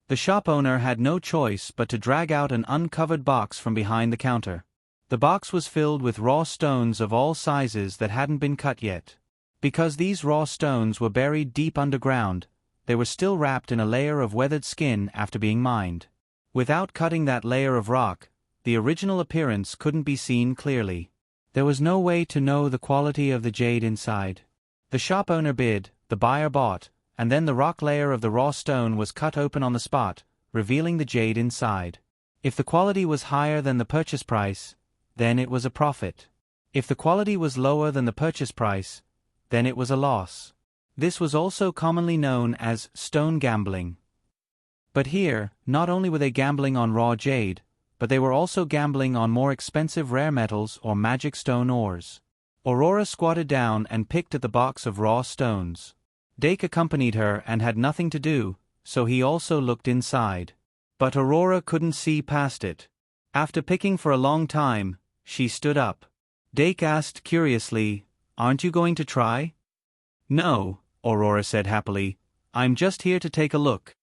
The shop owner had no choice but to drag out an uncovered box from behind the counter. The box was filled with raw stones of all sizes that hadn't been cut yet. Because these raw stones were buried deep underground, they were still wrapped in a layer of weathered skin after being mined. Without cutting that layer of rock, the original appearance couldn't be seen clearly. There was no way to know the quality of the jade inside. The shop owner bid, the buyer bought, and then the rock layer of the raw stone was cut open on the spot, revealing the jade inside. If the quality was higher than the purchase price, then it was a profit. If the quality was lower than the purchase price, then it was a loss. This was also commonly known as stone gambling. But here, not only were they gambling on raw jade, but they were also gambling on more expensive rare metals or magic stone ores. Aurora squatted down and picked at the box of raw stones. Dake accompanied her and had nothing to do, so he also looked inside. But Aurora couldn't see past it. After picking for a long time, she stood up. Dake asked curiously, "Aren't you going to try?" "No," Aurora said happily. "I'm just here to take a look."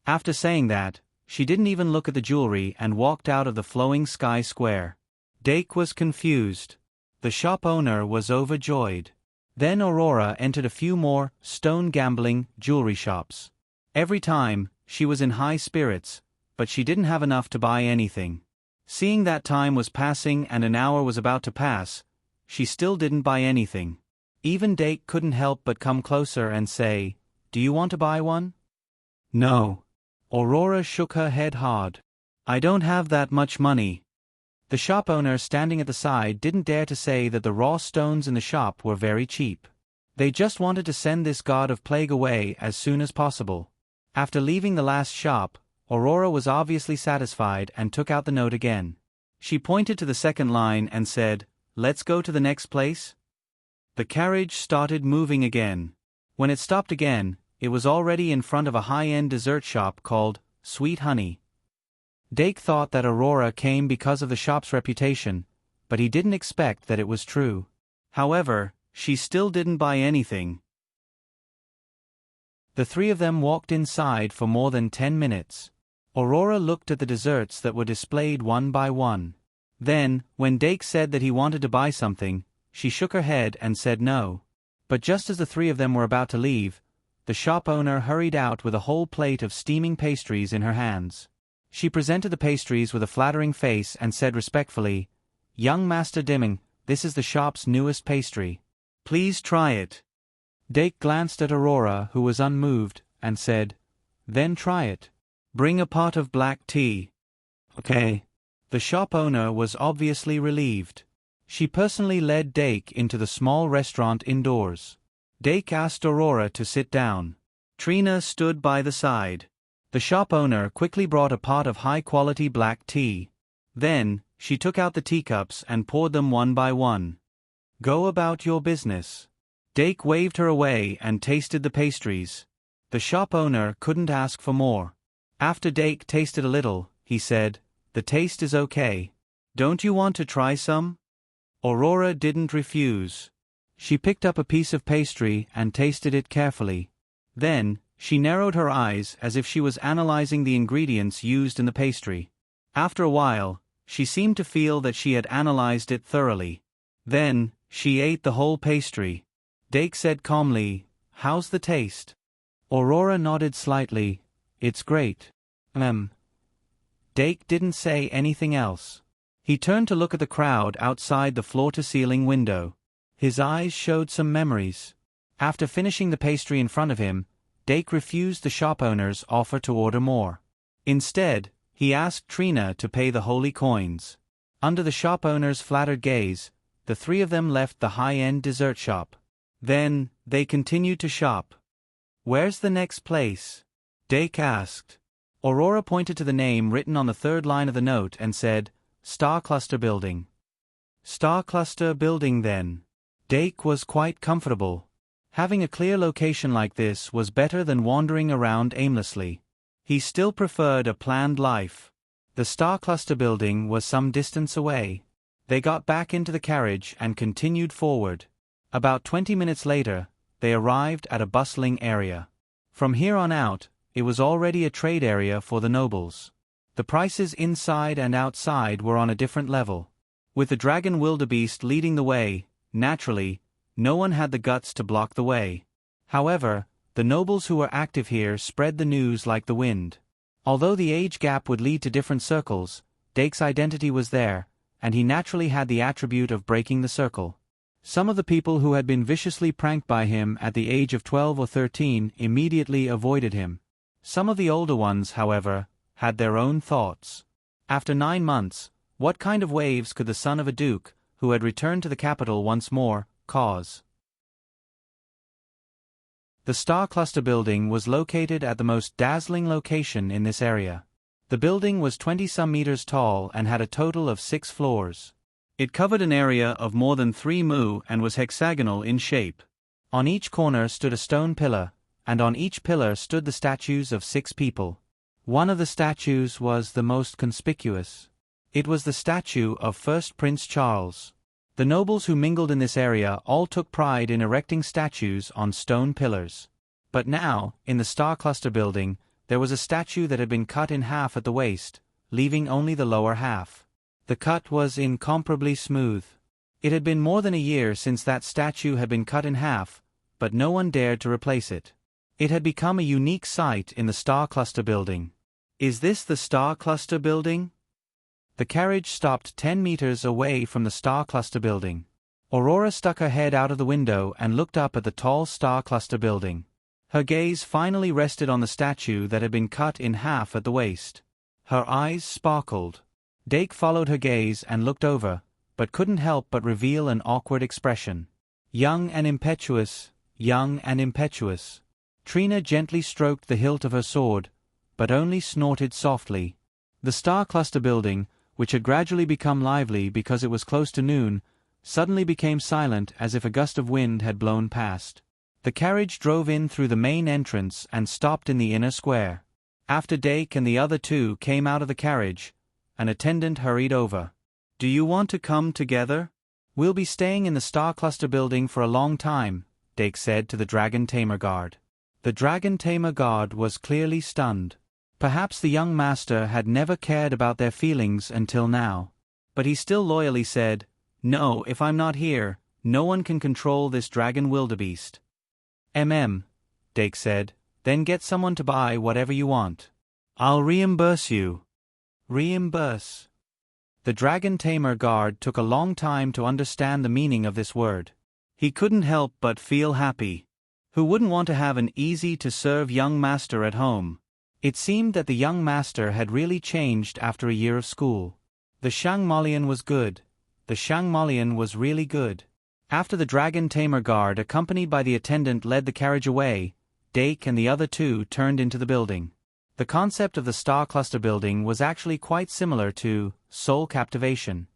After saying that, she didn't even look at the jewelry and walked out of the Flowing Sky Square. Dake was confused. The shop owner was overjoyed. Then Aurora entered a few more stone gambling jewelry shops. Every time, she was in high spirits, but she didn't have enough to buy anything. Seeing that time was passing and an hour was about to pass, she still didn't buy anything. Even Dake couldn't help but come closer and say, "Do you want to buy one?" "No." Aurora shook her head hard. "I don't have that much money." The shop owner standing at the side didn't dare to say that the raw stones in the shop were very cheap. They just wanted to send this god of plague away as soon as possible. After leaving the last shop, Aurora was obviously satisfied and took out the note again. She pointed to the second line and said, "Let's go to the next place." The carriage started moving again. When it stopped again, it was already in front of a high-end dessert shop called Sweet Honey. Dake thought that Aurora came because of the shop's reputation, but he didn't expect that it was true. However, she still didn't buy anything. The three of them walked inside for more than 10 minutes. Aurora looked at the desserts that were displayed one by one. Then, when Dake said that he wanted to buy something, she shook her head and said no. But just as the three of them were about to leave, the shop owner hurried out with a whole plate of steaming pastries in her hands. She presented the pastries with a flattering face and said respectfully, "Young Master Dimming, this is the shop's newest pastry. Please try it." Dake glanced at Aurora, who was unmoved, and said, "Then try it. Bring a pot of black tea." "Okay." The shop owner was obviously relieved. She personally led Dake into the small restaurant indoors. Dake asked Aurora to sit down. Trina stood by the side. The shop owner quickly brought a pot of high-quality black tea. Then, she took out the teacups and poured them one by one. "Go about your business." Dake waved her away and tasted the pastries. The shop owner couldn't ask for more. After Dake tasted a little, he said, "The taste is okay. Don't you want to try some?" Aurora didn't refuse. She picked up a piece of pastry and tasted it carefully. Then, she narrowed her eyes as if she was analyzing the ingredients used in the pastry. After a while, she seemed to feel that she had analyzed it thoroughly. Then, she ate the whole pastry. Dake said calmly, "How's the taste?" Aurora nodded slightly. "It's great." Dake didn't say anything else. He turned to look at the crowd outside the floor-to-ceiling window. His eyes showed some memories. After finishing the pastry in front of him, Dake refused the shop owner's offer to order more. Instead, he asked Trina to pay the holy coins. Under the shop owner's flattered gaze, the three of them left the high-end dessert shop. Then, they continued to shop. "Where's the next place?" Dake asked. Aurora pointed to the name written on the third line of the note and said, "Star Cluster Building." Star Cluster Building then. Dake was quite comfortable. Having a clear location like this was better than wandering around aimlessly. He still preferred a planned life. The Star Cluster Building was some distance away. They got back into the carriage and continued forward. About 20 minutes later, they arrived at a bustling area. From here on out, it was already a trade area for the nobles. The prices inside and outside were on a different level. With the dragon wildebeest leading the way, naturally, no one had the guts to block the way. However, the nobles who were active here spread the news like the wind. Although the age gap would lead to different circles, Dake's identity was there, and he naturally had the attribute of breaking the circle. Some of the people who had been viciously pranked by him at the age of 12 or 13 immediately avoided him. Some of the older ones, however, had their own thoughts. After 9 months, what kind of waves could the son of a duke, who had returned to the capital once more, cause? The Star Cluster Building was located at the most dazzling location in this area. The building was 20-some meters tall and had a total of 6 floors. It covered an area of more than 3 mu and was hexagonal in shape. On each corner stood a stone pillar, and on each pillar stood the statues of 6 people. One of the statues was the most conspicuous. It was the statue of First Prince Charles. The nobles who mingled in this area all took pride in erecting statues on stone pillars. But now, in the Star Cluster Building, there was a statue that had been cut in half at the waist, leaving only the lower half. The cut was incomparably smooth. It had been more than a year since that statue had been cut in half, but no one dared to replace it. It had become a unique sight in the Star Cluster building. Is this the Star Cluster building? The carriage stopped 10 meters away from the Star Cluster building. Aurora stuck her head out of the window and looked up at the tall Star Cluster building. Her gaze finally rested on the statue that had been cut in half at the waist. Her eyes sparkled. Dake followed her gaze and looked over, but couldn't help but reveal an awkward expression. Young and impetuous, young and impetuous. Trina gently stroked the hilt of her sword, but only snorted softly. The Star Cluster building, which had gradually become lively because it was close to noon, suddenly became silent as if a gust of wind had blown past. The carriage drove in through the main entrance and stopped in the inner square. After Dake and the other two came out of the carriage, an attendant hurried over. "Do you want to come together? We'll be staying in the Star Cluster building for a long time," Dake said to the Dragon Tamer guard. The Dragon Tamer guard was clearly stunned. Perhaps the young master had never cared about their feelings until now. But he still loyally said, "No, if I'm not here, no one can control this dragon wildebeest." Dake said, "then get someone to buy whatever you want. I'll reimburse you." Reimburse. The Dragon Tamer guard took a long time to understand the meaning of this word. He couldn't help but feel happy. Who wouldn't want to have an easy-to-serve young master at home? It seemed that the young master had really changed after a year of school. The Shangmalian was good. The Shangmalian was really good. After the Dragon Tamer guard accompanied by the attendant led the carriage away, Dake and the other two turned into the building. The concept of the Star Cluster building was actually quite similar to soul captivation.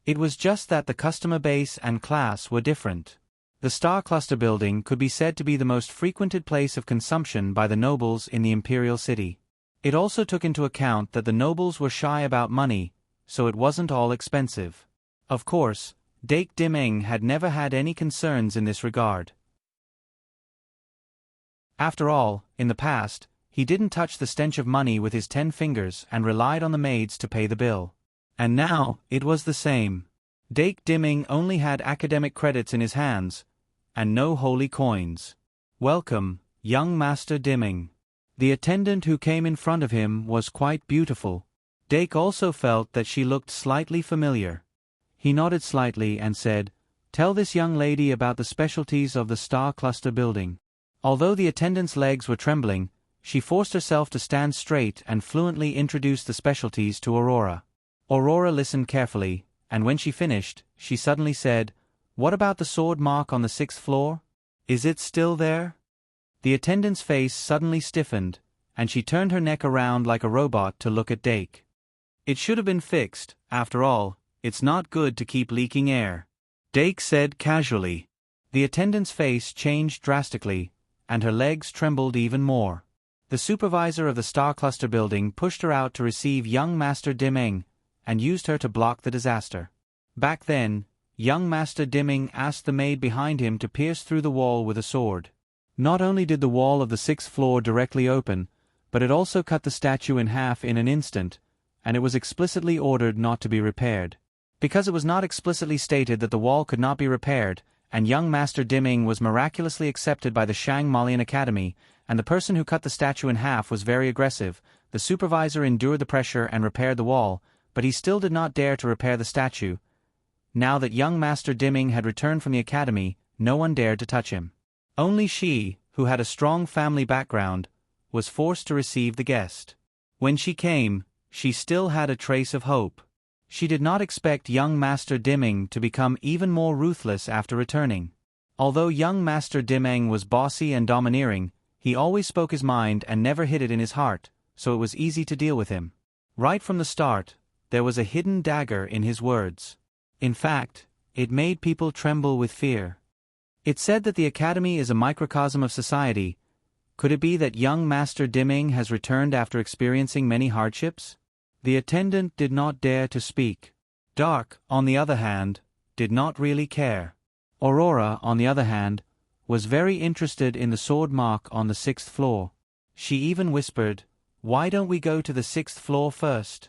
It was just that the customer base and class were different. The Star Cluster building could be said to be the most frequented place of consumption by the nobles in the imperial city. It also took into account that the nobles were shy about money, so it wasn't all expensive. Of course, Dake Dimeng had never had any concerns in this regard. After all, in the past, he didn't touch the stench of money with his 10 fingers and relied on the maids to pay the bill. And now, it was the same. Dake Dimeng only had academic credits in his hands, and no holy coins. "Welcome, young Master Dimeng." The attendant who came in front of him was quite beautiful. Dake also felt that she looked slightly familiar. He nodded slightly and said, "Tell this young lady about the specialties of the Star Cluster building." Although the attendant's legs were trembling, she forced herself to stand straight and fluently introduced the specialties to Aurora. Aurora listened carefully, and when she finished, she suddenly said, "What about the sword mark on the 6th floor? Is it still there?" The attendant's face suddenly stiffened, and she turned her neck around like a robot to look at Dake. "It should have been fixed, after all, it's not good to keep leaking air," Dake said casually. The attendant's face changed drastically, and her legs trembled even more. The supervisor of the Star Cluster building pushed her out to receive young Master Dimeng, and used her to block the disaster. Back then, young Master Dimeng asked the maid behind him to pierce through the wall with a sword. Not only did the wall of the 6th floor directly open, but it also cut the statue in half in an instant, and it was explicitly ordered not to be repaired. Because it was not explicitly stated that the wall could not be repaired, and young Master Dimeng was miraculously accepted by the Shangmalian Academy, and the person who cut the statue in half was very aggressive, the supervisor endured the pressure and repaired the wall, but he still did not dare to repair the statue. Now that young Master Dimeng had returned from the academy, no one dared to touch him. Only she, who had a strong family background, was forced to receive the guest. When she came, she still had a trace of hope. She did not expect young Master Dimeng to become even more ruthless after returning. Although young Master Dimeng was bossy and domineering, he always spoke his mind and never hid it in his heart, so it was easy to deal with him. Right from the start, there was a hidden dagger in his words. In fact, it made people tremble with fear. It said that the academy is a microcosm of society. Could it be that young Master Dimeng has returned after experiencing many hardships? The attendant did not dare to speak. Dark, on the other hand, did not really care. Aurora, on the other hand, was very interested in the sword mark on the 6th floor. She even whispered, "Why don't we go to the 6th floor first?"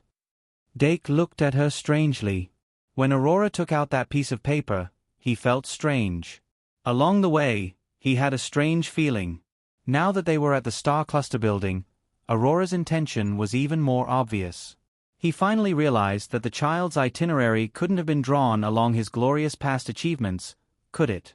Dake looked at her strangely. When Aurora took out that piece of paper, he felt strange. Along the way, he had a strange feeling. Now that they were at the star cluster building, Aurora's intention was even more obvious. He finally realized that the child's itinerary couldn't have been drawn along his glorious past achievements, could it?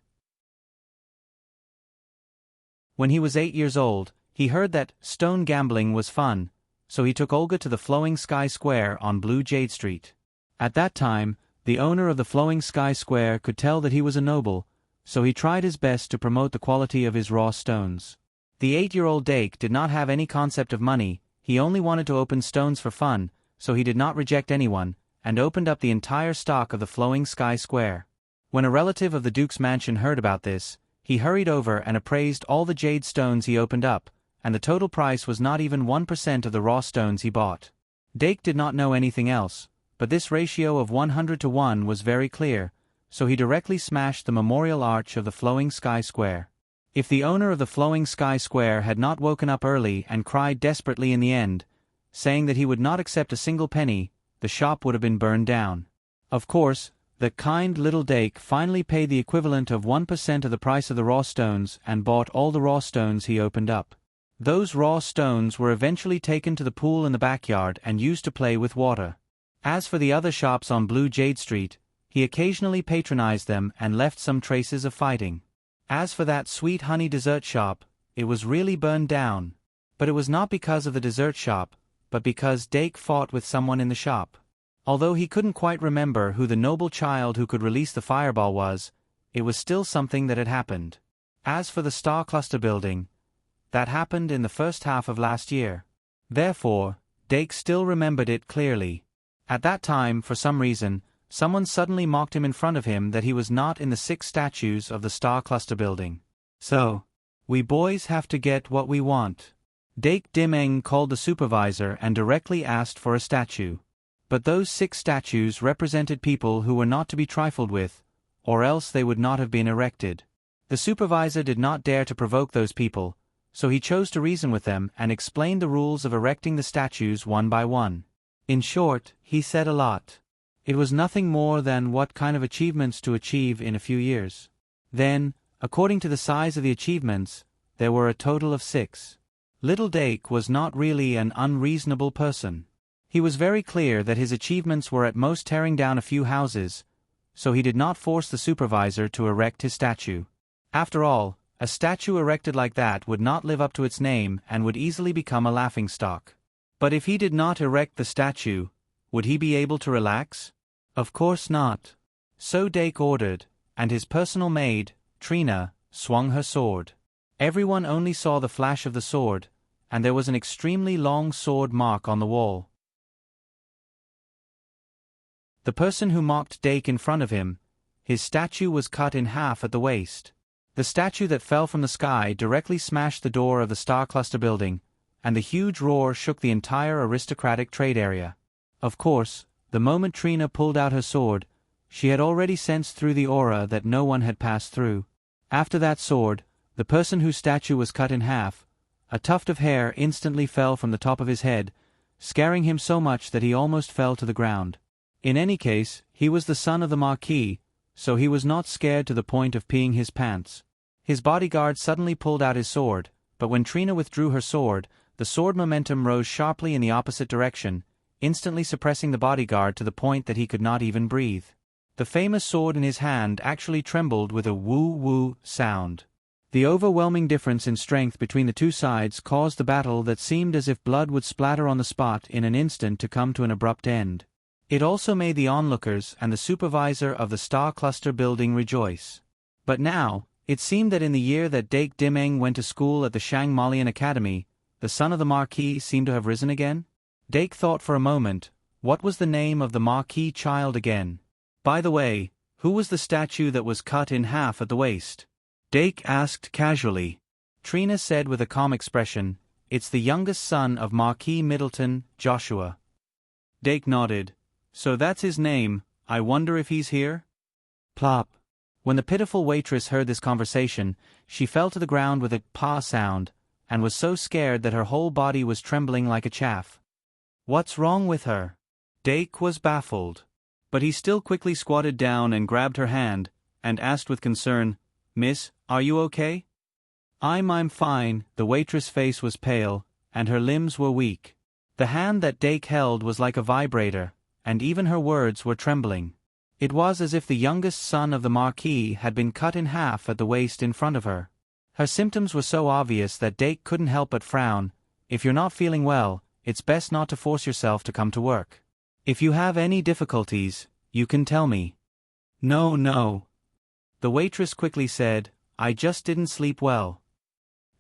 When he was 8 years old, he heard that stone gambling was fun, so he took Olga to the Flowing Sky Square on Blue Jade Street. At that time, the owner of the Flowing Sky Square could tell that he was a noble, so he tried his best to promote the quality of his raw stones. The 8-year-old Dake did not have any concept of money, he only wanted to open stones for fun, so he did not reject anyone, and opened up the entire stock of the Flowing Sky Square. When a relative of the Duke's mansion heard about this, he hurried over and appraised all the jade stones he opened up, and the total price was not even 1% of the raw stones he bought. Dake did not know anything else, but this ratio of 100 to 1 was very clear, so he directly smashed the memorial arch of the Flowing Sky Square. If the owner of the Flowing Sky Square had not woken up early and cried desperately in the end, saying that he would not accept a single penny, the shop would have been burned down. Of course, the kind little Dake finally paid the equivalent of 1% of the price of the raw stones and bought all the raw stones he opened up. Those raw stones were eventually taken to the pool in the backyard and used to play with water. As for the other shops on Blue Jade Street, he occasionally patronized them and left some traces of fighting. As for that sweet honey dessert shop, it was really burned down. But it was not because of the dessert shop, but because Dake fought with someone in the shop. Although he couldn't quite remember who the noble child who could release the fireball was, it was still something that had happened. As for the Star Cluster building, that happened in the first half of last year. Therefore, Dake still remembered it clearly. At that time, for some reason, someone suddenly mocked him in front of him that he was not in the 6 statues of the Star Cluster building. So, we boys have to get what we want. Dake Dimeng called the supervisor and directly asked for a statue. But those 6 statues represented people who were not to be trifled with, or else they would not have been erected. The supervisor did not dare to provoke those people, so he chose to reason with them and explained the rules of erecting the statues one by one. In short, he said a lot. It was nothing more than what kind of achievements to achieve in a few years. Then, according to the size of the achievements, there were a total of 6. Little Dake was not really an unreasonable person. He was very clear that his achievements were at most tearing down a few houses, so he did not force the supervisor to erect his statue. After all, a statue erected like that would not live up to its name and would easily become a laughingstock. But if he did not erect the statue, would he be able to relax? Of course not. So Dake ordered, and his personal maid, Trina, swung her sword. Everyone only saw the flash of the sword, and there was an extremely long sword mark on the wall. The person who mocked Dake in front of him, his statue was cut in half at the waist. The statue that fell from the sky directly smashed the door of the Star Cluster building, and the huge roar shook the entire aristocratic trade area. Of course, the moment Trina pulled out her sword, she had already sensed through the aura that no one had passed through. After that sword, the person whose statue was cut in half, a tuft of hair instantly fell from the top of his head, scaring him so much that he almost fell to the ground. In any case, he was the son of the Marquis, so he was not scared to the point of peeing his pants. His bodyguard suddenly pulled out his sword, but when Trina withdrew her sword, the sword momentum rose sharply in the opposite direction, instantly suppressing the bodyguard to the point that he could not even breathe. The famous sword in his hand actually trembled with a woo-woo sound. The overwhelming difference in strength between the two sides caused the battle that seemed as if blood would splatter on the spot in an instant to come to an abrupt end. It also made the onlookers and the supervisor of the Star Cluster building rejoice. But now, it seemed that in the year that Dake Dimeng went to school at the Shang Malian Academy, the son of the Marquis seemed to have risen again. Dake thought for a moment, what was the name of the Marquis child again? By the way, who was the statue that was cut in half at the waist? Dake asked casually. Trina said with a calm expression, "It's the youngest son of Marquis Middleton, Joshua." Dake nodded. "So that's his name, I wonder if he's here?" Plop. When the pitiful waitress heard this conversation, she fell to the ground with a "pa" sound, and was so scared that her whole body was trembling like a chaff. What's wrong with her? Dake was baffled. But he still quickly squatted down and grabbed her hand, and asked with concern, "Miss, are you okay?" I'm fine." The waitress' face was pale, and her limbs were weak. The hand that Dake held was like a vibrator, and even her words were trembling. It was as if the youngest son of the Marquis had been cut in half at the waist in front of her. Her symptoms were so obvious that Dake couldn't help but frown. "If you're not feeling well, it's best not to force yourself to come to work. If you have any difficulties, you can tell me." No. The waitress quickly said, "I just didn't sleep well."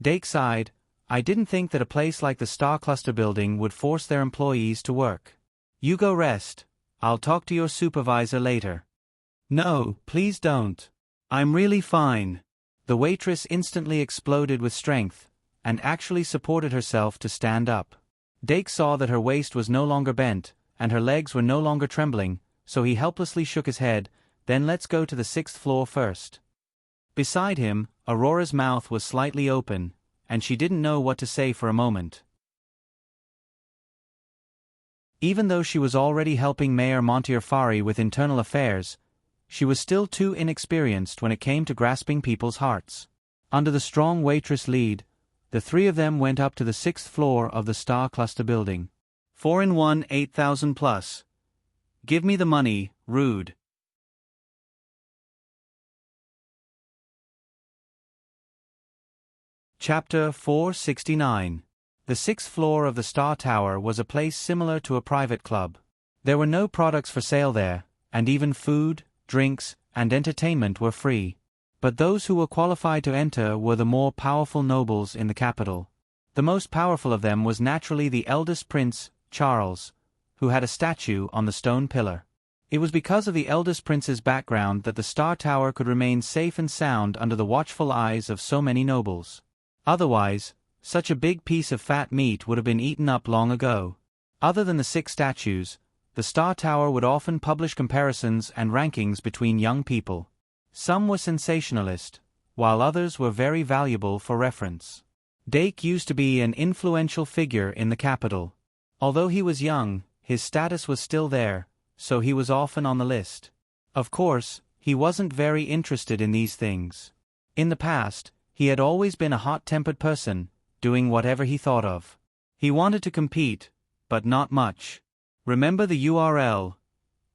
Dake sighed. "I didn't think that a place like the Star Cluster building would force their employees to work. You go rest. I'll talk to your supervisor later." "No, please don't. I'm really fine." The waitress instantly exploded with strength, and actually supported herself to stand up. Dake saw that her waist was no longer bent, and her legs were no longer trembling, so he helplessly shook his head. "Then let's go to the 6th floor first." Beside him, Aurora's mouth was slightly open, and she didn't know what to say for a moment. Even though she was already helping Mayor Montefiore with internal affairs, she was still too inexperienced when it came to grasping people's hearts. Under the strong waitress' lead, the three of them went up to the 6th floor of the Star Cluster building. 4-in-1, 8,000 plus. Give me the money, rude. Chapter 469. The 6th floor of the Star Tower was a place similar to a private club. There were no products for sale there, and even food, drinks, and entertainment were free. But those who were qualified to enter were the more powerful nobles in the capital. The most powerful of them was naturally the eldest prince, Charles, who had a statue on the stone pillar. It was because of the eldest prince's background that the Star Tower could remain safe and sound under the watchful eyes of so many nobles. Otherwise, such a big piece of fat meat would have been eaten up long ago. Other than the 6 statues, the Star Tower would often publish comparisons and rankings between young people. Some were sensationalist, while others were very valuable for reference. Dake used to be an influential figure in the capital. Although he was young, his status was still there, so he was often on the list. Of course, he wasn't very interested in these things. In the past, he had always been a hot-tempered person, doing whatever he thought of. He wanted to compete, but not much. Remember the URL.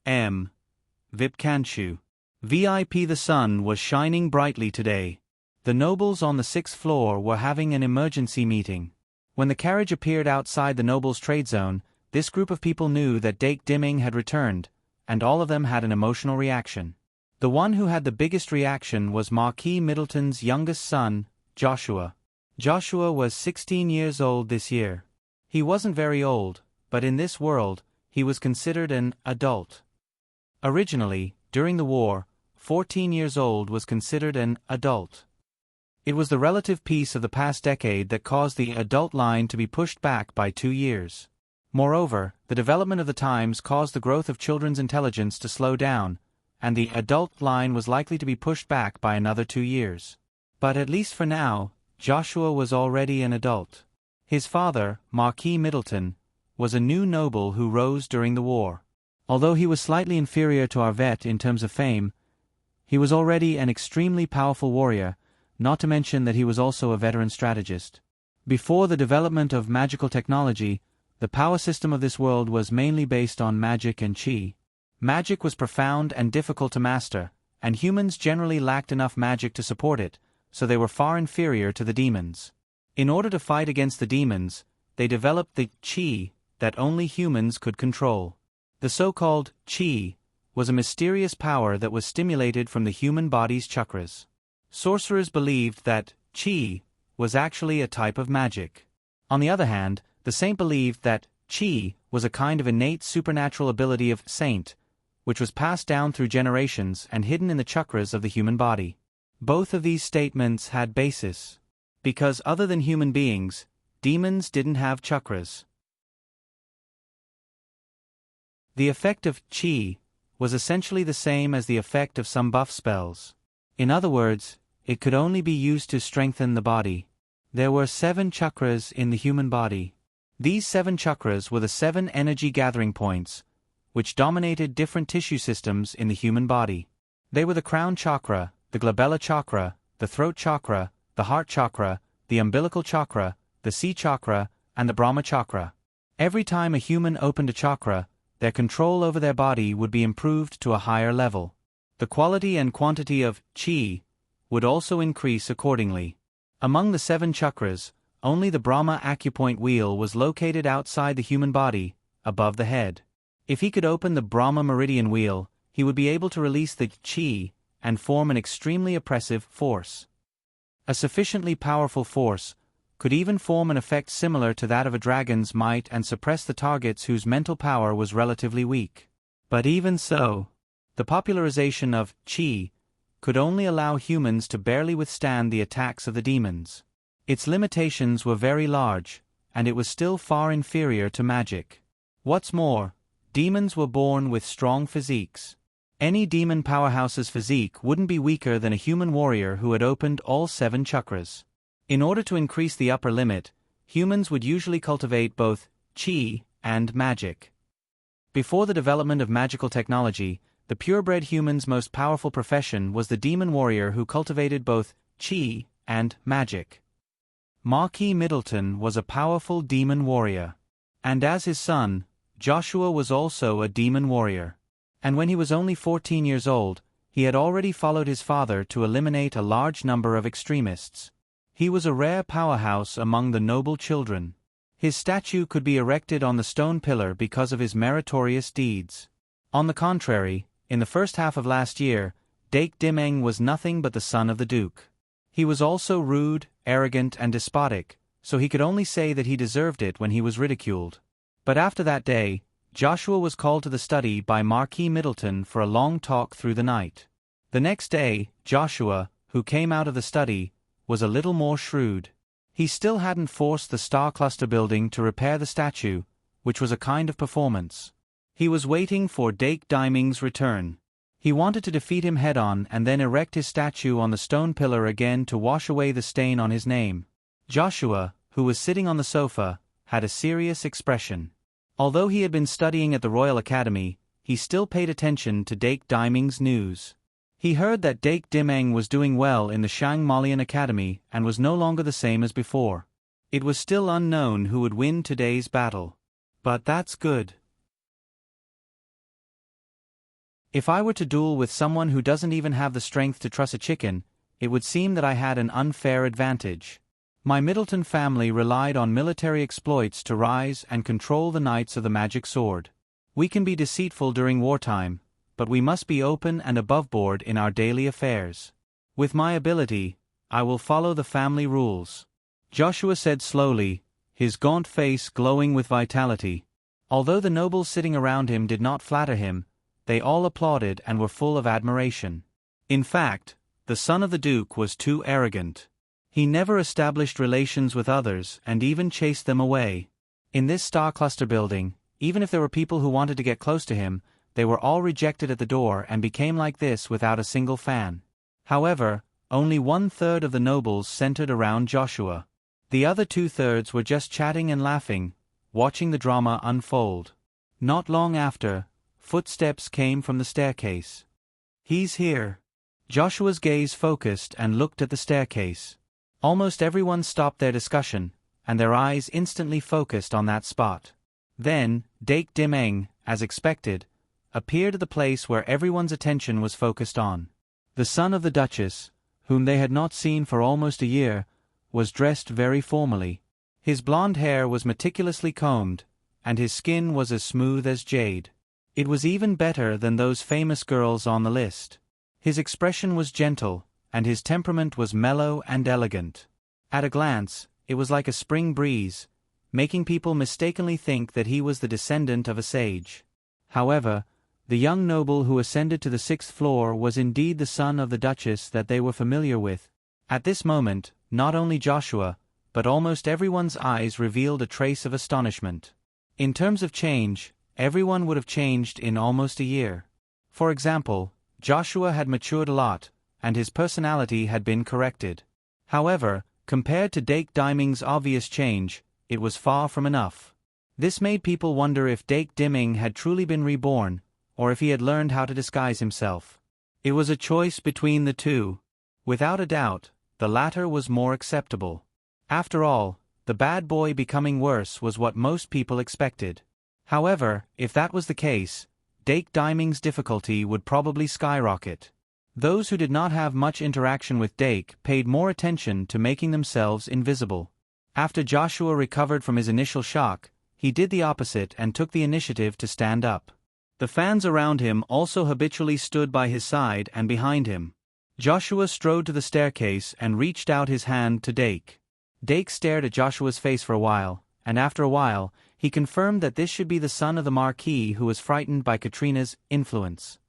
Vipkanchu. VIP. The sun was shining brightly today. The nobles on the 6th floor were having an emergency meeting. When the carriage appeared outside the nobles' trade zone, this group of people knew that Dake Dimming had returned, and all of them had an emotional reaction. The one who had the biggest reaction was Marquis Middleton's youngest son, Joshua. Joshua was 16 years old this year. He wasn't very old, but in this world, he was considered an adult. Originally, during the war, 14 years old was considered an adult. It was the relative peace of the past decade that caused the adult line to be pushed back by 2 years. Moreover, the development of the times caused the growth of children's intelligence to slow down, and the adult line was likely to be pushed back by another 2 years. But at least for now, Joshua was already an adult. His father, Marquis Middleton, was a new noble who rose during the war. Although he was slightly inferior to Arvet in terms of fame, he was already an extremely powerful warrior, not to mention that he was also a veteran strategist. Before the development of magical technology, the power system of this world was mainly based on magic and qi. Magic was profound and difficult to master, and humans generally lacked enough magic to support it, so they were far inferior to the demons. In order to fight against the demons, they developed the qi that only humans could control. The so-called qi was a mysterious power that was stimulated from the human body's chakras. Sorcerers believed that qi was actually a type of magic. On the other hand, the saint believed that qi was a kind of innate supernatural ability of saint, which was passed down through generations and hidden in the chakras of the human body. Both of these statements had basis, because other than human beings, demons didn't have chakras. The effect of qi was essentially the same as the effect of some buff spells. In other words, it could only be used to strengthen the body. There were 7 chakras in the human body. These 7 chakras were the 7 energy gathering points, which dominated different tissue systems in the human body. They were the crown chakra, the glabella chakra, the throat chakra, the heart chakra, the umbilical chakra, the sea chakra, and the Brahma chakra. Every time a human opened a chakra, their control over their body would be improved to a higher level. The quality and quantity of qi would also increase accordingly. Among the 7 chakras, only the Brahma acupoint wheel was located outside the human body, above the head. If he could open the Brahma meridian wheel, he would be able to release the qi and form an extremely oppressive force. A sufficiently powerful force could even form an effect similar to that of a dragon's might and suppress the targets whose mental power was relatively weak. But even so, the popularization of qi could only allow humans to barely withstand the attacks of the demons. Its limitations were very large, and it was still far inferior to magic. What's more, demons were born with strong physiques. Any demon powerhouse's physique wouldn't be weaker than a human warrior who had opened all 7 chakras. In order to increase the upper limit, humans would usually cultivate both qi and magic. Before the development of magical technology, the purebred human's most powerful profession was the demon warrior who cultivated both qi and magic. Marquis Middleton was a powerful demon warrior. And as his son, Joshua was also a demon warrior. And when he was only 14 years old, he had already followed his father to eliminate a large number of extremists. He was a rare powerhouse among the noble children. His statue could be erected on the stone pillar because of his meritorious deeds. On the contrary, in the first half of last year, Dake Dimeng was nothing but the son of the Duke. He was also rude, arrogant and despotic, so he could only say that he deserved it when he was ridiculed. But after that day, Joshua was called to the study by Marquis Middleton for a long talk through the night. The next day, Joshua, who came out of the study, was a little more shrewd. He still hadn't forced the star cluster building to repair the statue, which was a kind of performance. He was waiting for Dake Dimeng's return. He wanted to defeat him head-on and then erect his statue on the stone pillar again to wash away the stain on his name. Joshua, who was sitting on the sofa, had a serious expression. Although he had been studying at the Royal Academy, he still paid attention to Dake Dimeng's news. He heard that Dake Dimeng was doing well in the Shang Malian Academy and was no longer the same as before. It was still unknown who would win today's battle. But that's good. If I were to duel with someone who doesn't even have the strength to truss a chicken, it would seem that I had an unfair advantage. My Middleton family relied on military exploits to rise and control the Knights of the Magic Sword. We can be deceitful during wartime, but we must be open and aboveboard in our daily affairs. With my ability, I will follow the family rules. Joshua said slowly, his gaunt face glowing with vitality. Although the nobles sitting around him did not flatter him, they all applauded and were full of admiration. In fact, the son of the Duke was too arrogant. He never established relations with others and even chased them away. In this star cluster building, even if there were people who wanted to get close to him, they were all rejected at the door and became like this without a single fan. However, only 1/3 of the nobles centered around Joshua. The other 2/3 were just chatting and laughing, watching the drama unfold. Not long after, footsteps came from the staircase. He's here. Joshua's gaze focused and looked at the staircase. Almost everyone stopped their discussion, and their eyes instantly focused on that spot. Then, Dake Dimeng, as expected, appeared at the place where everyone's attention was focused on. The son of the Duchess, whom they had not seen for almost a year, was dressed very formally. His blonde hair was meticulously combed, and his skin was as smooth as jade. It was even better than those famous girls on the list. His expression was gentle, and his temperament was mellow and elegant. At a glance, it was like a spring breeze, making people mistakenly think that he was the descendant of a sage. However, the young noble who ascended to the 6th floor was indeed the son of the Duchess that they were familiar with. At this moment, not only Joshua, but almost everyone's eyes revealed a trace of astonishment. In terms of change, everyone would have changed in almost a year. For example, Joshua had matured a lot, and his personality had been corrected. However, compared to Dake Dimeng's obvious change, it was far from enough. This made people wonder if Dake Dimming had truly been reborn, or if he had learned how to disguise himself. It was a choice between the two. Without a doubt, the latter was more acceptable. After all, the bad boy becoming worse was what most people expected. However, if that was the case, Dake Dimming's difficulty would probably skyrocket. Those who did not have much interaction with Dake paid more attention to making themselves invisible. After Joshua recovered from his initial shock, he did the opposite and took the initiative to stand up. The fans around him also habitually stood by his side and behind him. Joshua strode to the staircase and reached out his hand to Dake. Dake stared at Joshua's face for a while, and after a while, he confirmed that this should be the son of the Marquis who was frightened by Katrina's influence.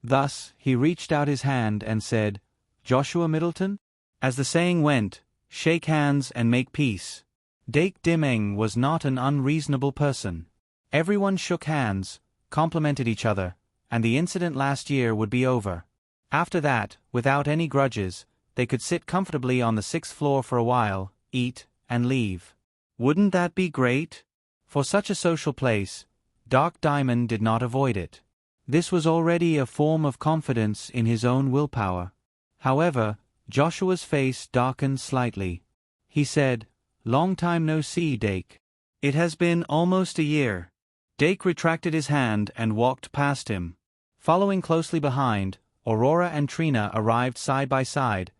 Thus, he reached out his hand and said, "Joshua Middleton?" As the saying went, shake hands and make peace. Dake Dimming was not an unreasonable person. Everyone shook hands, complimented each other, and the incident last year would be over. After that, without any grudges, they could sit comfortably on the 6th floor for a while, eat, and leave. Wouldn't that be great? For such a social place, Doc Diamond did not avoid it. This was already a form of confidence in his own willpower. However, Joshua's face darkened slightly. He said, "Long time no see, Dake." "It has been almost a year." Dake retracted his hand and walked past him. Following closely behind, Aurora and Trina arrived side by side,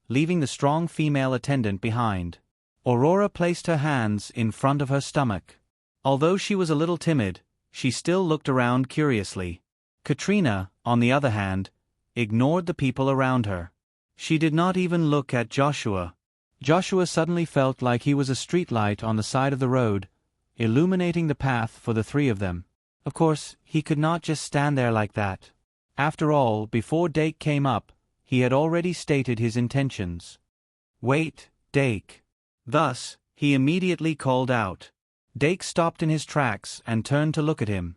leaving the strong female attendant behind. Aurora placed her hands in front of her stomach. Although she was a little timid, she still looked around curiously. Katrina, on the other hand, ignored the people around her. She did not even look at Joshua. Joshua suddenly felt like he was a streetlight on the side of the road, illuminating the path for the three of them. Of course, he could not just stand there like that. After all, before Dake came up, he had already stated his intentions. "Wait, Dake." Thus, he immediately called out. Dake stopped in his tracks and turned to look at him.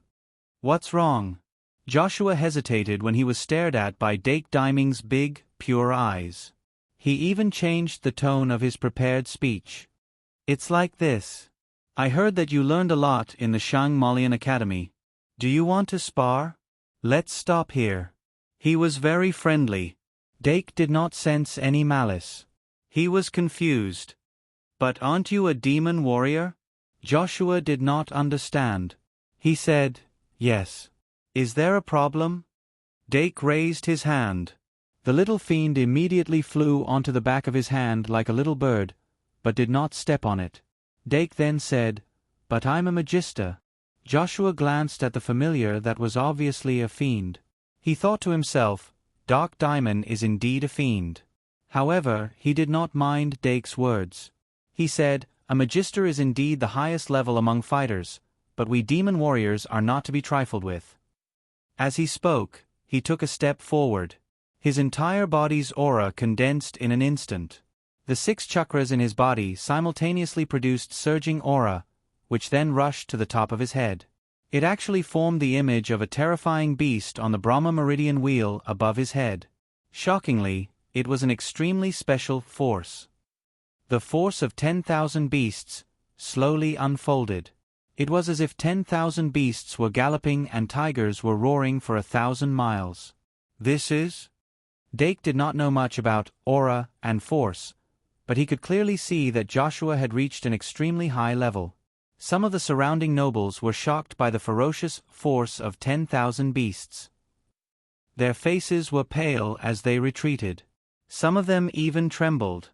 "What's wrong?" Joshua hesitated when he was stared at by Dake Dimming's big, pure eyes. He even changed the tone of his prepared speech. "It's like this. I heard that you learned a lot in the Shang Malian Academy. Do you want to spar? Let's stop here." He was very friendly. Dake did not sense any malice. He was confused. "But aren't you a demon warrior?" Joshua did not understand. He said, "Yes." "Is there a problem?" Dake raised his hand. The little fiend immediately flew onto the back of his hand like a little bird, but did not step on it. Dake then said, "But I'm a magister." Joshua glanced at the familiar that was obviously a fiend. He thought to himself, Doc Diamond is indeed a fiend. However, he did not mind Dake's words. He said, "A magister is indeed the highest level among fighters, but we demon warriors are not to be trifled with." As he spoke, he took a step forward. His entire body's aura condensed in an instant. The 6 chakras in his body simultaneously produced surging aura, which then rushed to the top of his head. It actually formed the image of a terrifying beast on the Brahma Meridian wheel above his head. Shockingly, it was an extremely special force. The force of 10,000 beasts slowly unfolded. It was as if 10,000 beasts were galloping and tigers were roaring for 1,000 miles. This is? Dake did not know much about aura and force, but he could clearly see that Joshua had reached an extremely high level. Some of the surrounding nobles were shocked by the ferocious force of 10,000 beasts. Their faces were pale as they retreated. Some of them even trembled.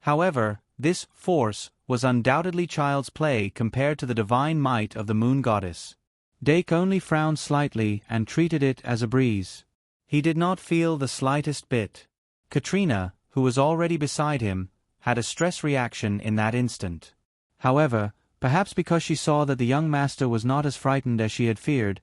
However, this force was undoubtedly child's play compared to the divine might of the moon goddess. Dake only frowned slightly and treated it as a breeze. He did not feel the slightest bit. Katrina, who was already beside him, had a stress reaction in that instant. However, perhaps because she saw that the young master was not as frightened as she had feared,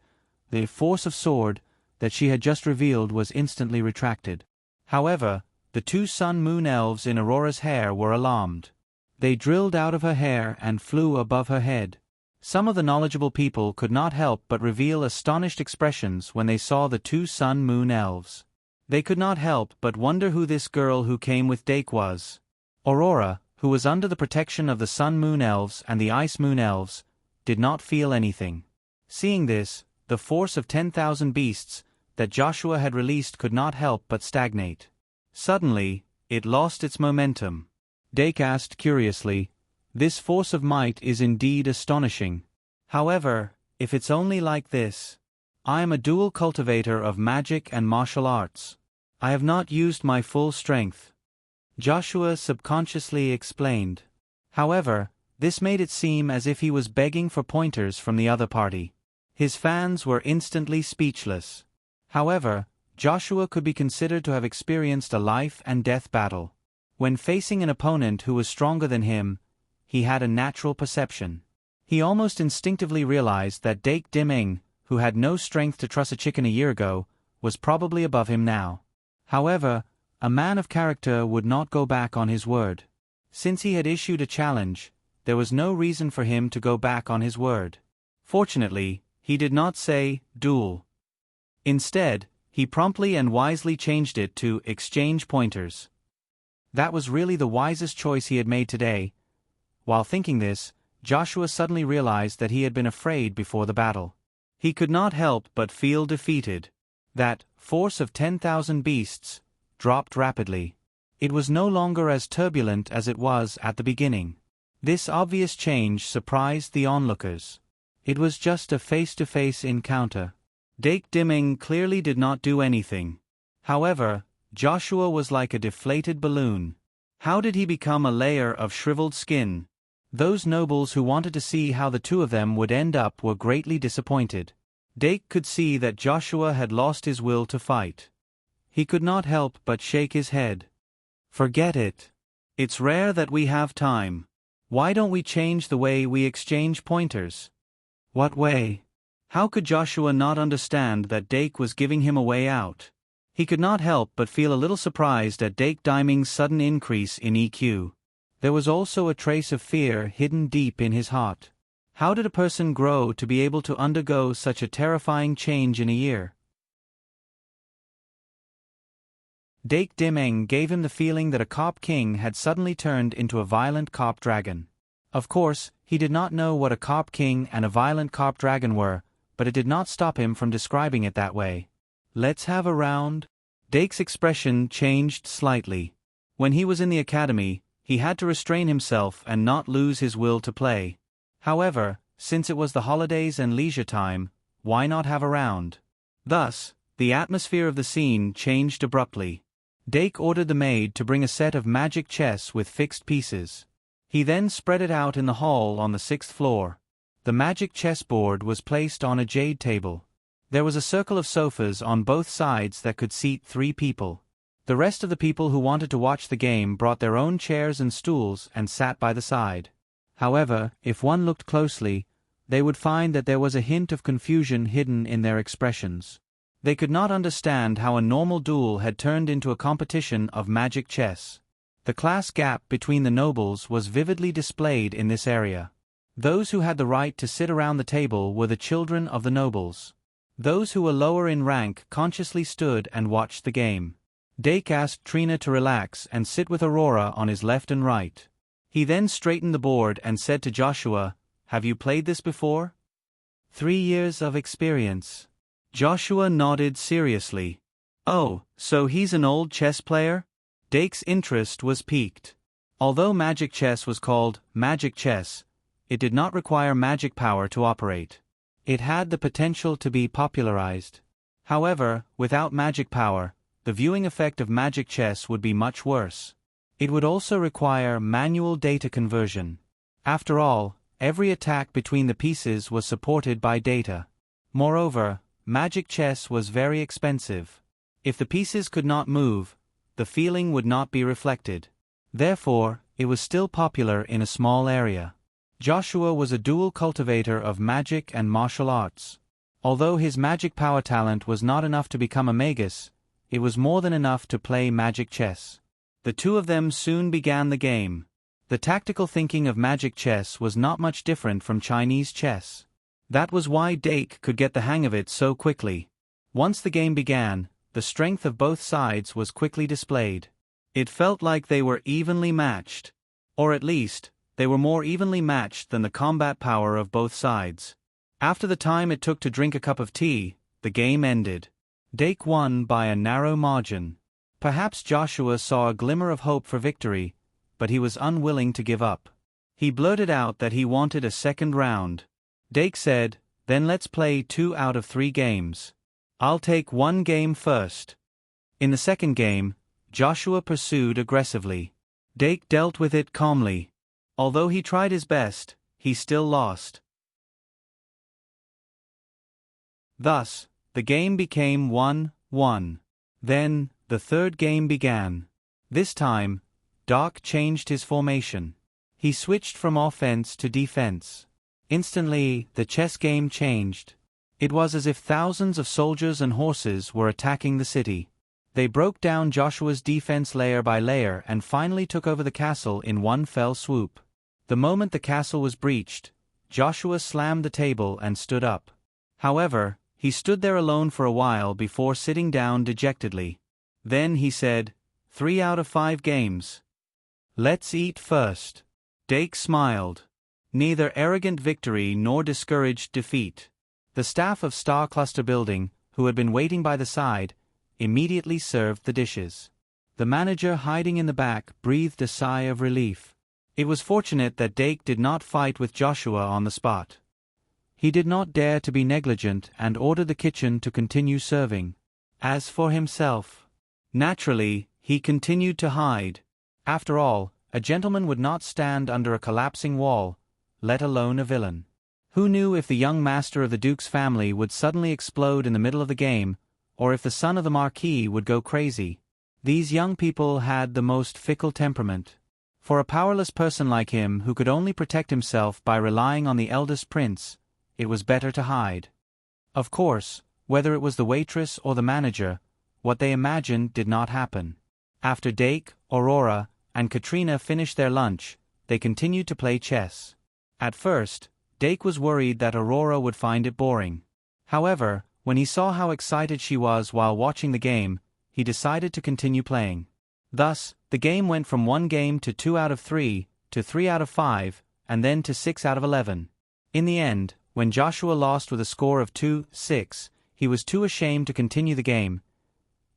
the force of sword that she had just revealed was instantly retracted. However, the 2 sun-moon elves in Aurora's hair were alarmed. They drilled out of her hair and flew above her head. Some of the knowledgeable people could not help but reveal astonished expressions when they saw the 2 sun-moon elves. They could not help but wonder who this girl who came with Dake was. Aurora, who was under the protection of the Sun-Moon Elves and the Ice-Moon Elves, did not feel anything. Seeing this, the force of 10,000 beasts that Joshua had released could not help but stagnate. Suddenly, it lost its momentum. Dake asked curiously, "This force of might is indeed astonishing. However, if it's only like this, I am a dual cultivator of magic and martial arts. I have not used my full strength," Joshua subconsciously explained. However, this made it seem as if he was begging for pointers from the other party. His fans were instantly speechless. However, Joshua could be considered to have experienced a life-and-death battle. When facing an opponent who was stronger than him, he had a natural perception. He almost instinctively realized that Dake Dimeng, who had no strength to truss a chicken a year ago, was probably above him now. However, a man of character would not go back on his word. Since he had issued a challenge, there was no reason for him to go back on his word. Fortunately, he did not say, "duel." Instead, he promptly and wisely changed it to "exchange pointers." That was really the wisest choice he had made today. While thinking this, Joshua suddenly realized that he had been afraid before the battle. He could not help but feel defeated. That force of 10,000 beasts dropped rapidly. It was no longer as turbulent as it was at the beginning. This obvious change surprised the onlookers. It was just a face-to-face encounter. Dake Dimeng clearly did not do anything. However, Joshua was like a deflated balloon. How did he become a layer of shriveled skin? Those nobles who wanted to see how the two of them would end up were greatly disappointed. Dake could see that Joshua had lost his will to fight. He could not help but shake his head. "Forget it. It's rare that we have time. Why don't we change the way we exchange pointers?" What way? How could Joshua not understand that Dake was giving him a way out? He could not help but feel a little surprised at Dake Dimeng's sudden increase in EQ. There was also a trace of fear hidden deep in his heart. How did a person grow to be able to undergo such a terrifying change in a year? Dake Dimeng gave him the feeling that a cop king had suddenly turned into a violent cop dragon. Of course, he did not know what a cop king and a violent cop dragon were, but it did not stop him from describing it that way. "Let's have a round?" Dake's expression changed slightly. When he was in the academy, he had to restrain himself and not lose his will to play. However, since it was the holidays and leisure time, why not have a round? Thus, the atmosphere of the scene changed abruptly. Dake ordered the maid to bring a set of magic chess with fixed pieces. He then spread it out in the hall on the 6th floor. The magic chess board was placed on a jade table. There was a circle of sofas on both sides that could seat 3 people. The rest of the people who wanted to watch the game brought their own chairs and stools and sat by the side. However, if one looked closely, they would find that there was a hint of confusion hidden in their expressions. They could not understand how a normal duel had turned into a competition of magic chess. The class gap between the nobles was vividly displayed in this area. Those who had the right to sit around the table were the children of the nobles. Those who were lower in rank consciously stood and watched the game. Dake asked Trina to relax and sit with Aurora on his left and right. He then straightened the board and said to Joshua, "Have you played this before?" 3 years of experience. Joshua nodded seriously. "Oh, so he's an old chess player?" Dake's interest was piqued. Although magic chess was called magic chess, it did not require magic power to operate. It had the potential to be popularized. However, without magic power, the viewing effect of magic chess would be much worse. It would also require manual data conversion. After all, every attack between the pieces was supported by data. Moreover, magic chess was very expensive. If the pieces could not move, the feeling would not be reflected. Therefore, it was still popular in a small area. Joshua was a dual cultivator of magic and martial arts. Although his magic power talent was not enough to become a magus, it was more than enough to play magic chess. The two of them soon began the game. The tactical thinking of magic chess was not much different from Chinese chess. That was why Dake could get the hang of it so quickly. Once the game began, the strength of both sides was quickly displayed. It felt like they were evenly matched. Or at least, they were more evenly matched than the combat power of both sides. After the time it took to drink a cup of tea, the game ended. Dake won by a narrow margin. Perhaps Joshua saw a glimmer of hope for victory, but he was unwilling to give up. He blurted out that he wanted a second round. Dake said, "Then let's play 2 out of 3 games. I'll take 1 game first." In the second game, Joshua pursued aggressively. Dake dealt with it calmly. Although he tried his best, he still lost. Thus, the game became 1-1. Then, the third game began. This time, Dake changed his formation. He switched from offense to defense. Instantly, the chess game changed. It was as if thousands of soldiers and horses were attacking the city. They broke down Joshua's defense layer by layer and finally took over the castle in one fell swoop. The moment the castle was breached, Joshua slammed the table and stood up. However, he stood there alone for a while before sitting down dejectedly. Then he said, 3 out of 5 games. Let's eat first. Dake smiled. Neither arrogant victory nor discouraged defeat. The staff of Star Cluster Building, who had been waiting by the side, immediately served the dishes. The manager hiding in the back breathed a sigh of relief. It was fortunate that Dake did not fight with Joshua on the spot. He did not dare to be negligent and ordered the kitchen to continue serving. As for himself, naturally, he continued to hide. After all, a gentleman would not stand under a collapsing wall, let alone a villain. Who knew if the young master of the Duke's family would suddenly explode in the middle of the game, or if the son of the Marquis would go crazy? These young people had the most fickle temperament. For a powerless person like him who could only protect himself by relying on the eldest prince, it was better to hide. Of course, whether it was the waitress or the manager, what they imagined did not happen. After Dake, Aurora, and Katrina finished their lunch, they continued to play chess. At first, Dake was worried that Aurora would find it boring. However, when he saw how excited she was while watching the game, he decided to continue playing. Thus, the game went from 1 game to 2 out of 3, to 3 out of 5, and then to 6 out of 11. In the end, when Joshua lost with a score of 2-6, he was too ashamed to continue the game.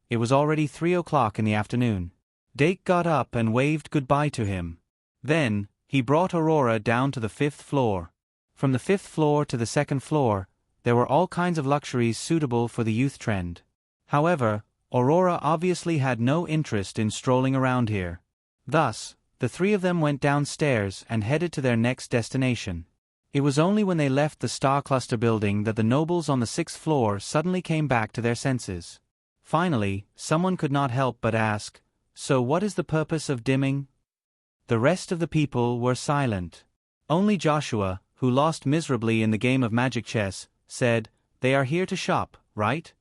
It was already 3 o'clock in the afternoon. Dake got up and waved goodbye to him. Then, he brought Aurora down to the 5th floor. From the 5th floor to the 2nd floor, there were all kinds of luxuries suitable for the youth trend. However, Aurora obviously had no interest in strolling around here. Thus, the 3 of them went downstairs and headed to their next destination. It was only when they left the Star Cluster Building that the nobles on the 6th floor suddenly came back to their senses. Finally, someone could not help but ask, "So what is the purpose of dimming?" The rest of the people were silent. Only Joshua, who lost miserably in the game of magic chess, said, "They are here to shop, right?"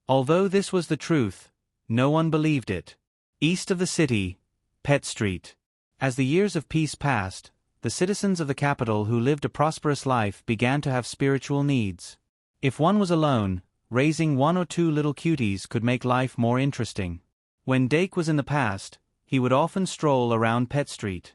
Although this was the truth, no one believed it. East of the city, Pet Street. As the years of peace passed, the citizens of the capital who lived a prosperous life began to have spiritual needs. If one was alone, raising 1 or 2 little cuties could make life more interesting. When Dake was in the past, he would often stroll around Pet Street.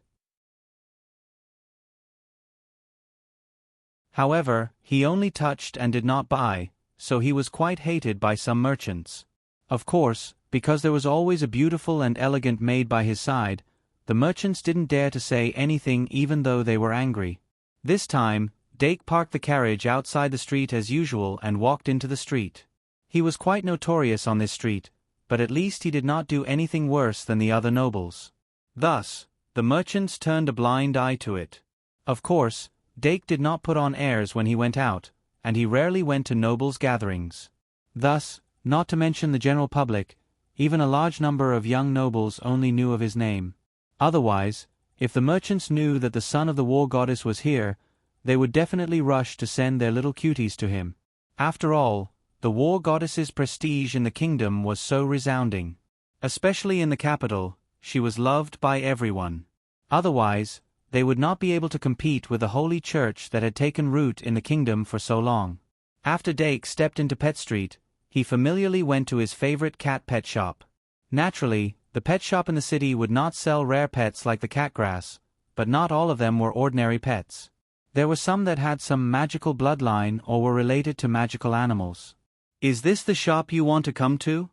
However, he only touched and did not buy, so he was quite hated by some merchants. Of course, because there was always a beautiful and elegant maid by his side, the merchants didn't dare to say anything even though they were angry. This time, Dake parked the carriage outside the street as usual and walked into the street. He was quite notorious on this street, but at least he did not do anything worse than the other nobles. Thus, the merchants turned a blind eye to it. Of course, Dake did not put on airs when he went out, and he rarely went to nobles' gatherings. Thus, not to mention the general public, even a large number of young nobles only knew of his name. Otherwise, if the merchants knew that the son of the war goddess was here, they would definitely rush to send their little cuties to him. After all, the war goddess's prestige in the kingdom was so resounding. Especially in the capital, she was loved by everyone. Otherwise, they would not be able to compete with the holy church that had taken root in the kingdom for so long. After Dake stepped into Pet Street, he familiarly went to his favorite cat pet shop. Naturally, the pet shop in the city would not sell rare pets like the catgrass, but not all of them were ordinary pets. There were some that had some magical bloodline or were related to magical animals. "Is this the shop you want to come to?"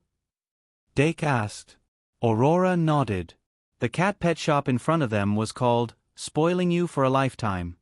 Dake asked. Aurora nodded. The cat pet shop in front of them was called Spoiling You for a Lifetime.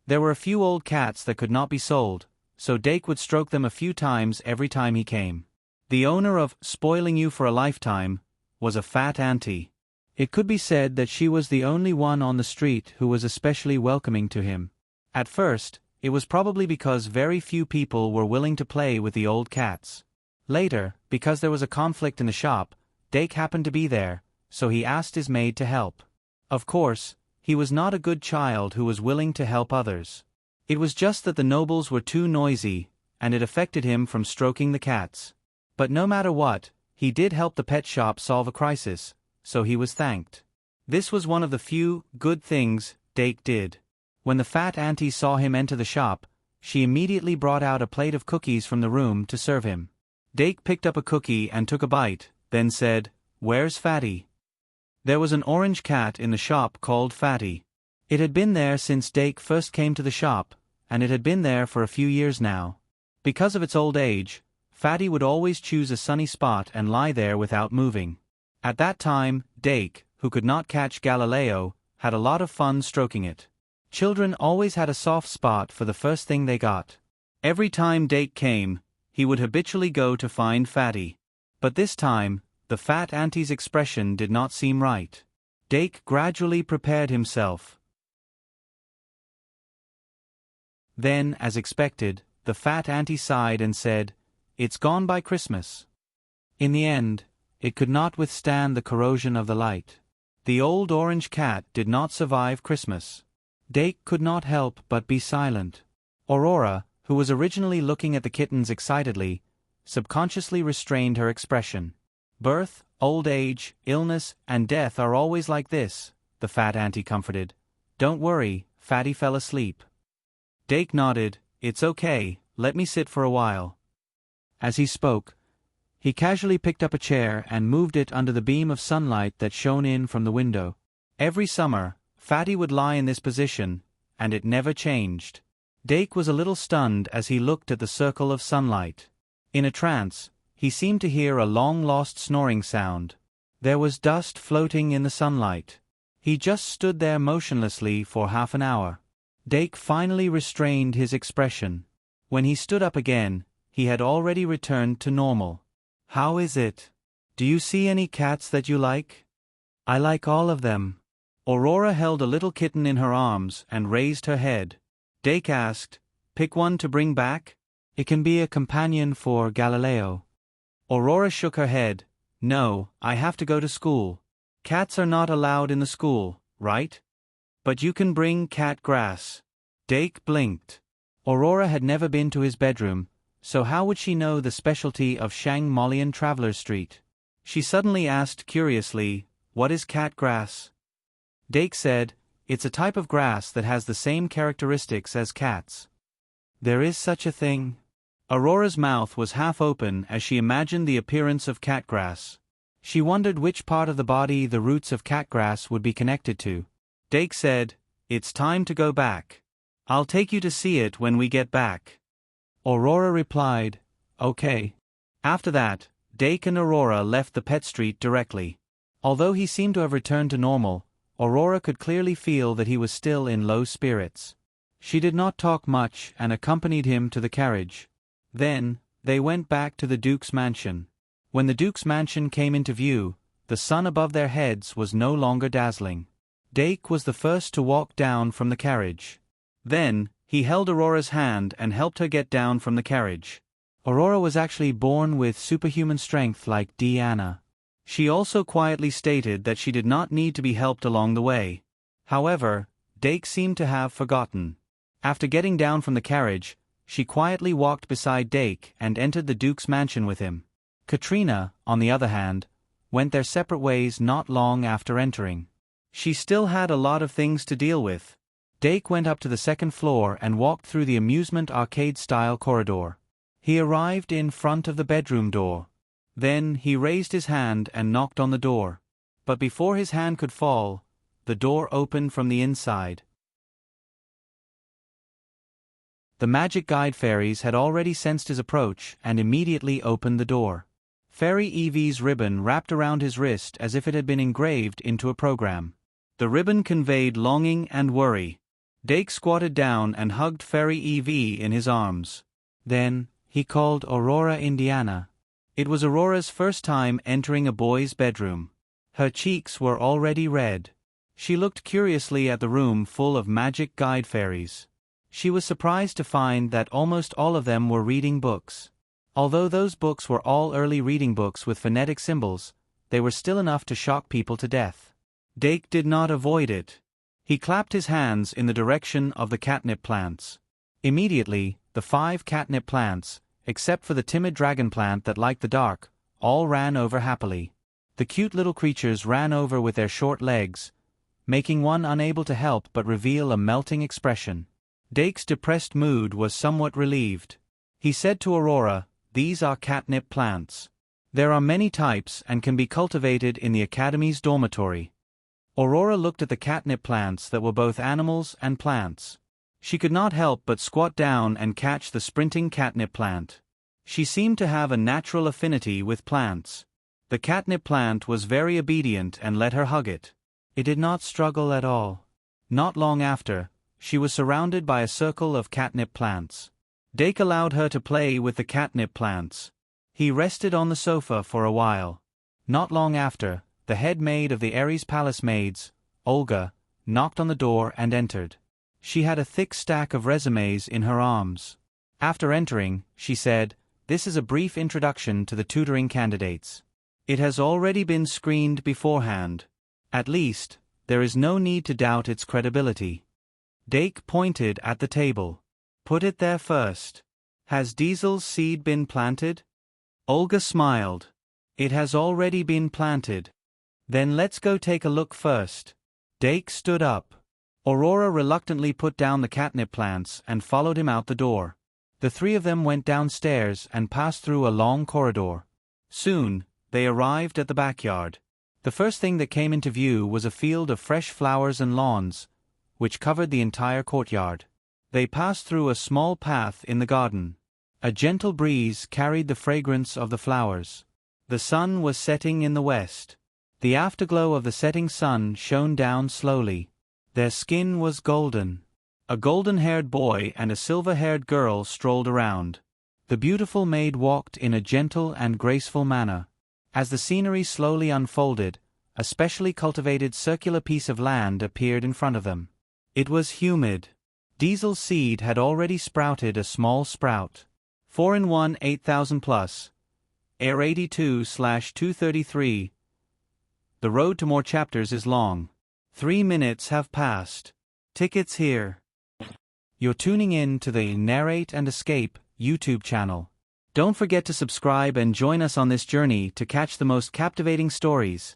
There were a few old cats that could not be sold, so Dake would stroke them a few times every time he came. The owner of Spoiling You for a Lifetime was a fat auntie. It could be said that she was the only one on the street who was especially welcoming to him. At first, it was probably because very few people were willing to play with the old cats. Later, because there was a conflict in the shop, Dake happened to be there, so he asked his maid to help. Of course, he was not a good child who was willing to help others. It was just that the nobles were too noisy, and it affected him from stroking the cats. But no matter what, he did help the pet shop solve a crisis, so he was thanked. This was one of the few good things Dake did. When the fat auntie saw him enter the shop, she immediately brought out a plate of cookies from the room to serve him. Dake picked up a cookie and took a bite, then said, "Where's Fatty?" There was an orange cat in the shop called Fatty. It had been there since Dake first came to the shop, and it had been there for a few years now. Because of its old age, Fatty would always choose a sunny spot and lie there without moving. At that time, Dake, who could not catch Galileo, had a lot of fun stroking it. Children always had a soft spot for the first thing they got. Every time Dake came, he would habitually go to find Fatty. But this time, the fat auntie's expression did not seem right. Dake gradually prepared himself. Then, as expected, the fat auntie sighed and said, "It's gone by Christmas." In the end, it could not withstand the corrosion of the light. The old orange cat did not survive Christmas. Dake could not help but be silent. Aurora, who was originally looking at the kittens excitedly, subconsciously restrained her expression. "Birth, old age, illness, and death are always like this," the fat auntie comforted. "Don't worry, Fatty fell asleep." Dake nodded. "It's okay, let me sit for a while." As he spoke, he casually picked up a chair and moved it under the beam of sunlight that shone in from the window. Every summer, Fatty would lie in this position, and it never changed. Dake was a little stunned as he looked at the circle of sunlight. In a trance, he seemed to hear a long-lost snoring sound. There was dust floating in the sunlight. He just stood there motionlessly for half an hour. Dake finally restrained his expression. When he stood up again, he had already returned to normal. "How is it? Do you see any cats that you like?" "I like all of them." Aurora held a little kitten in her arms and raised her head. Dake asked, "Pick one to bring back?" "It can be a companion for Galileo." Aurora shook her head. "No, I have to go to school. Cats are not allowed in the school, right? But you can bring cat grass." Dake blinked. Aurora had never been to his bedroom, so how would she know the specialty of Shangmolian Traveler Street? She suddenly asked curiously, "What is cat grass?" Dake said, "It's a type of grass that has the same characteristics as cats." "There is such a thing?" Aurora's mouth was half open as she imagined the appearance of catgrass. She wondered which part of the body the roots of catgrass would be connected to. Dake said, "It's time to go back. I'll take you to see it when we get back." Aurora replied, "Okay." After that, Dake and Aurora left the pet street directly. Although he seemed to have returned to normal, Aurora could clearly feel that he was still in low spirits. She did not talk much and accompanied him to the carriage. Then, they went back to the Duke's mansion. When the Duke's mansion came into view, the sun above their heads was no longer dazzling. Dake was the first to walk down from the carriage. Then, he held Aurora's hand and helped her get down from the carriage. Aurora was actually born with superhuman strength like Diana. She also quietly stated that she did not need to be helped along the way. However, Dake seemed to have forgotten. After getting down from the carriage, she quietly walked beside Dake and entered the Duke's mansion with him. Katrina, on the other hand, went their separate ways not long after entering. She still had a lot of things to deal with. Dake went up to the second floor and walked through the amusement arcade-style corridor. He arrived in front of the bedroom door. Then he raised his hand and knocked on the door. But before his hand could fall, the door opened from the inside. The magic guide fairies had already sensed his approach and immediately opened the door. Fairy Evie's ribbon wrapped around his wrist as if it had been engraved into a program. The ribbon conveyed longing and worry. Dake squatted down and hugged Fairy Evie in his arms. Then, he called Aurora Indiana. It was Aurora's first time entering a boy's bedroom. Her cheeks were already red. She looked curiously at the room full of magic guide fairies. She was surprised to find that almost all of them were reading books. Although those books were all early reading books with phonetic symbols, they were still enough to shock people to death. Dake did not avoid it. He clapped his hands in the direction of the catnip plants. Immediately, the 5 catnip plants, except for the timid dragon plant that liked the dark, all ran over happily. The cute little creatures ran over with their short legs, making one unable to help but reveal a melting expression. Dake's depressed mood was somewhat relieved. He said to Aurora, "These are catnip plants. There are many types and can be cultivated in the Academy's dormitory." Aurora looked at the catnip plants that were both animals and plants. She could not help but squat down and catch the sprinting catnip plant. She seemed to have a natural affinity with plants. The catnip plant was very obedient and let her hug it. It did not struggle at all. Not long after, she was surrounded by a circle of catnip plants. Dake allowed her to play with the catnip plants. He rested on the sofa for a while. Not long after, the head maid of the Ares Palace maids, Olga, knocked on the door and entered. She had a thick stack of resumes in her arms. After entering, she said, "This is a brief introduction to the tutoring candidates. It has already been screened beforehand. At least, there is no need to doubt its credibility." Dake pointed at the table. "Put it there first. Has Diesel's seed been planted?" Olga smiled. "It has already been planted." "Then let's go take a look first." Dake stood up. Aurora reluctantly put down the catnip plants and followed him out the door. The 3 of them went downstairs and passed through a long corridor. Soon, they arrived at the backyard. The first thing that came into view was a field of fresh flowers and lawns, which covered the entire courtyard. They passed through a small path in the garden. A gentle breeze carried the fragrance of the flowers. The sun was setting in the west. The afterglow of the setting sun shone down slowly. Their skin was golden. A golden-haired boy and a silver-haired girl strolled around. The beautiful maid walked in a gentle and graceful manner. As the scenery slowly unfolded, a specially cultivated circular piece of land appeared in front of them. It was humid. Diesel's seed had already sprouted a small sprout. 4-in-1 8000 plus. Air 82/233. The road to more chapters is long. 3 minutes have passed. Tickets here. You're tuning in to the Narrate and Escape YouTube channel. Don't forget to subscribe and join us on this journey to catch the most captivating stories.